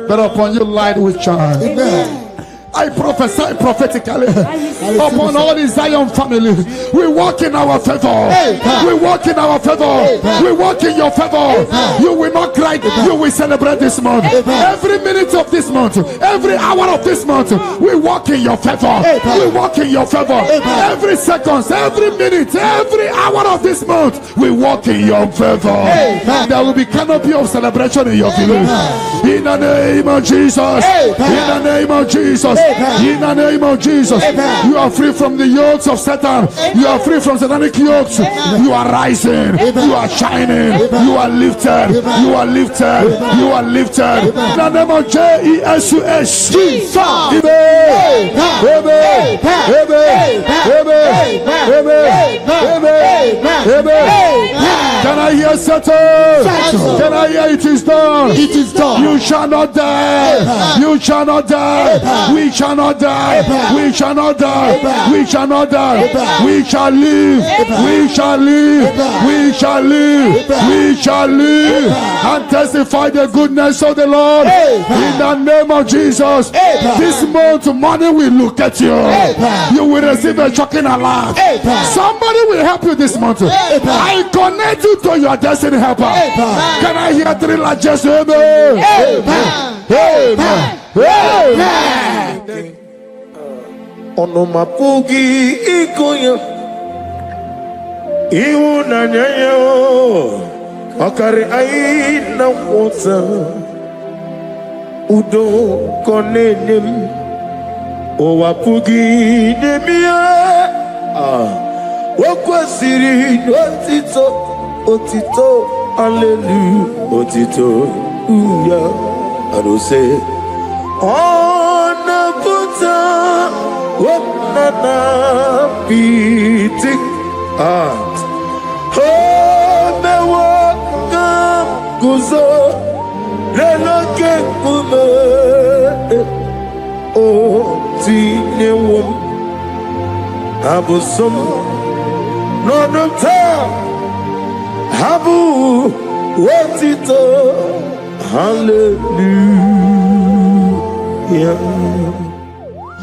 But upon you light will shine. Amen. I prophesy prophetically upon all the Zion family. We walk in our favor. We walk in our favor. We walk in your favor. You will not cry. You will celebrate this month. Every minute of this month, every hour of this month, we walk in your favor. We walk in your favor. Every second, every minute, every hour of this month, we walk in your favor. There will be canopy of celebration in your village. In the name of Jesus. In the name of Jesus. In the name of Jesus, you are free from the yokes of Satan. You are free from satanic yokes. You are rising. You are shining. You are lifted. You are lifted. You are lifted. In the name of Jesus. Can I hear Satan? Can I hear it is done? It is done. You shall not die. You shall not die. We shall not die. We shall not die. We shall not die. We shall live. We shall live. We shall live. We shall live and testify the goodness of the Lord. In the name of Jesus. This month money will look at you. You will receive a shocking alarm. Somebody will help you this month. I connect you to your destiny helper. Can I hear 3 largest amen? Amen. Amen. Amen. Onomapugi ikoya iwu na nyayo akari aina wota udo konenem owapugi nemia wakwasiri otito hallelujah otito uya arose ona puta wonana piti mewo kam kuzo leloke kume o tinewom abusom nonota habu wotito hallelujah.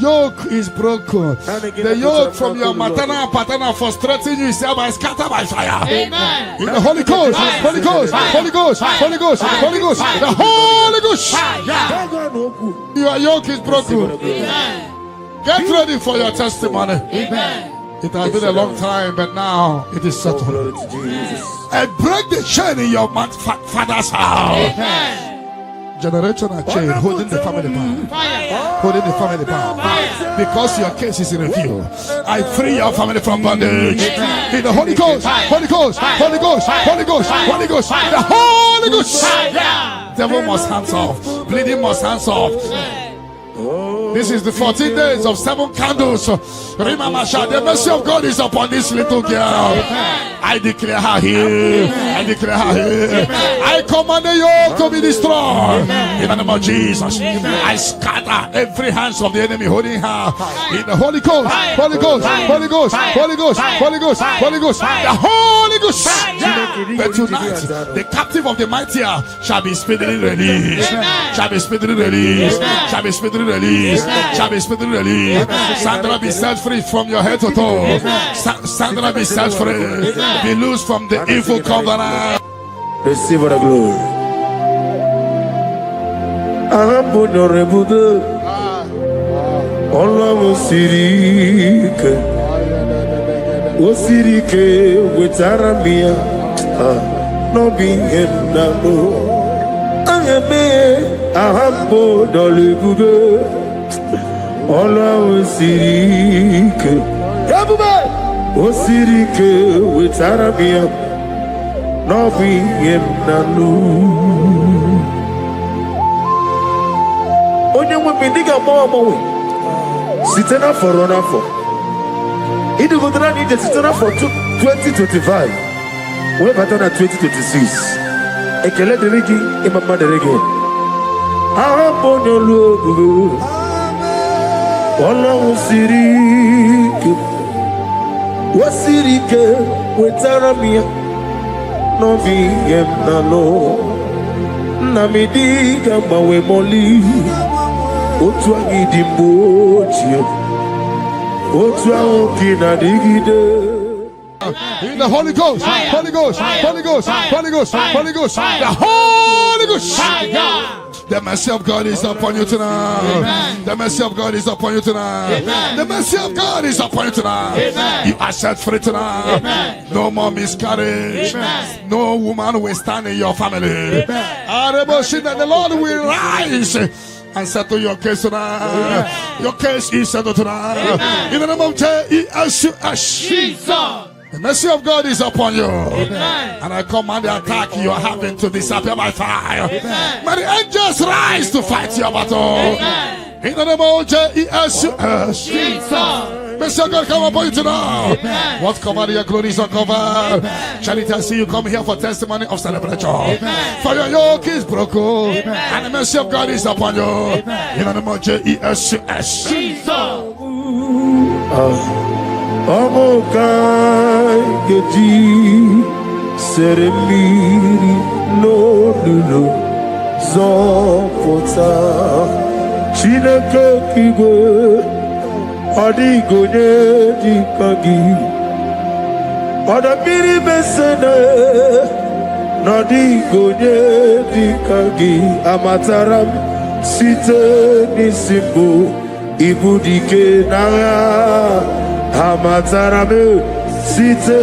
Yoke is broken. The yoke from your maternal and paternal frustrating you is hereby scattered by fire. Amen. In the Holy Ghost, Holy Ghost, Holy Ghost, Holy Ghost, Holy Ghost, the Holy Ghost. Your yoke is broken. Amen. Get ready for your testimony. Amen. It has been a long time, but now it is settled. And break the chain in your father's house. Amen. Generational chain holding the family bound. Fire. Holding the family bound. Because your case is in review, I free your family from bondage. In the Holy Ghost, Holy Ghost, Holy Ghost, Holy Ghost, Holy Ghost, the Holy Ghost. Devil must hands off. Bleeding must hands off. This is the 14 days of 7 candles. Remember, the mercy of God is upon this little girl. I declare her here. I declare her here. I command the yoke to be destroyed. In the name of Jesus. I scatter every hands of the enemy holding her. In the Holy Ghost, Holy Ghost, Holy Ghost, Holy Ghost, Holy Ghost, Holy Ghost, the Holy Ghost. But tonight, the captive of the mightier shall be speedily released. Shall be speedily released. Shall be speedily released. Shall be speedily released. Sandra, be set free from your head to toe. Sandra, be set free. Be loose from the evil covenant. Receive the glory. Allah Osirike with Aramia. No being in the Ahambo Dolibude. Allah Osirike. Osirike with Arabia, no being in Nalu. Only when we dig a more, Sitana for runner for. It would not need the Sitana for 2025. We're better than 2026. A Kelly Rigi, in my mother again. I'm on your logo. Allah Osirike. Wasirike wetaramia no viem nano namidiga mawe moli otu agidimbochio otu ahokina digide. In the Holy Ghost, Holy Ghost, Holy Ghost, Holy Ghost, Holy Ghost, the Holy Ghost. The mercy of God is upon you tonight. Amen. The mercy of God is upon you tonight. Amen. The mercy of God is upon you tonight. Amen. You are set free tonight. Amen. No more miscarriage. Amen. No woman will stand in your family. The Lord will rise and settle your case tonight. Amen. Your case is settled tonight. Amen. In the name of Jesus. The mercy of God is upon you. Amen. And I command the attack you are having to disappear by fire. Amen. May the angels rise to fight your battle. Amen. In the name of Jesus. Mercy of God come upon you tonight. Amen. What covered your glory is uncovered. Charity, I see you come here for testimony of celebration. Amen. For your yoke is broken. Amen. And the mercy of God is upon you. Amen. In the name of Jesus. Amokai Gedi Seremiri no Lulu Zopota Chineke Kigwe Adigonye Dikagi Adamiri Besene Nadigonye Dikagi Amataram Site Nisimbo ibudike naya amatarame site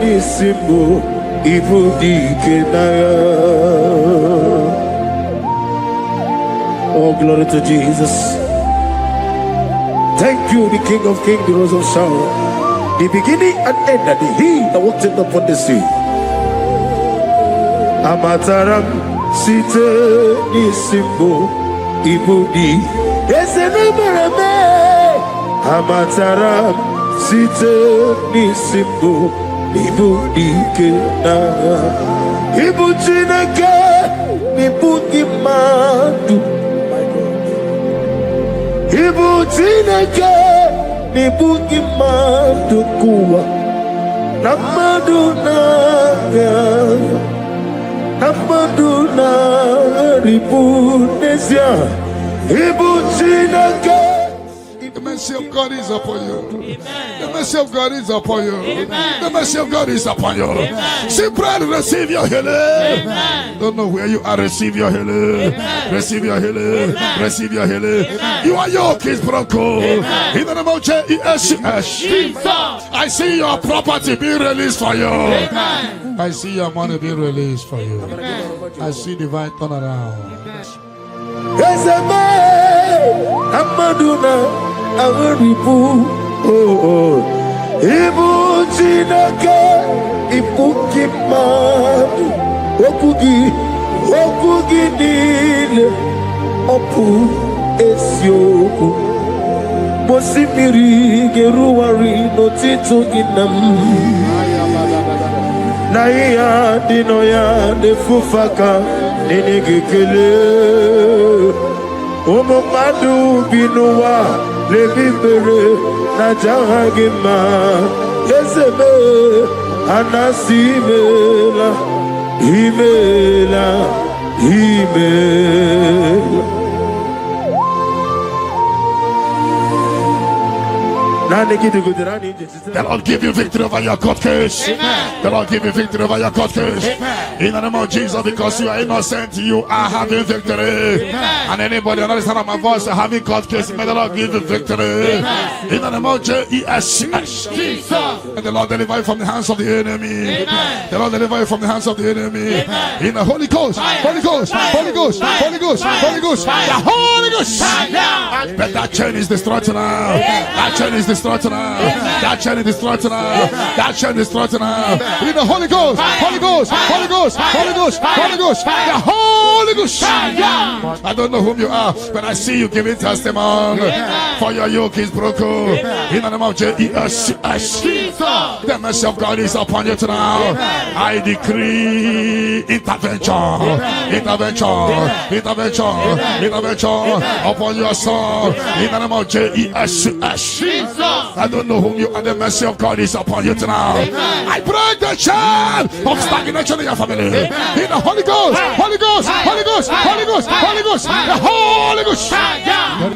nisimbo ibudike naya. Oh, glory to Jesus. Thank you, the King of Kings, the Rose of Sharon, the beginning and end, and the He that walked upon the sea. Amataram site nisimbo ibudi esenemereme. Amataram site nisimbo ibudi kena ibutineke ibudi madu. Ibutineke ibudi madu kuwa namadu naga. Amaduna ribunesia ibutineke. The mercy of God is upon you. The mercy of God is upon you. The mercy of God is upon you. See, pray, receive your healing. Don't know where you are, receive your healing. Receive your healing. Receive your healing. Your yoke is broken. In the name of Jesus. I see your property being released for you. I see your money being released for you. I see divine turnaround. Amaduna Agaripu, oh, Ibu Chinake, Ibukimadu, Okugi Nile, Opu Esyoku, Mosimiri, Geruari, Notito Ginam, Naya, Dinoya, Nefufaka, Ninigikele, Omomadu Binuwa. Lebibere na jahagima ezebe anasimela imela. The Lord give you victory over your court case. The Lord give you victory over your court case. In the name of Jesus, because you are innocent, you are having victory. And anybody on the other side of my voice having court case, may the Lord give you victory. In the name of Jesus. And the Lord deliver you from the hands of the enemy. The Lord deliver you from the hands of the enemy. In the Holy Ghost, Holy Ghost, Holy Ghost, Holy Ghost, Holy Ghost, the Holy Ghost. But that chain is destroyed tonight. That chain is destroyed tonight. That chain is destroyed tonight. That chain is destroyed tonight. In the Holy Ghost, Holy Ghost, Holy Ghost, Holy Ghost, Holy Ghost, the Holy Ghost. I don't know whom you are, but I see you giving testimony. For your yoke is broken. In the name of Jesus, the mercy of God is upon you tonight. I decree intervention, intervention, intervention, intervention upon your soul. In the name of Jesus. I don't know whom you are. The mercy of God is upon you tonight. I break the chain of stagnation in your family. In the Holy Ghost, Holy Ghost, Holy Ghost, Holy Ghost, Holy Ghost, the Holy Ghost.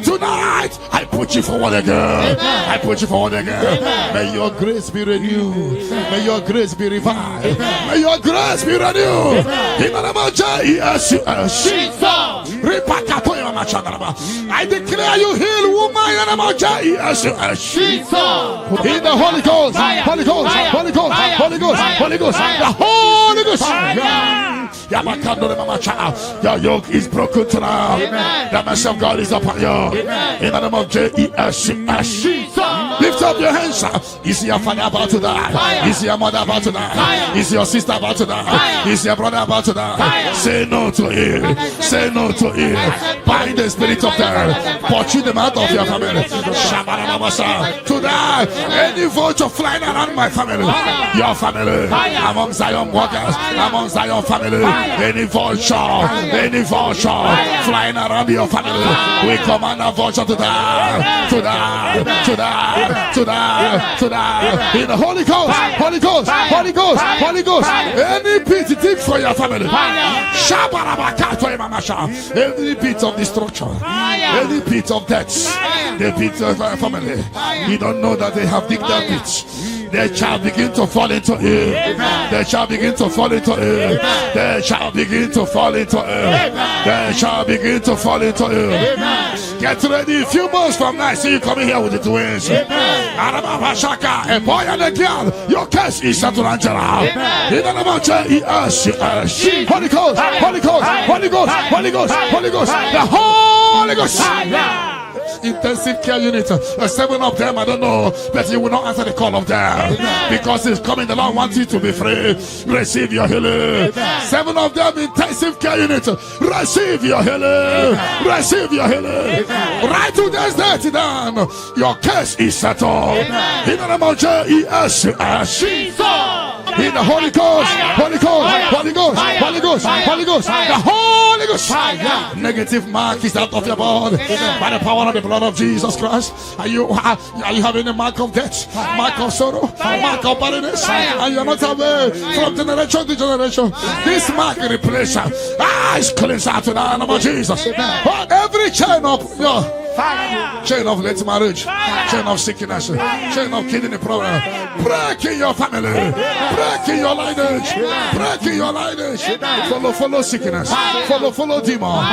Tonight, I put you forward again. I put you forward again. May your grace be renewed. May your grace be revived. May your grace be renewed. In the name of Jesus. I declare you heal, woman. In the name of Jesus. In the Holy Ghost, Holy Ghost, Holy Ghost, Holy Ghost, Holy Ghost, the Holy Ghost. Your yoke is broken tonight. The mercy of God is upon you. In the name of Jesus. Lift up your hands. Is your father about to die? Is your mother about to die? Is your sister about to die? Is your brother about to die? Say no to it. Say no to it. Bind the spirit of death. Pursue them out of your family. Tonight, any vulture flying around my family, your family, among Zion workers, among Zion family, any vulture flying around your family, we command a vulture to die, to die, to die, to die, to die. In the Holy Ghost, Holy Ghost, Holy Ghost, Holy Ghost. Any pit dig for your family. Any pit of destruction, any pit of death, the pit of our family. You don't know that they have digged that pit. They shall begin to fall into it. They shall begin to fall into it. They shall begin to fall into it. They shall begin to fall into it. Get ready. A few months from now, I see you coming here with the twins. Amen. A boy and a girl. Your case is settled, Angela. In the name of Jesus. Holy Ghost, Holy Ghost, Holy Ghost, Holy Ghost, Holy Ghost, the Holy Ghost. Intensive care unit, 7 of them, I don't know, but you will not answer the call of them because it's coming. The Lord wants you to be free. Receive your healing. 7 of them, intensive care unit, receive your healing. Receive your healing. Right to this day, down. Your case is settled. In the name of Jesus. In the Holy Ghost, Holy Ghost, Holy Ghost, Holy Ghost, Holy Ghost, the Holy Ghost. Negative mark is out of your body by the power of the blood of Jesus Christ. Are you having a mark of death, mark of sorrow, mark of barrenness, and you are not aware from generation to generation? This mark replace is cleansed out to the name of Jesus. Every chain of chain of late marriage, chain of sickness, chain of kidney problem, break in your family, break in your lineage, break in your lineage. Follow sickness, follow demon,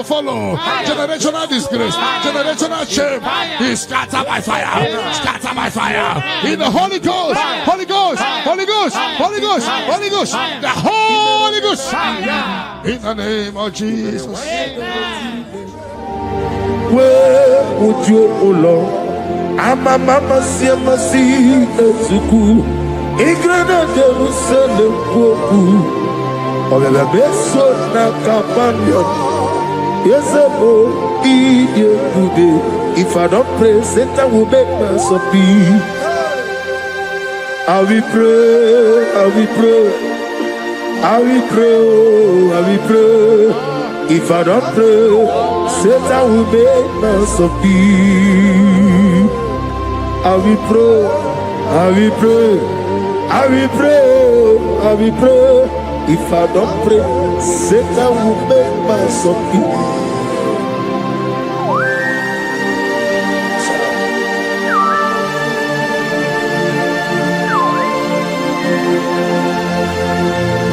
follow generational disgrace, generational shame. Is scattered by fire, scattered by fire. In the Holy Ghost, Holy Ghost, Holy Ghost, Holy Ghost, Holy Ghost, the Holy Ghost. In the name of Jesus. Where would you, O Lord? Ama mama siama si etuku. Igrana Jerusalem koku. Obebe beso na companion. Yesebo iye kude. If I don't pray, Satan will make us happy. I will pray, I will pray, I will pray, I will pray. If I don't pray, Satan will make us happy. I will pray, I will pray, I will pray, I will pray. If I don't pray, Satan will make us happy.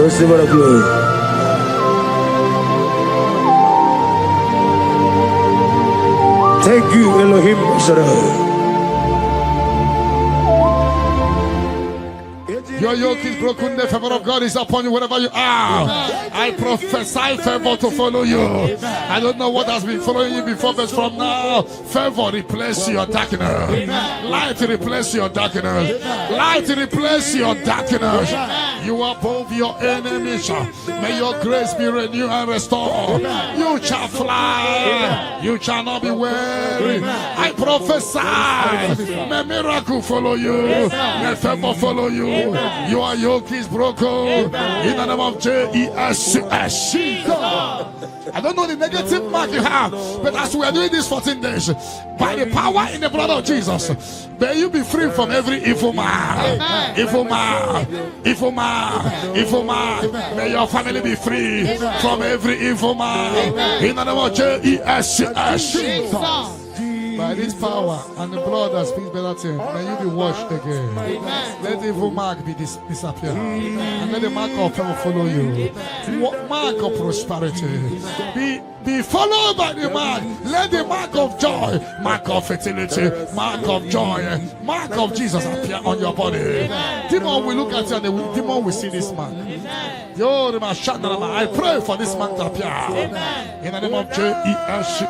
Receive our glory. Thank you, Elohim Shaddai. Your yoke is broken, the favor of God is upon you wherever you are. I prophesy favor to follow you. I don't know what has been following you before, but from now, favor replace your darkness. Light replace your darkness. Light replace your darkness. You are above your enemies. May your grace be renewed and restored. You shall fly. You shall not be weary. I prophesy. May miracle follow you. May favor follow you. Your yoke is broken. In the name of Jesus. I don't know the negative mark you have, but as we are doing this 14 days, by the power in the blood of Jesus, may you be free from every evil man. Evil man. Evil man. Evil man. May your family be free from every evil man. In the name of Jesus. By this power and the blood that speaks better things, may you be washed again. Let the evil mark be disappear. And let the mark of favor follow you. Mark of prosperity. Be followed by the mark. Let the mark of joy, mark of fertility, mark of joy, mark of Jesus appear on your body. Demon will look at you and the demon will see this mark. I pray for this mark to appear. In the name of Jesus.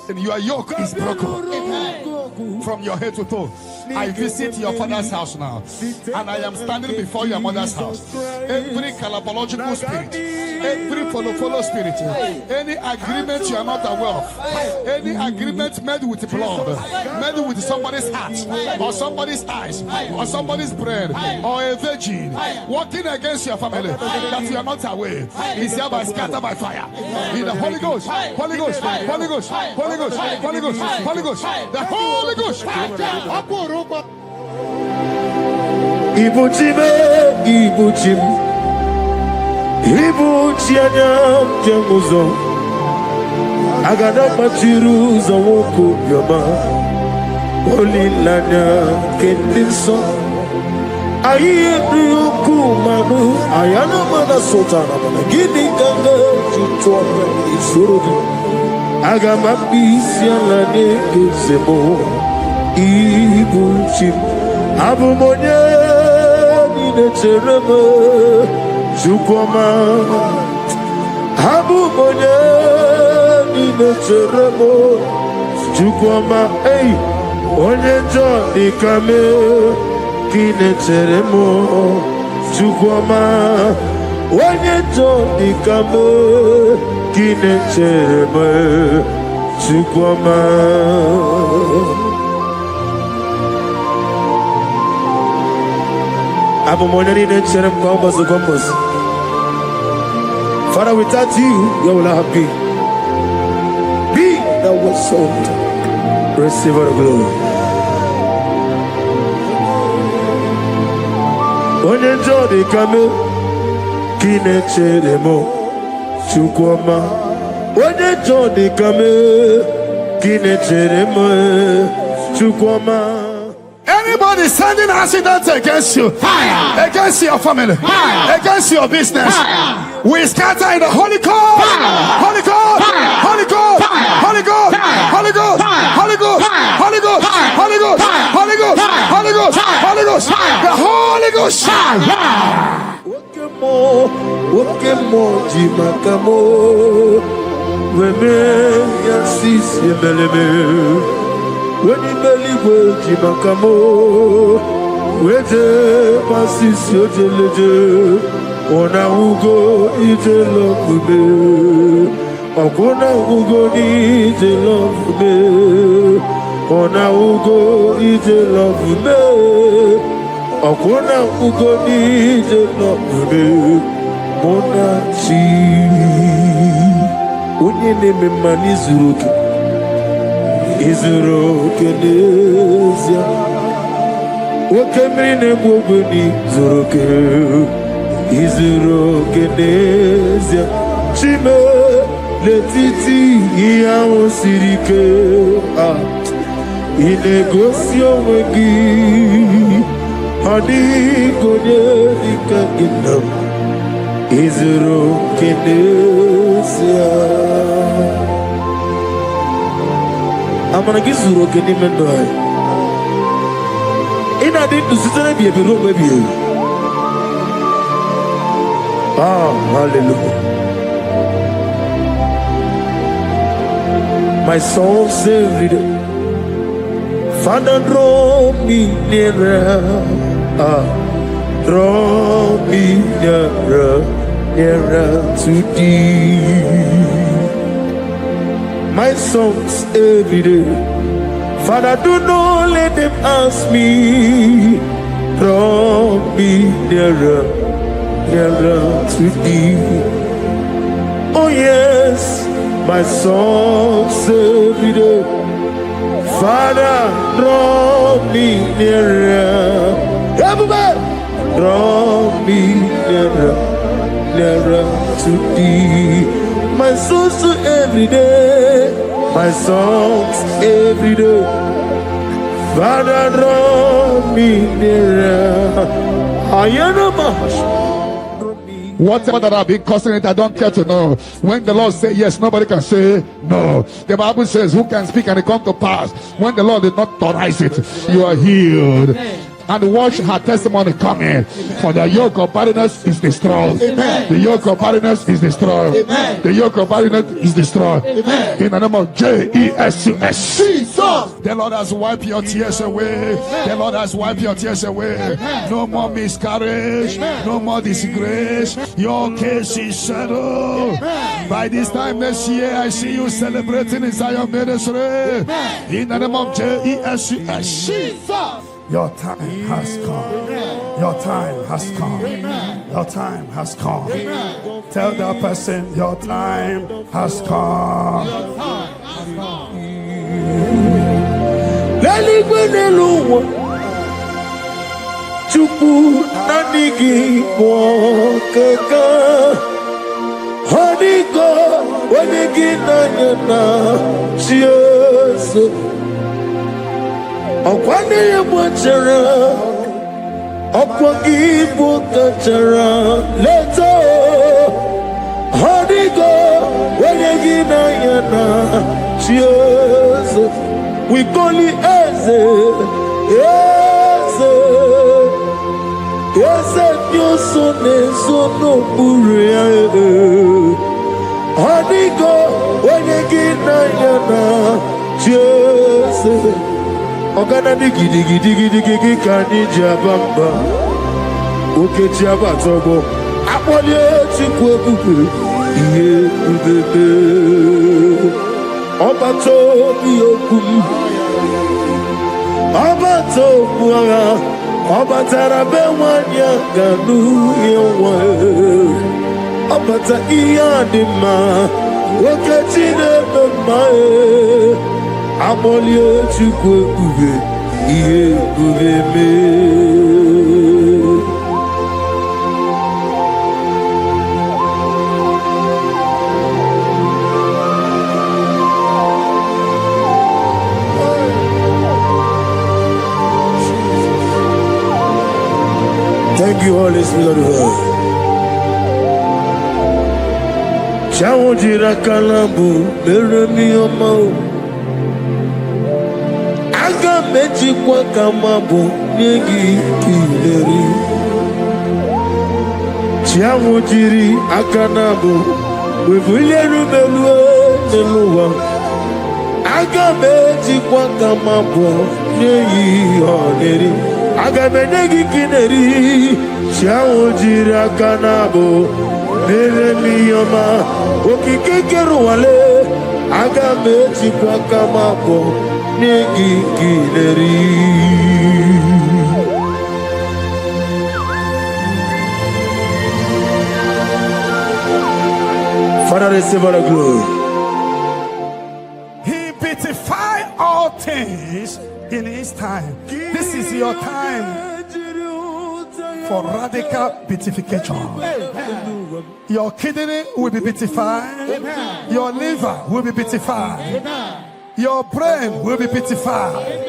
And your yoke is broken from your head to toe. I visit your father's house now, and I am standing before your mother's house. Every calabological spirit, every follow spirit, any agreement you are not aware of, any agreement made with blood, made with somebody's heart, or somebody's eyes, or somebody's brain, or a virgin, working against your family that you are not aware, is hereby scattered by fire. In the Holy Ghost, Holy Ghost, Holy Ghost, Holy Ghost, Holy Ghost, Holy Ghost, the Holy Ghost. Ibuchime, Ibuchim, Ibuchianyam Jamuzo, Agada Machiruza Woko Yama, Holy Lanya Kendinson, Ayuku Manu, Ayana Mana Sultana, Gini Ganga, Chutua, Isuru, agamabisiala negezemo ibuchim abumonye ninechereme chukwama abumonye ninechereme chukwama ei onye njọ dikame kinecheremo chukwama onye njọ dikame kinechereme chukwama. Father, without you, you will not be. Be that was sold. Receive the glory. Onye njọ dikame kinecheremo chukwama. Onye njọ dikame kinecheremo chukwama. Anybody sending accidents against you, Fire. against your family, Fire. against your business, Fire. we scatter in the Holy Ghost, Holy Ghost, Fire. Holy Ghost, Fire. Holy Ghost, Fire. Holy Ghost, Fire. Holy Ghost, Fire. Holy Ghost, Fire. Holy Ghost, Fire. Holy Ghost, Fire. Holy Ghost, Fire. Holy Ghost, Fire. the Holy Ghost. Okemo jimakamo weme yasisi meleme weni beligwe jimakamo wete pasisi ojeleje ona ugo ijelokube okona ugo ni ijelokube ona ugo ijelokube okona ugo ni ijelokube monachi onye na-eme mma n'izuru oke n'ezie oke mmiri na-egbu ogbe n'izuru oke izuru oke n'ezie chime n'etiti ihe ahụ siri ike ị na-egosi onwe gị ọ dịghị onye dịka gị nna m izuru oke n'ezie amara gị zuru oke n'ime ndụ anyị ị na-adị ndụ site n'ebi ebi ruo mgbe ebighị ebi. Hallelujah. My soul says every day, Father, draw me nearer, draw me nearer, nearer to thee. My songs every day, Father, do not let them ask me, draw me nearer, nearer to thee. Oh yes, my songs every day, Father, draw me nearer. Everybody, draw me nearer, nearer to thee. My songs every day, my songs every day. Father, draw me nearer. I am a Whatever that I've been causing it, I don't care to know. When the Lord says yes, nobody can say no. The Bible says, who can speak and it come to pass? When the Lord did not authorize it, you are healed. And watch her testimony coming. For the yoke of barrenness is destroyed. Amen. The yoke of barrenness is destroyed. Amen. The yoke of barrenness is destroyed. Amen. In the name of Jesus. Jesus. The Lord has wiped your tears away. The Lord has wiped your tears away. No more miscarriage. No more disgrace. Your case is settled. By this time next year, I see you celebrating in Zion ministry. In the name of Jesus. Your time has come. Your time has come. Your time has come. Tell that person, your time has come. Chupu nanigi mwokeka Honigo wanigi nanyana Chiesu Okwane yemwachara Okwagi mwokachara Leto Honigo Jesus, we call it Eze, your son is so no buria. Anigo, when you get Jesus, Ogana digi kani jabamba, Oke jaba togo, Apolye chikwe kuku, Iye kubebe. Obato biyokum, Obato buara, Obatara bewanya ganu yewa, Obata iyadima, Okechine bemae, Abolye chukwe kube, Iye kubebe. Thank you, Holy Spirit of God. Chawojira kalambu meremi omo. Aga meji kwa kamabu nyegi kileri. Chawojiri akanabu webuleru melue meluwa. Aga meji kwa kamabu nyegi oneri. Agamenegi kineri, Chawojira kanabo, Meremioma, Okikekeru wale, Agameji kwa kamabo, Negi kineri. Father, receive all the glory. He beautified all things in his time. This is your time for radical beautification. Your kidney will be beautified. Your liver will be beautified. Your brain will be beautified.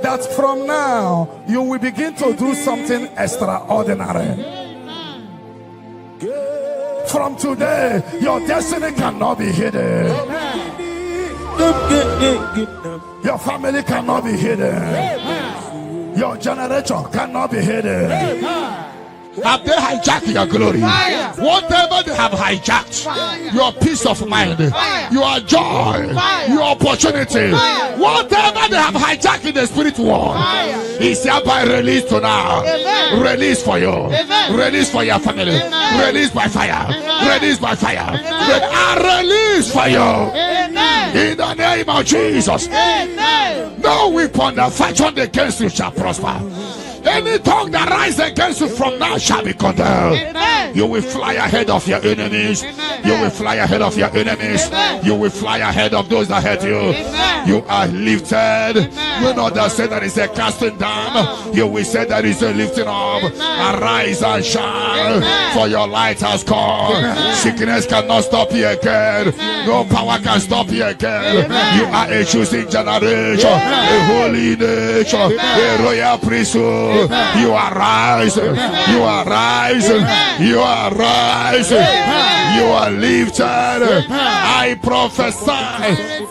That from now you will begin to do something extraordinary. From today, your destiny cannot be hidden. Your family cannot be hidden. Your generation cannot be hidden. Have they hijacked your glory? Fire. Whatever they have hijacked, your peace of mind, your joy, your opportunity, whatever they have hijacked in the spirit world, is hereby released to now. Amen. Release for you. Amen. Release for your family. Amen. Release by fire. Amen. Release by fire. Release for you. Amen. In the name of Jesus. Amen. No weapon that fashioned against you shall prosper. Any tongue that rises against you from now shall be condemned. Amen. You will fly ahead of your enemies. Amen. You will fly ahead of your enemies. Amen. You will fly ahead of those that hurt you. Amen. You are lifted. Amen. You know that say that is a casting down. You will say that is a lifting up. Amen. Arise and shine. Amen. For your light has come. Amen. Sickness cannot stop you again. Amen. No power can stop you again. Amen. You are a choosing generation. Amen. A holy nation. Amen. A royal priesthood. Amen. You are rising. Amen. You are rising. Amen. You are rising. Amen. You are lifted. Amen. I prophesy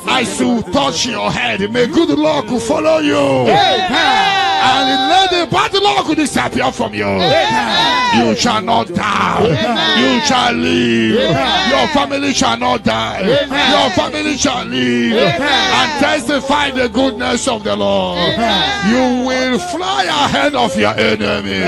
as you touch your head, may good luck follow you. Amen. And let the bad luck disappear from you. Amen. You shall not die. Amen. You shall live. Amen. Your family shall not die. Amen. Your family shall live. Amen. And testify the goodness of the Lord. Amen. You will fly ahead of your enemy.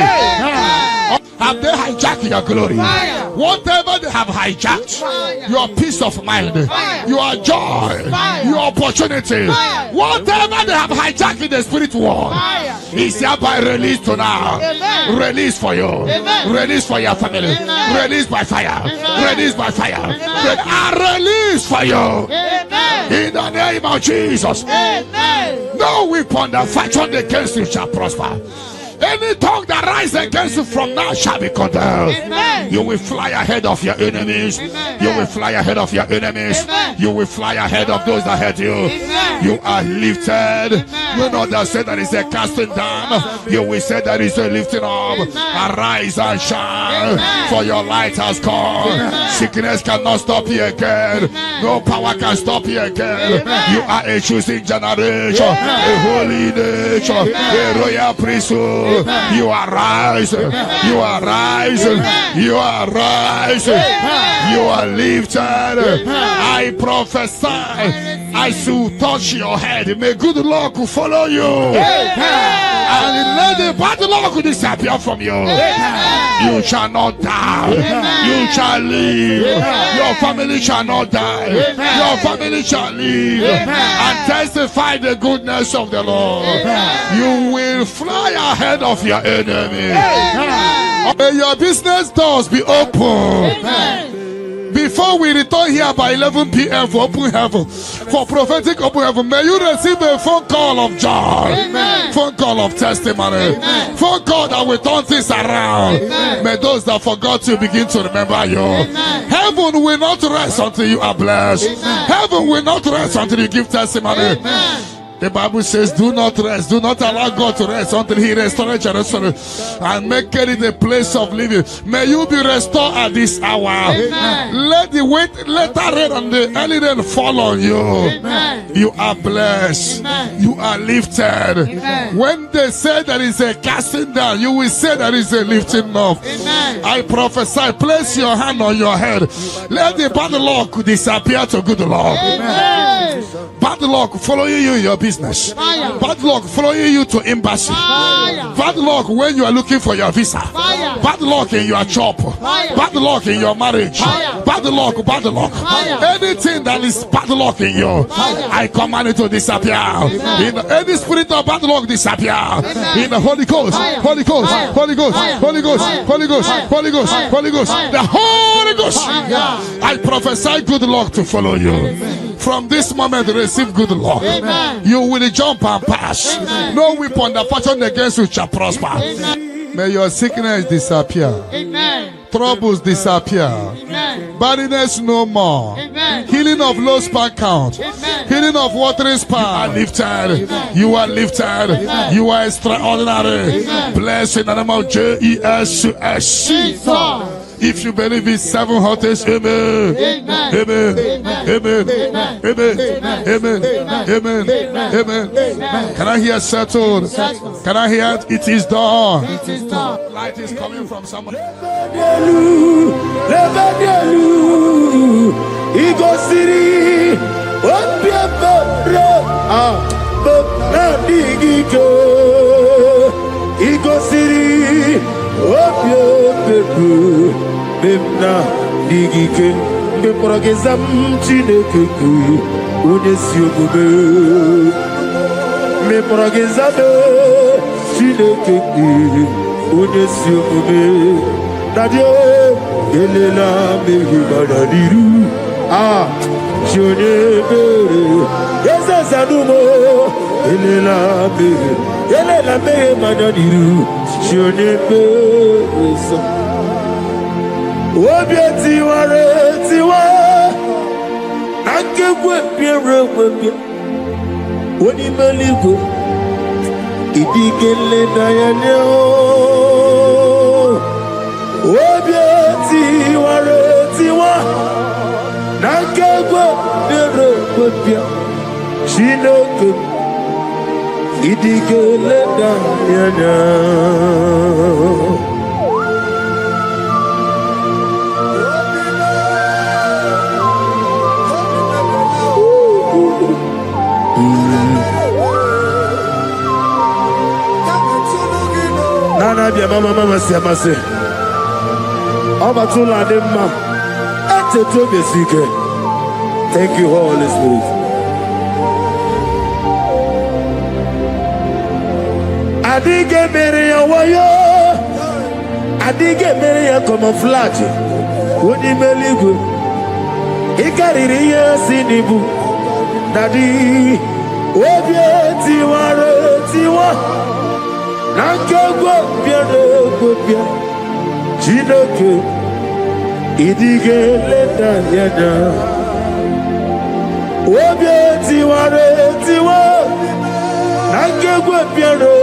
Have they hijacked your glory? Fire. Whatever they have hijacked, fire. Your peace of mind, fire. Your joy, fire. Your opportunity, fire. Whatever they have hijacked in the spirit world, fire. Is hereby released to now. Amen. Release for you. Amen. Release for your family. Amen. Release by fire. Amen. Release by fire. Release for you. Amen. In the name of Jesus. Amen. No weapon that fashioned against you shall prosper. Any tongue that rises against you from now shall be condemned. You will fly ahead of your enemies. You will fly ahead of your enemies. You will fly ahead of those that hurt you. You are lifted. You know that said that is a casting down. You will say that is a lifting up. Arise and shine, for your light has come. Sickness cannot stop you again. No power can stop you again. You are a choosing generation, a holy nation, a royal priesthood. You are rising. You are rising. You are rising. You are lifted. I prophesy, I should touch your head. May good luck follow you. And let the bad luck disappear from you. You shall not die. You shall live. Your family shall not die. Your family shall live and testify the goodness of the Lord. You will fly ahead of your enemy. May your business doors be open. Before we return here by 11 p.m. for open heaven, for prophetic open heaven, may you receive a phone call of joy, phone call of testimony, phone call that will turn things around. May those that forgot you begin to remember you. Heaven will not rest until you are blessed. Heaven will not rest until you give testimony. The Bible says, do not rest. Do not allow God to rest until he restores Jerusalem and make it a place of living. May you be restored at this hour. Amen. Let the latter rain and the early rain fall on you. Amen. You are blessed. Amen. You are lifted. Amen. When they say there is a casting down, you will say there is a lifting up. Amen. I prophesy, place your hand on your head. Let the bad luck disappear to good luck. Amen. Bad luck following you in your business. Fire. Bad luck following you to embassy. Fire. Bad luck when you are looking for your visa. Fire. Bad luck in your job. Fire. Bad luck in your marriage. Fire. Bad luck, bad luck. Fire. Anything that is bad luck in you, fire. I command it to disappear. In any spirit of bad luck disappear. Amen. In the Holy Ghost, fire. Holy Ghost, fire. Holy Ghost, fire. Holy Ghost, fire. Holy Ghost, fire. Holy Ghost, fire. Holy Ghost, fire. The Holy Ghost. Fire. I prophesy good luck to follow you. Amen. From this moment, receive good luck. Amen. You will jump and pass. Amen. No weapon that fashion against you shall prosper. Amen. May your sickness disappear. Amen. Troubles disappear. Amen. Barrenness no more. Amen. Healing of low sperm count. Amen. Healing of watering sperm. You are lifted. Amen. You are lifted. Amen. You are extraordinary. Amen. Blessed in the name of Jesus. If you believe it, 7 hottest, amen. Amen. Amen. Amen. Amen. Amen. Amen. Amen. Can I hear settled? Can I hear it is done? It is done. Light is coming from someone. Ego City. Ego City. Memna digike meporagezam chineke unesiogube meporagezam chineke unesiogube dadio elela mehibadadiru jonebere ezazanumo elela mehibadadiru jonebere Obieti waretiwa Nakekwe pierekwe Oni meligwe Idikele dayaneo Obieti waretiwa Nakekwe pierekwe Shinoke Idikele dayaneo Nana bia mama siamase Obatula demma Eteto besike. Thank you, Holy Spirit. Adige mere wayo Adige mere camouflage Woni meligwe Ikariri ya sinibu Daddy Obieti ware tiwa Nakagwa Piano, Chineke, Idige Letanyana, Obia Tiwa, Nakagwa Piano,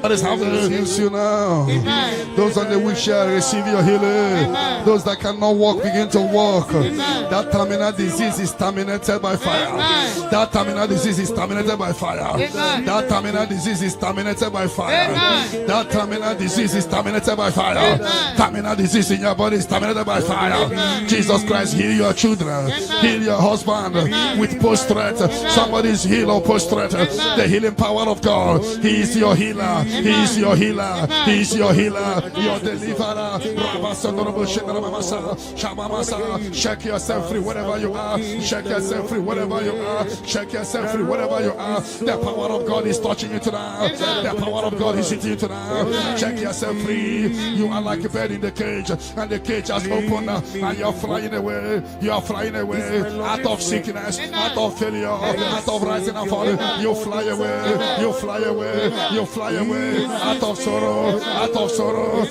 That is how they heals you now. Amen. Those on the wheelchair receive your healing. Amen. Those that cannot walk begin to walk. Amen. That terminal disease is terminated by fire. Amen. That terminal disease is terminated by fire. Amen. That terminal disease is terminated by fire. Amen. That terminal disease is terminated by fire. Amen. Terminal disease in your body is terminated by fire. Amen. Jesus Christ, heal your children. Amen. Heal your husband. Amen. With post-threat. Somebody is healed or post-threat. The healing power of God. He is your healer. He is your healer. He is your healer. Your deliverer. Shake yourself free wherever you are. Shake yourself free wherever you are. Shake yourself free wherever you are. The power of God is touching you tonight. The power of God is hitting you tonight. Shake yourself free. You are like a bird in the cage, and the cage has opened, and you're flying away. You are flying away out of sickness, out of failure, out of rising and falling. You fly away. You fly away. You fly away. Out of sorrow,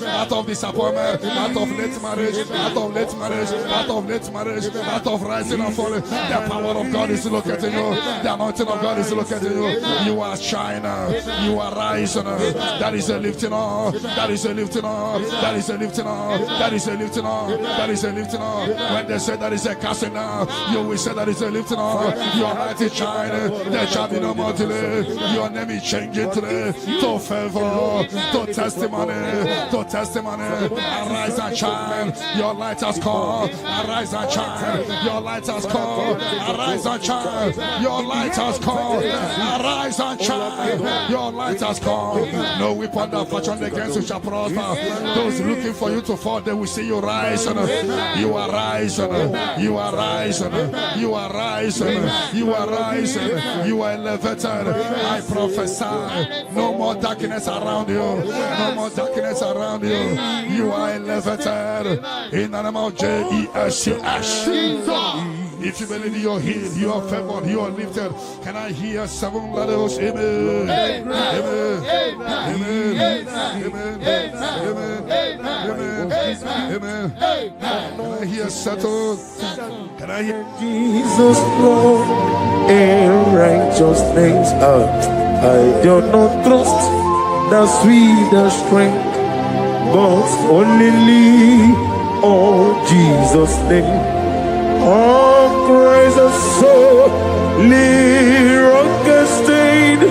out of disappointment, out of late marriage, out of rising and falling. The power of God is locating you. The anointing of God is locating you. You are shining. You are rising. That is a lifting up. That is a lifting up. That is a lifting up. That is a lifting up. That is a lifting up. When they say that is a casting down, you will say that is a lifting up. Your light is shining. There shall be no more delay. Your name is changing today to favor, to testimony, to testimony. Arise and shine. Your light has come. Arise and shine. Your light has come. Arise and shine. Your light has come. Arise and shine. Your light has come. No weapon that fashioned against you shall prosper. Those looking for you to fall, they will see you rise. You are rising. You are rising. You are rising. You are rising. You are elevated. I prophesy. No more darkness around you. No more darkness around you. You are elevated. In the name of Jesus. If you believe you are healed, you are favored, you are lifted. Can I hear 7 letters? Amen. Amen. Amen. Amen. Amen. Amen. Can I hear settled? Can I hear Jesus Lord and righteousness? I do not trust the sweetest strength, but only on Jesus' name. Oh, Christ is so rock stained,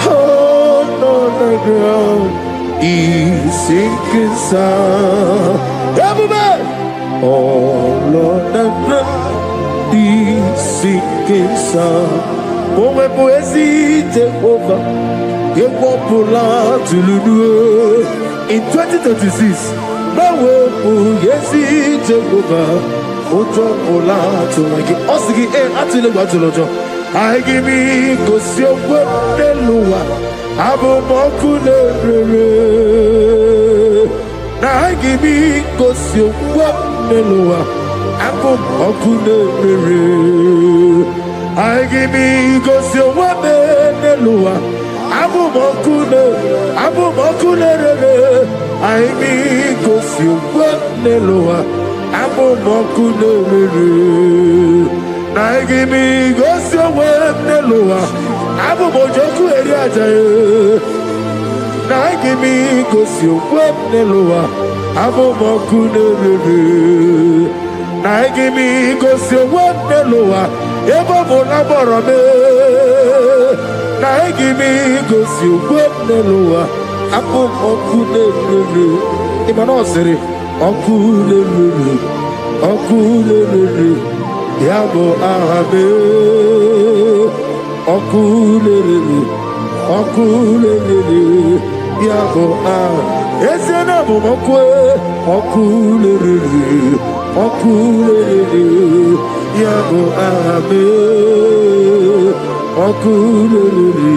oh, on the ground, he's sinking sound. Everybody! Oh, Lord, the ground, he's sinking sound. Oh, my poesy take over. You won't pull out to Lulu in 2036. No way, yes, he take over. Ola to my give us the actually what to lojo. I give me go see your word, Lua. Abo Mokule. I give me go see your word, Lua. Abo Mokule. I give me go see your word, Lua. Abo Mokule. I give me go see your word, Lua. Abo Mokule, na give me go see your word, Lua. Abo Mojoku Eriaja, na give me go see your word, Lua. Abo Mokule, na give me go see your word, Lua. Ebo Molaborame, na give me go see your word, Lua. Abo Mokule, Imanosiri. Okulele, Yabo Arabe, Okulele, Yabo Arabe, Esena Momokwe, Okulele, Yabo Arabe, Okulele,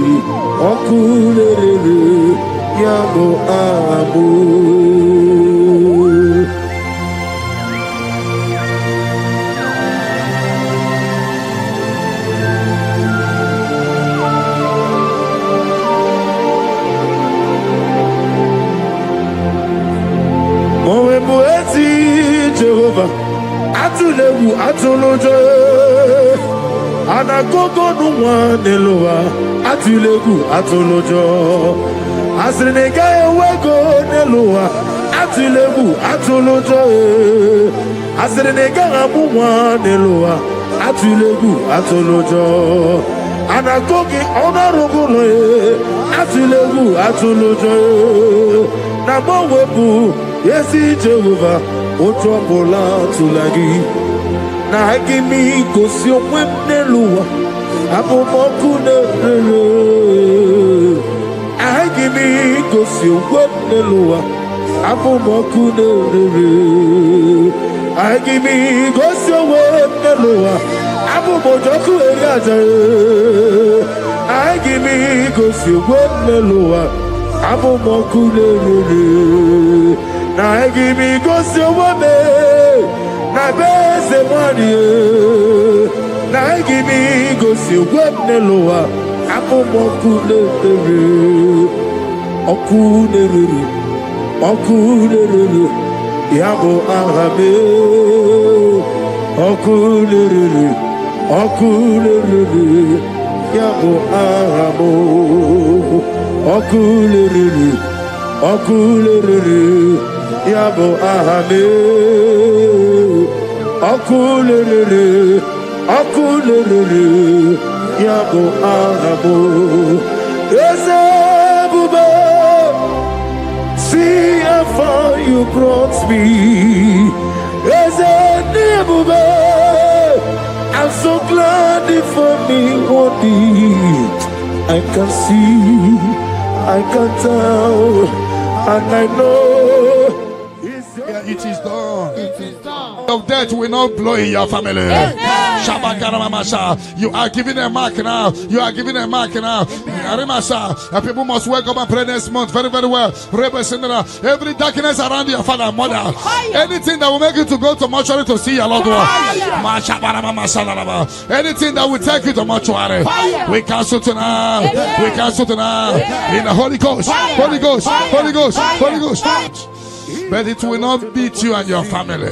Yabo Arabe. atolojo anagogo nuwa nelowa atulegu atolojo asrinega ewego nelowa atulegu atolojo asrinega amuwa nelowa atulegu atolojo anagogi onarugulo atulegu atolojo na mowebu yesi Jehovah otobola tulagi na gimi gosi omweneluwa abumoku nerere agimi gosi omweneluwa abumoku nerere agimi gosi omweneluwa abumojoku eriaje agimi gosi omweneluwa abumoku nerere na gimi gosi omweneluwa na beze mwani na gimi gosi weneloa abumoku nerere oku nerere yabo ahame oku nerere yabo ahamo oku nerere yabo ahame akulere yabo ahabo ezebube see how far you brought me ezebube I'm so glad for me what I can see I can tell and I know it is done. It is done. Of death will not blow in your family. You are giving a mark now. You are giving a mark now. People must wake up and pray next month very, very well. Every darkness around your father and mother, anything that will make you to go to mortuary to see your loved one, anything that will take you to mortuary, we cancel tonight. We cancel tonight in the Holy Ghost. Holy Ghost. Holy Ghost. Holy Ghost. But it will not beat you and your family.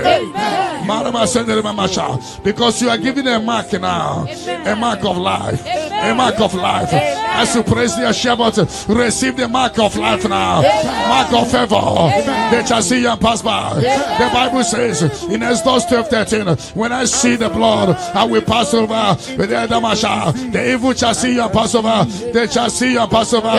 Because you are giving a mark now. A mark of life. A mark of life. As you praise the Shabbat, receive the mark of life now. Mark of favor. They shall see you and pass by. The Bible says in Exodus 12:13, when I see the blood, I will pass over. The evil shall see you and pass over. They shall see you and pass over.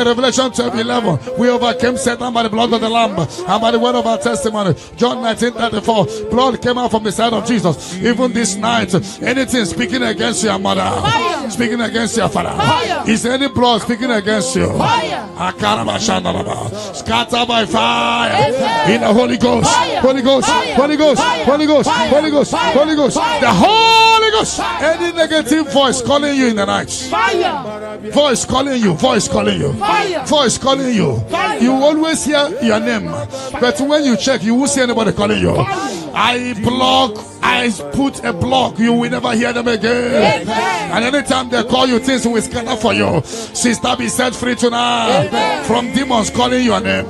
Revelation 12:11, we overcame Satan by the blood of the Lamb and by the word of our testimony. John 19:34, blood came out from the side of Jesus. Even this night, anything speaking against your mother, speaking against your father, is there any blood speaking against you? Scatter by fire in the Holy Ghost. Holy Ghost. Holy Ghost. Holy Ghost. Holy Ghost. Holy Ghost. The Holy Ghost. Any negative voice calling you in the night, voice calling you, voice calling you, voice calling you. You always hear your name, but when you check, you won't see anybody calling you. I put a block. You will never hear them again. And anytime they call you, things will scatter for you. Sister, be set free tonight from demons calling your name.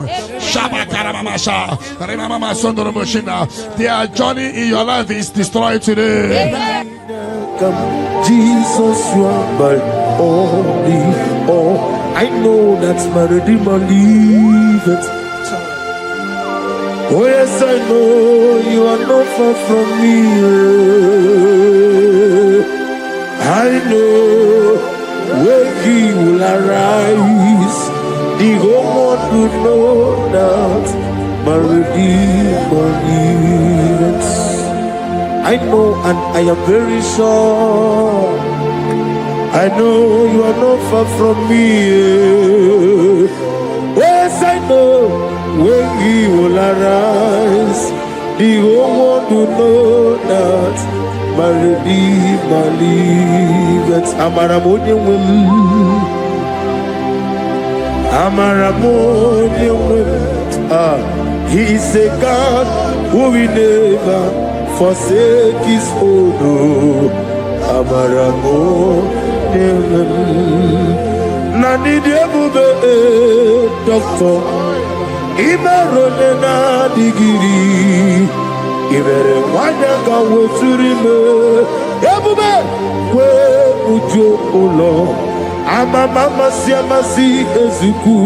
Their journey in your life is destroyed today. Jesus, you are my only all. I know that's my Redeemer liveth. Oh yes, I know you are not far from me. I know when he will arise, the whole world will know that my Redeemer liveth. I know and I am very sure. I know you are not far from me. Yes, I know when he will arise, the whole world will know that my Redeemer liveth. Amaramonium will. He is a God who will never forsake his own. Nani diabube doctor Imarone na digiri Ibere wanyaka weturime ebube kwe ujo ulo amama masi ezuku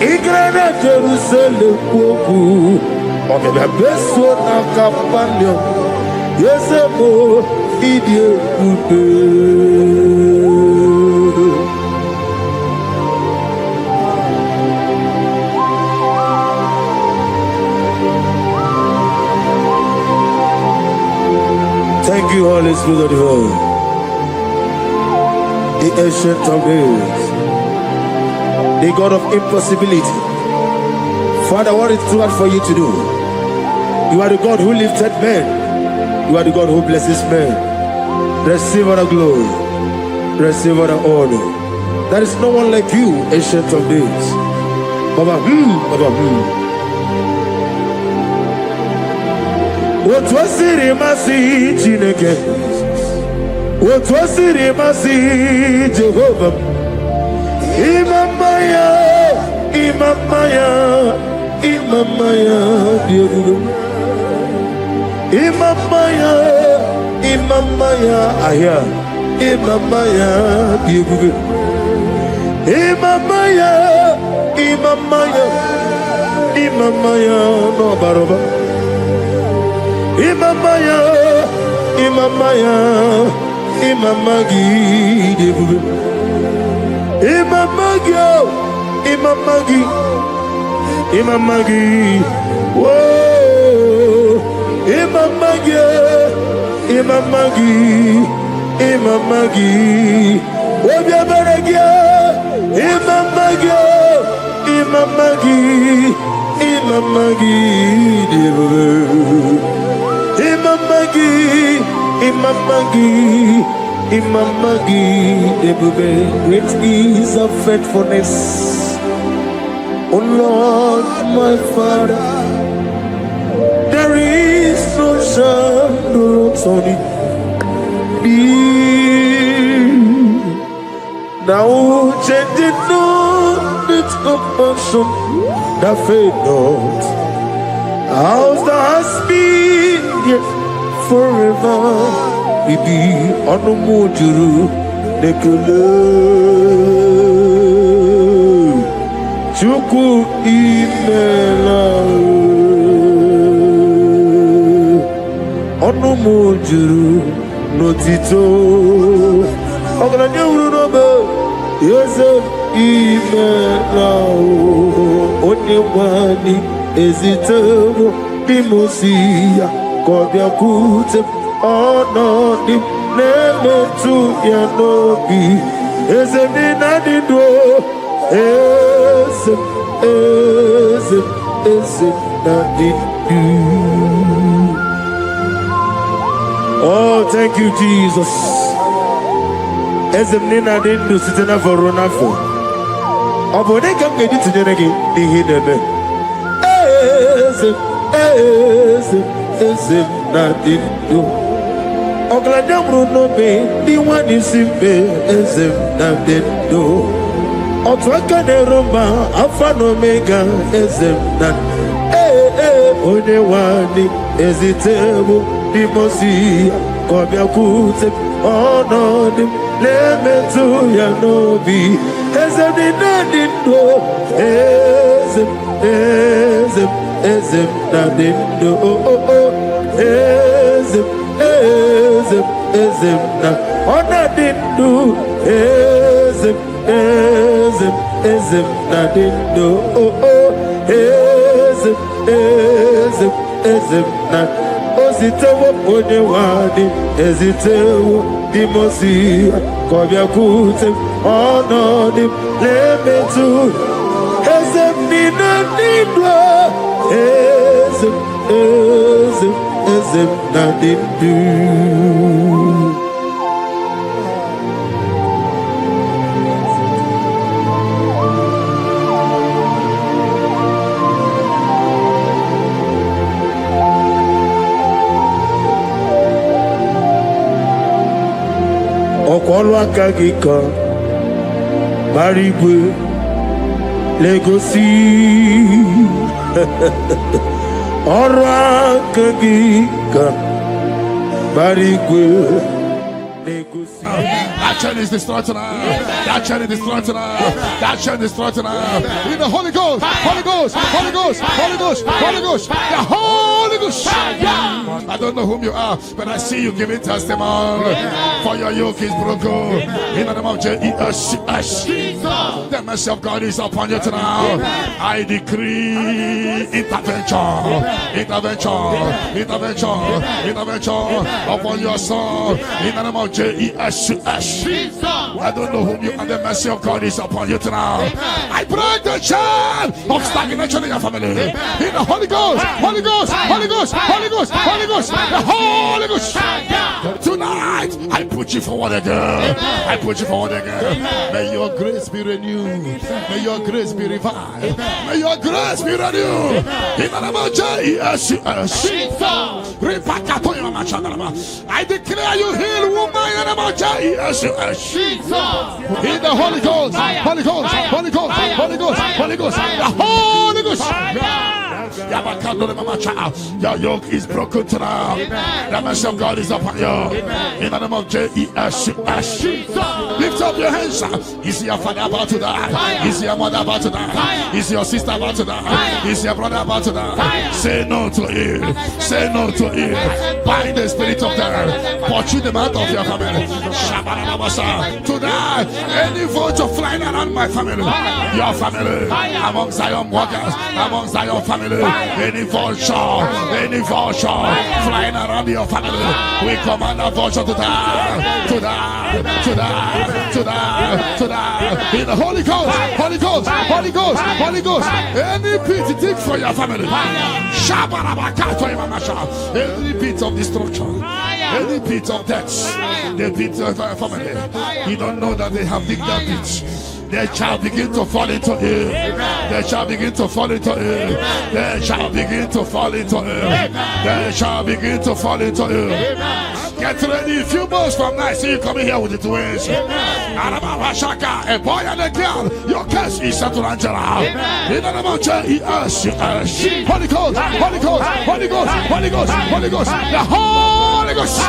igrana Jerusalem kwoku okebe beso na kapalio yesemo idie kude. Thank you, Holy Spirit of God, the ancient of days, the God of impossibility. Father, what is too hard for you to do? You are the God who lifted men. You are the God who blesses men. Receive all the glory. Receive all the honor. There is no one like you, ancient of days. Baba, Baba, What was it, Masi Chineke? What was it, Masi Jehovah? Imamaya, Imamaya, Imamaya, Imamaya, Imamaya, Aya, Imamaya, Imamaya, Imamaya, Imamaya, no baroba. Imamaya, Imamaya, Imamagi, Imamagi, Imamagi, Imamagi, whoa, Imamagi, Imamagi, Imamagi, Obiabaragia, Imamagi, Imamagi, Imamagi, Imamagi, Imamagi, Imamagi, great is of faithfulness, oh Lord, my Father. There is no shadow on thee. Now changing not its compassion that fade not. How's the husband yet forever? We be on the mojuru nekele chuku imela on the mojuru notito oglanya uru no be yose imela onye wani ezitebo bimosia kobia kute onodim nemetu ya nobi ezemi nadido ezem nadido. Oh, thank you, Jesus. Ezemi nadido sitena voronafo obone kam gedi tinyeregi dihinebe ezem nadido ogladamru no be di wani simbe ezem nadido otwaka ne roma alpha no omega ezem na one wani ezitebo dimosi kobia kute onodim lemetu ya nobi ezem nadido ezem nadido ezem na onadido ezem nadido ezem na ositewo onye wadi ezitewo dimosi kobia kute onodim lemetu ezem nadido ezem nadido. Ọkwọlụ aka gị ka gbara igwe legosi Ora kagika barigwe. That chain is destroyed tonight. That chain is destroyed tonight. That chain is destroyed tonight. In the Holy Ghost, Holy Ghost, Holy Ghost, Holy Ghost, Holy Ghost, the Holy Ghost. I don't know whom you are, but I see you giving testimony. For your yoke is broken. In the name of Jesus, the mercy of God is upon you tonight. I decree intervention, intervention, intervention, intervention upon your soul. In the name of Jesus. I don't know whom you are. The mercy of God is upon you tonight. I break the chain of stagnation in your family. In the Holy Ghost, Holy Ghost, Holy Ghost, Holy Ghost, Holy Ghost, the Holy Ghost. Tonight, I put you forward again. I put you forward again. May your grace be renewed. May your grace be revived. May your grace be renewed. In the name of Jesus. I declare you heal, woman. In the name of Jesus. In the Holy Ghost, Holy Ghost, Holy Ghost, Holy Ghost, Holy Ghost, the Holy Ghost. Your yoke is broken tonight. The mercy of God is upon you. In the name of Jesus. Lift up your hands. Is your father about to die? Is your mother about to die? Is your sister about to die? Is your brother about to die? Say no to it. Say no to it. Bind the spirit of death. Pursue them out of your family. Tonight, any vulture flying around my family, your family, among Zion walkers, among Zion family, any vulture flying around your family, we command a vulture to die, to die, to die, to die, to die. In the Holy Ghost, Holy Ghost, Holy Ghost, Holy Ghost. Any pit dig for your family, any pit of destruction, any pit of death, the pit of your family. You don't know that they have digged that pit. They shall begin to fall into it. They shall begin to fall into it. They shall begin to fall into it. They shall begin to fall into it. Get ready. A few months from now, see you coming here with the twins. A boy and a girl. Your case is settled, Angela. In the name of Jesus. Holy Ghost, Holy Ghost, Holy Ghost, Holy Ghost, Holy Ghost, the Holy Ghost.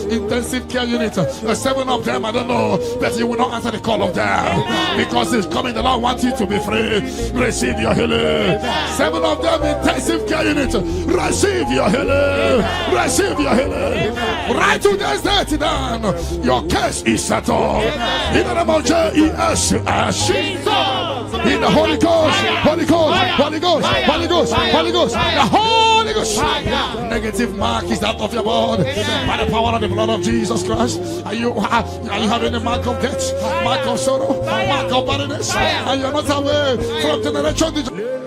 Intensive care unit, 7 of them, I don't know, but you will not answer the call of them because it's coming. The Lord wants you to be free. Receive your healing. 7 of them, intensive care unit, receive your healing. Receive your healing. Right to this day down. Your case is settled. In the name of Jesus. In the Holy Ghost, Holy Ghost, Holy Ghost, Holy Ghost, Holy Ghost, the Holy Ghost. Negative mark is out of your body by the power of the blood of Jesus Christ. Are you having a mark of death, mark of sorrow, mark of barrenness, and you're not away from generation to generation?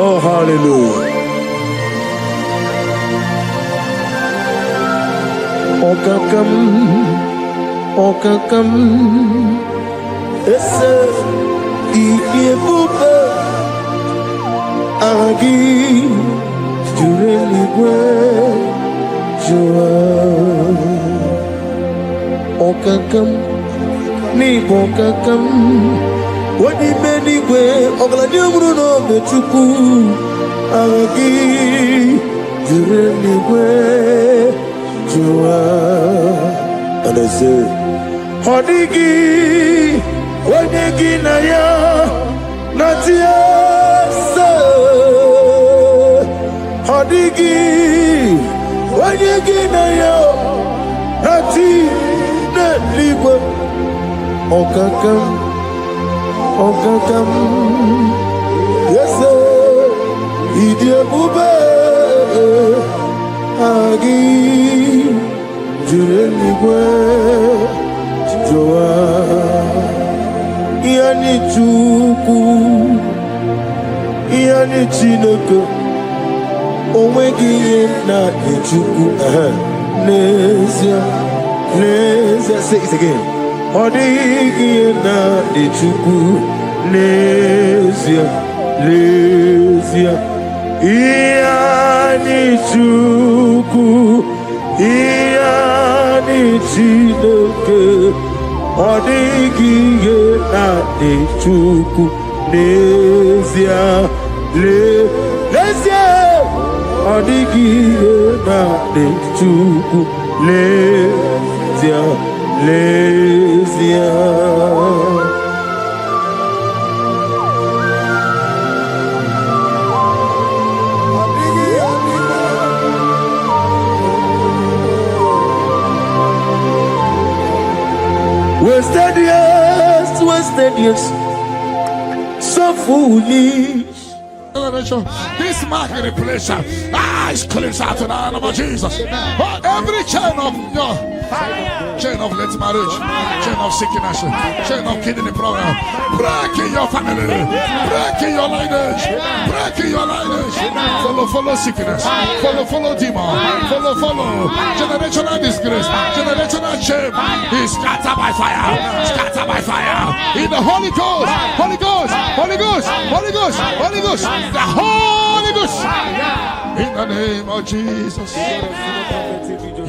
Oh, hallelujah. Okakam, ese EBUKA, agi, jureligwe, jua. Okakam, ni bokakam, wadi benigwe, ogladi bruno bechuku, agi, jureligwe, jua. And I say, Hodigi, Wadigi Naya, Natia, Hodigi, Wadigi Naya, Nati, Netliba, Okakam, Okakam, yes, sir, Idia Bube, Agi. Jureligwe Joa Yani Chuku Yani Chinoko Omegi na Chuku Nezia say it again. Odigi na Chuku Nezia Yani Chuku Chineke Odigi na Chuku Nezia Lesia Odigi na Chuku Lesia wasted years, so foolish. This mark in the place, is cleansed out in the name of Jesus. Every chain of your chain of late marriage, chain of sickness, chain of kidney problem, break in your family, break in your lineage, break in your lineage. Follow sickness, follow demon, follow generational disgrace, generational shame. Is scattered by fire, scattered by fire. In the Holy Ghost, Holy Ghost, Holy Ghost, Holy Ghost, Holy Ghost, the Holy Ghost. In the name of Jesus.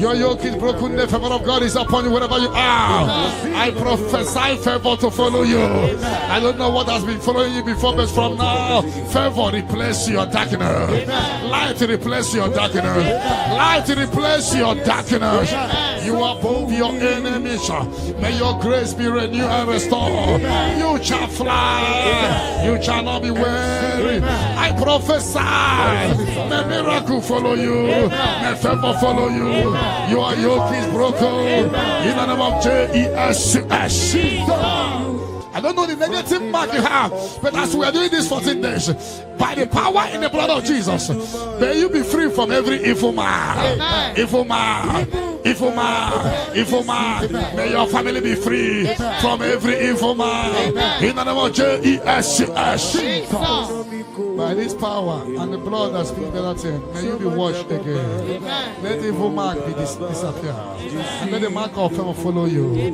Your yoke is broken, the favor of God is upon you wherever you are. I prophesy favor to follow you. I don't know what has been following you before, but from now, favor replace your darkness. Light replace your darkness. Light replace your darkness. You are above your enemies. May your grace be renewed and restored. You shall fly. You shall not be weary. I prophesy. May miracle follow you. May favor follow you. Your yoke is broken. In the name of Jesus. I don't know the negative mark you have, but as we are doing this 14 days, by the power in the blood of Jesus, may you be free from every evil man. Evil man. Evil man, evil man. May your family be free from every evil man. In the name of Jesus. By this power and the blood that speaks better things, may you be washed again. Let the evil mark be disappear. Let the mark of favor follow you.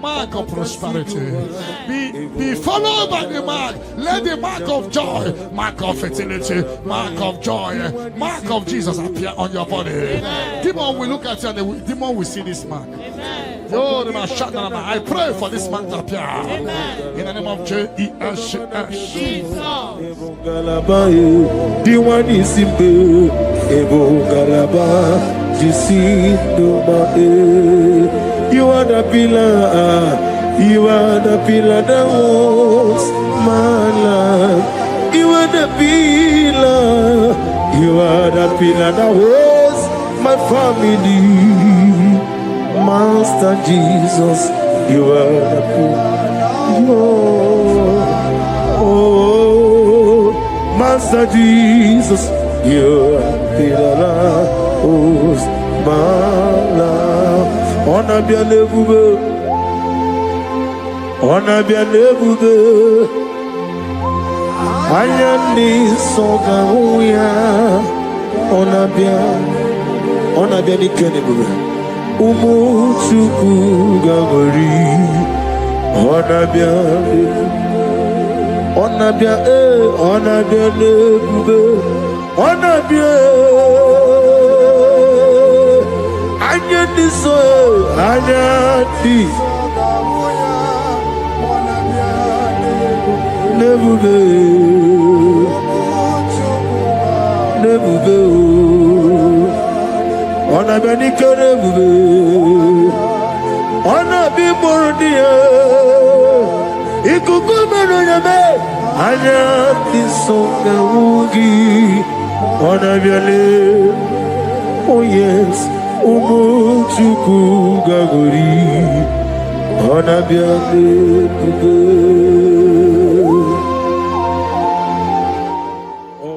Mark of prosperity. Be followed by the mark. Let the mark of joy, mark of fertility, mark of joy, mark of Jesus appear on your body. Demon will look at you and the demon will see this mark. I pray for this man to appear. In the name of Jesus. You are the pillar. You are the pillar that holds my life. You are the pillar. You are the pillar that holds my family. Master Jesus, you are the pillar. Oh, Master Jesus, you are the pillar that holds my life. On a bien levé. On a bien évolué, Ayani Sogaouya, on a bien évolué, Umuchuku Gabori, on a bien évolué, on a bien évolué, on a bien Ayani Ayani. Nebuge, on a bien incurable, on a bien mordia, Ikukumaname, I am this song, on a bien, oh yes, Umuchuku Gagori, on a bien.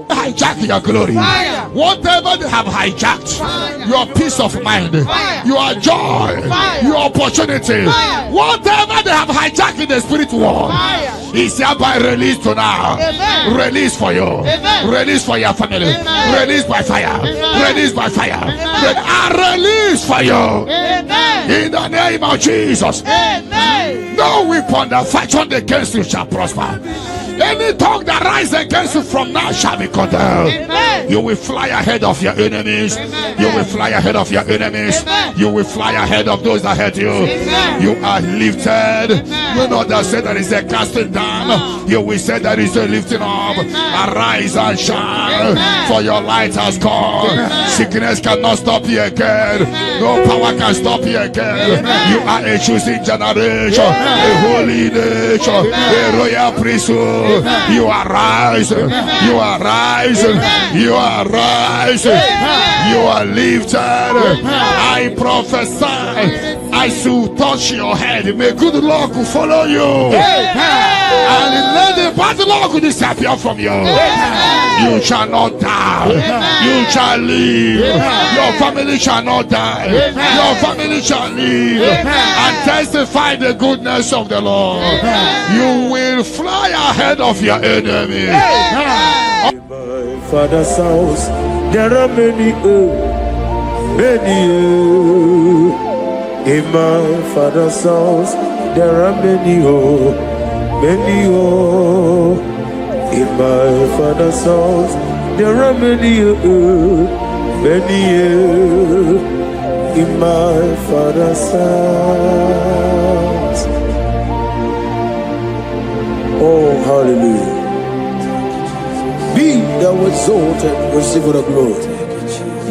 Hijack your glory. Fire. Whatever they have hijacked, fire. Your peace of mind, fire. Your joy, fire. Your opportunity, fire. Whatever they have hijacked in the spirit world, fire. Is hereby released to now. Amen. Release for you. Amen. Release for your family. Amen. Release by fire. Amen. Release by fire. Release for you. Amen. In the name of Jesus. Amen. No weapon that fashioned against you shall prosper. Any tongue that rises against you from now shall be condemned. Amen. You will fly ahead of your enemies. Amen. You will fly ahead of your enemies. Amen. You will fly ahead of those that hurt you. Amen. You are lifted. Amen. You know that said there is a casting down. You will say there is a lifting up. Amen. Arise and shine, Amen. for your light has come. Amen. Sickness cannot stop you again. Amen. No power can stop you again. Amen. You are a choosing generation, a holy nation, a royal priesthood. You are rising. You are rising. You are rising. You are lifted. I prophesy, as you touch your head, may good luck follow you. And let the bad luck disappear from you. You shall not die. You shall live. Your family shall not die. Your family shall live and testify the goodness of the Lord. You will fly ahead of your enemy. In my father's house, there are many, in my father's house, there are many, many, in my father's house, there are many, many, in my father's house. Oh, hallelujah. Be thou exalted, receive the glory.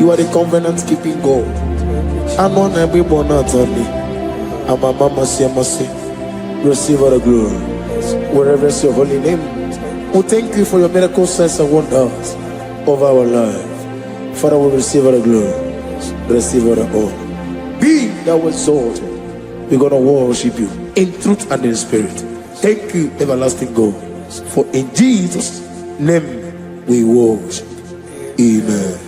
You are the covenant keeping God. I'm on every born out on me. I'm a mama, see, receive the glory. Wherever is your holy name. We thank you for your miracle signs and wonders over our life. Father, we receive the glory. Receive the honor. Be thou exalted. We're going to worship you in truth and in spirit. Thank you, everlasting God. For in Jesus' name we worship. Amen.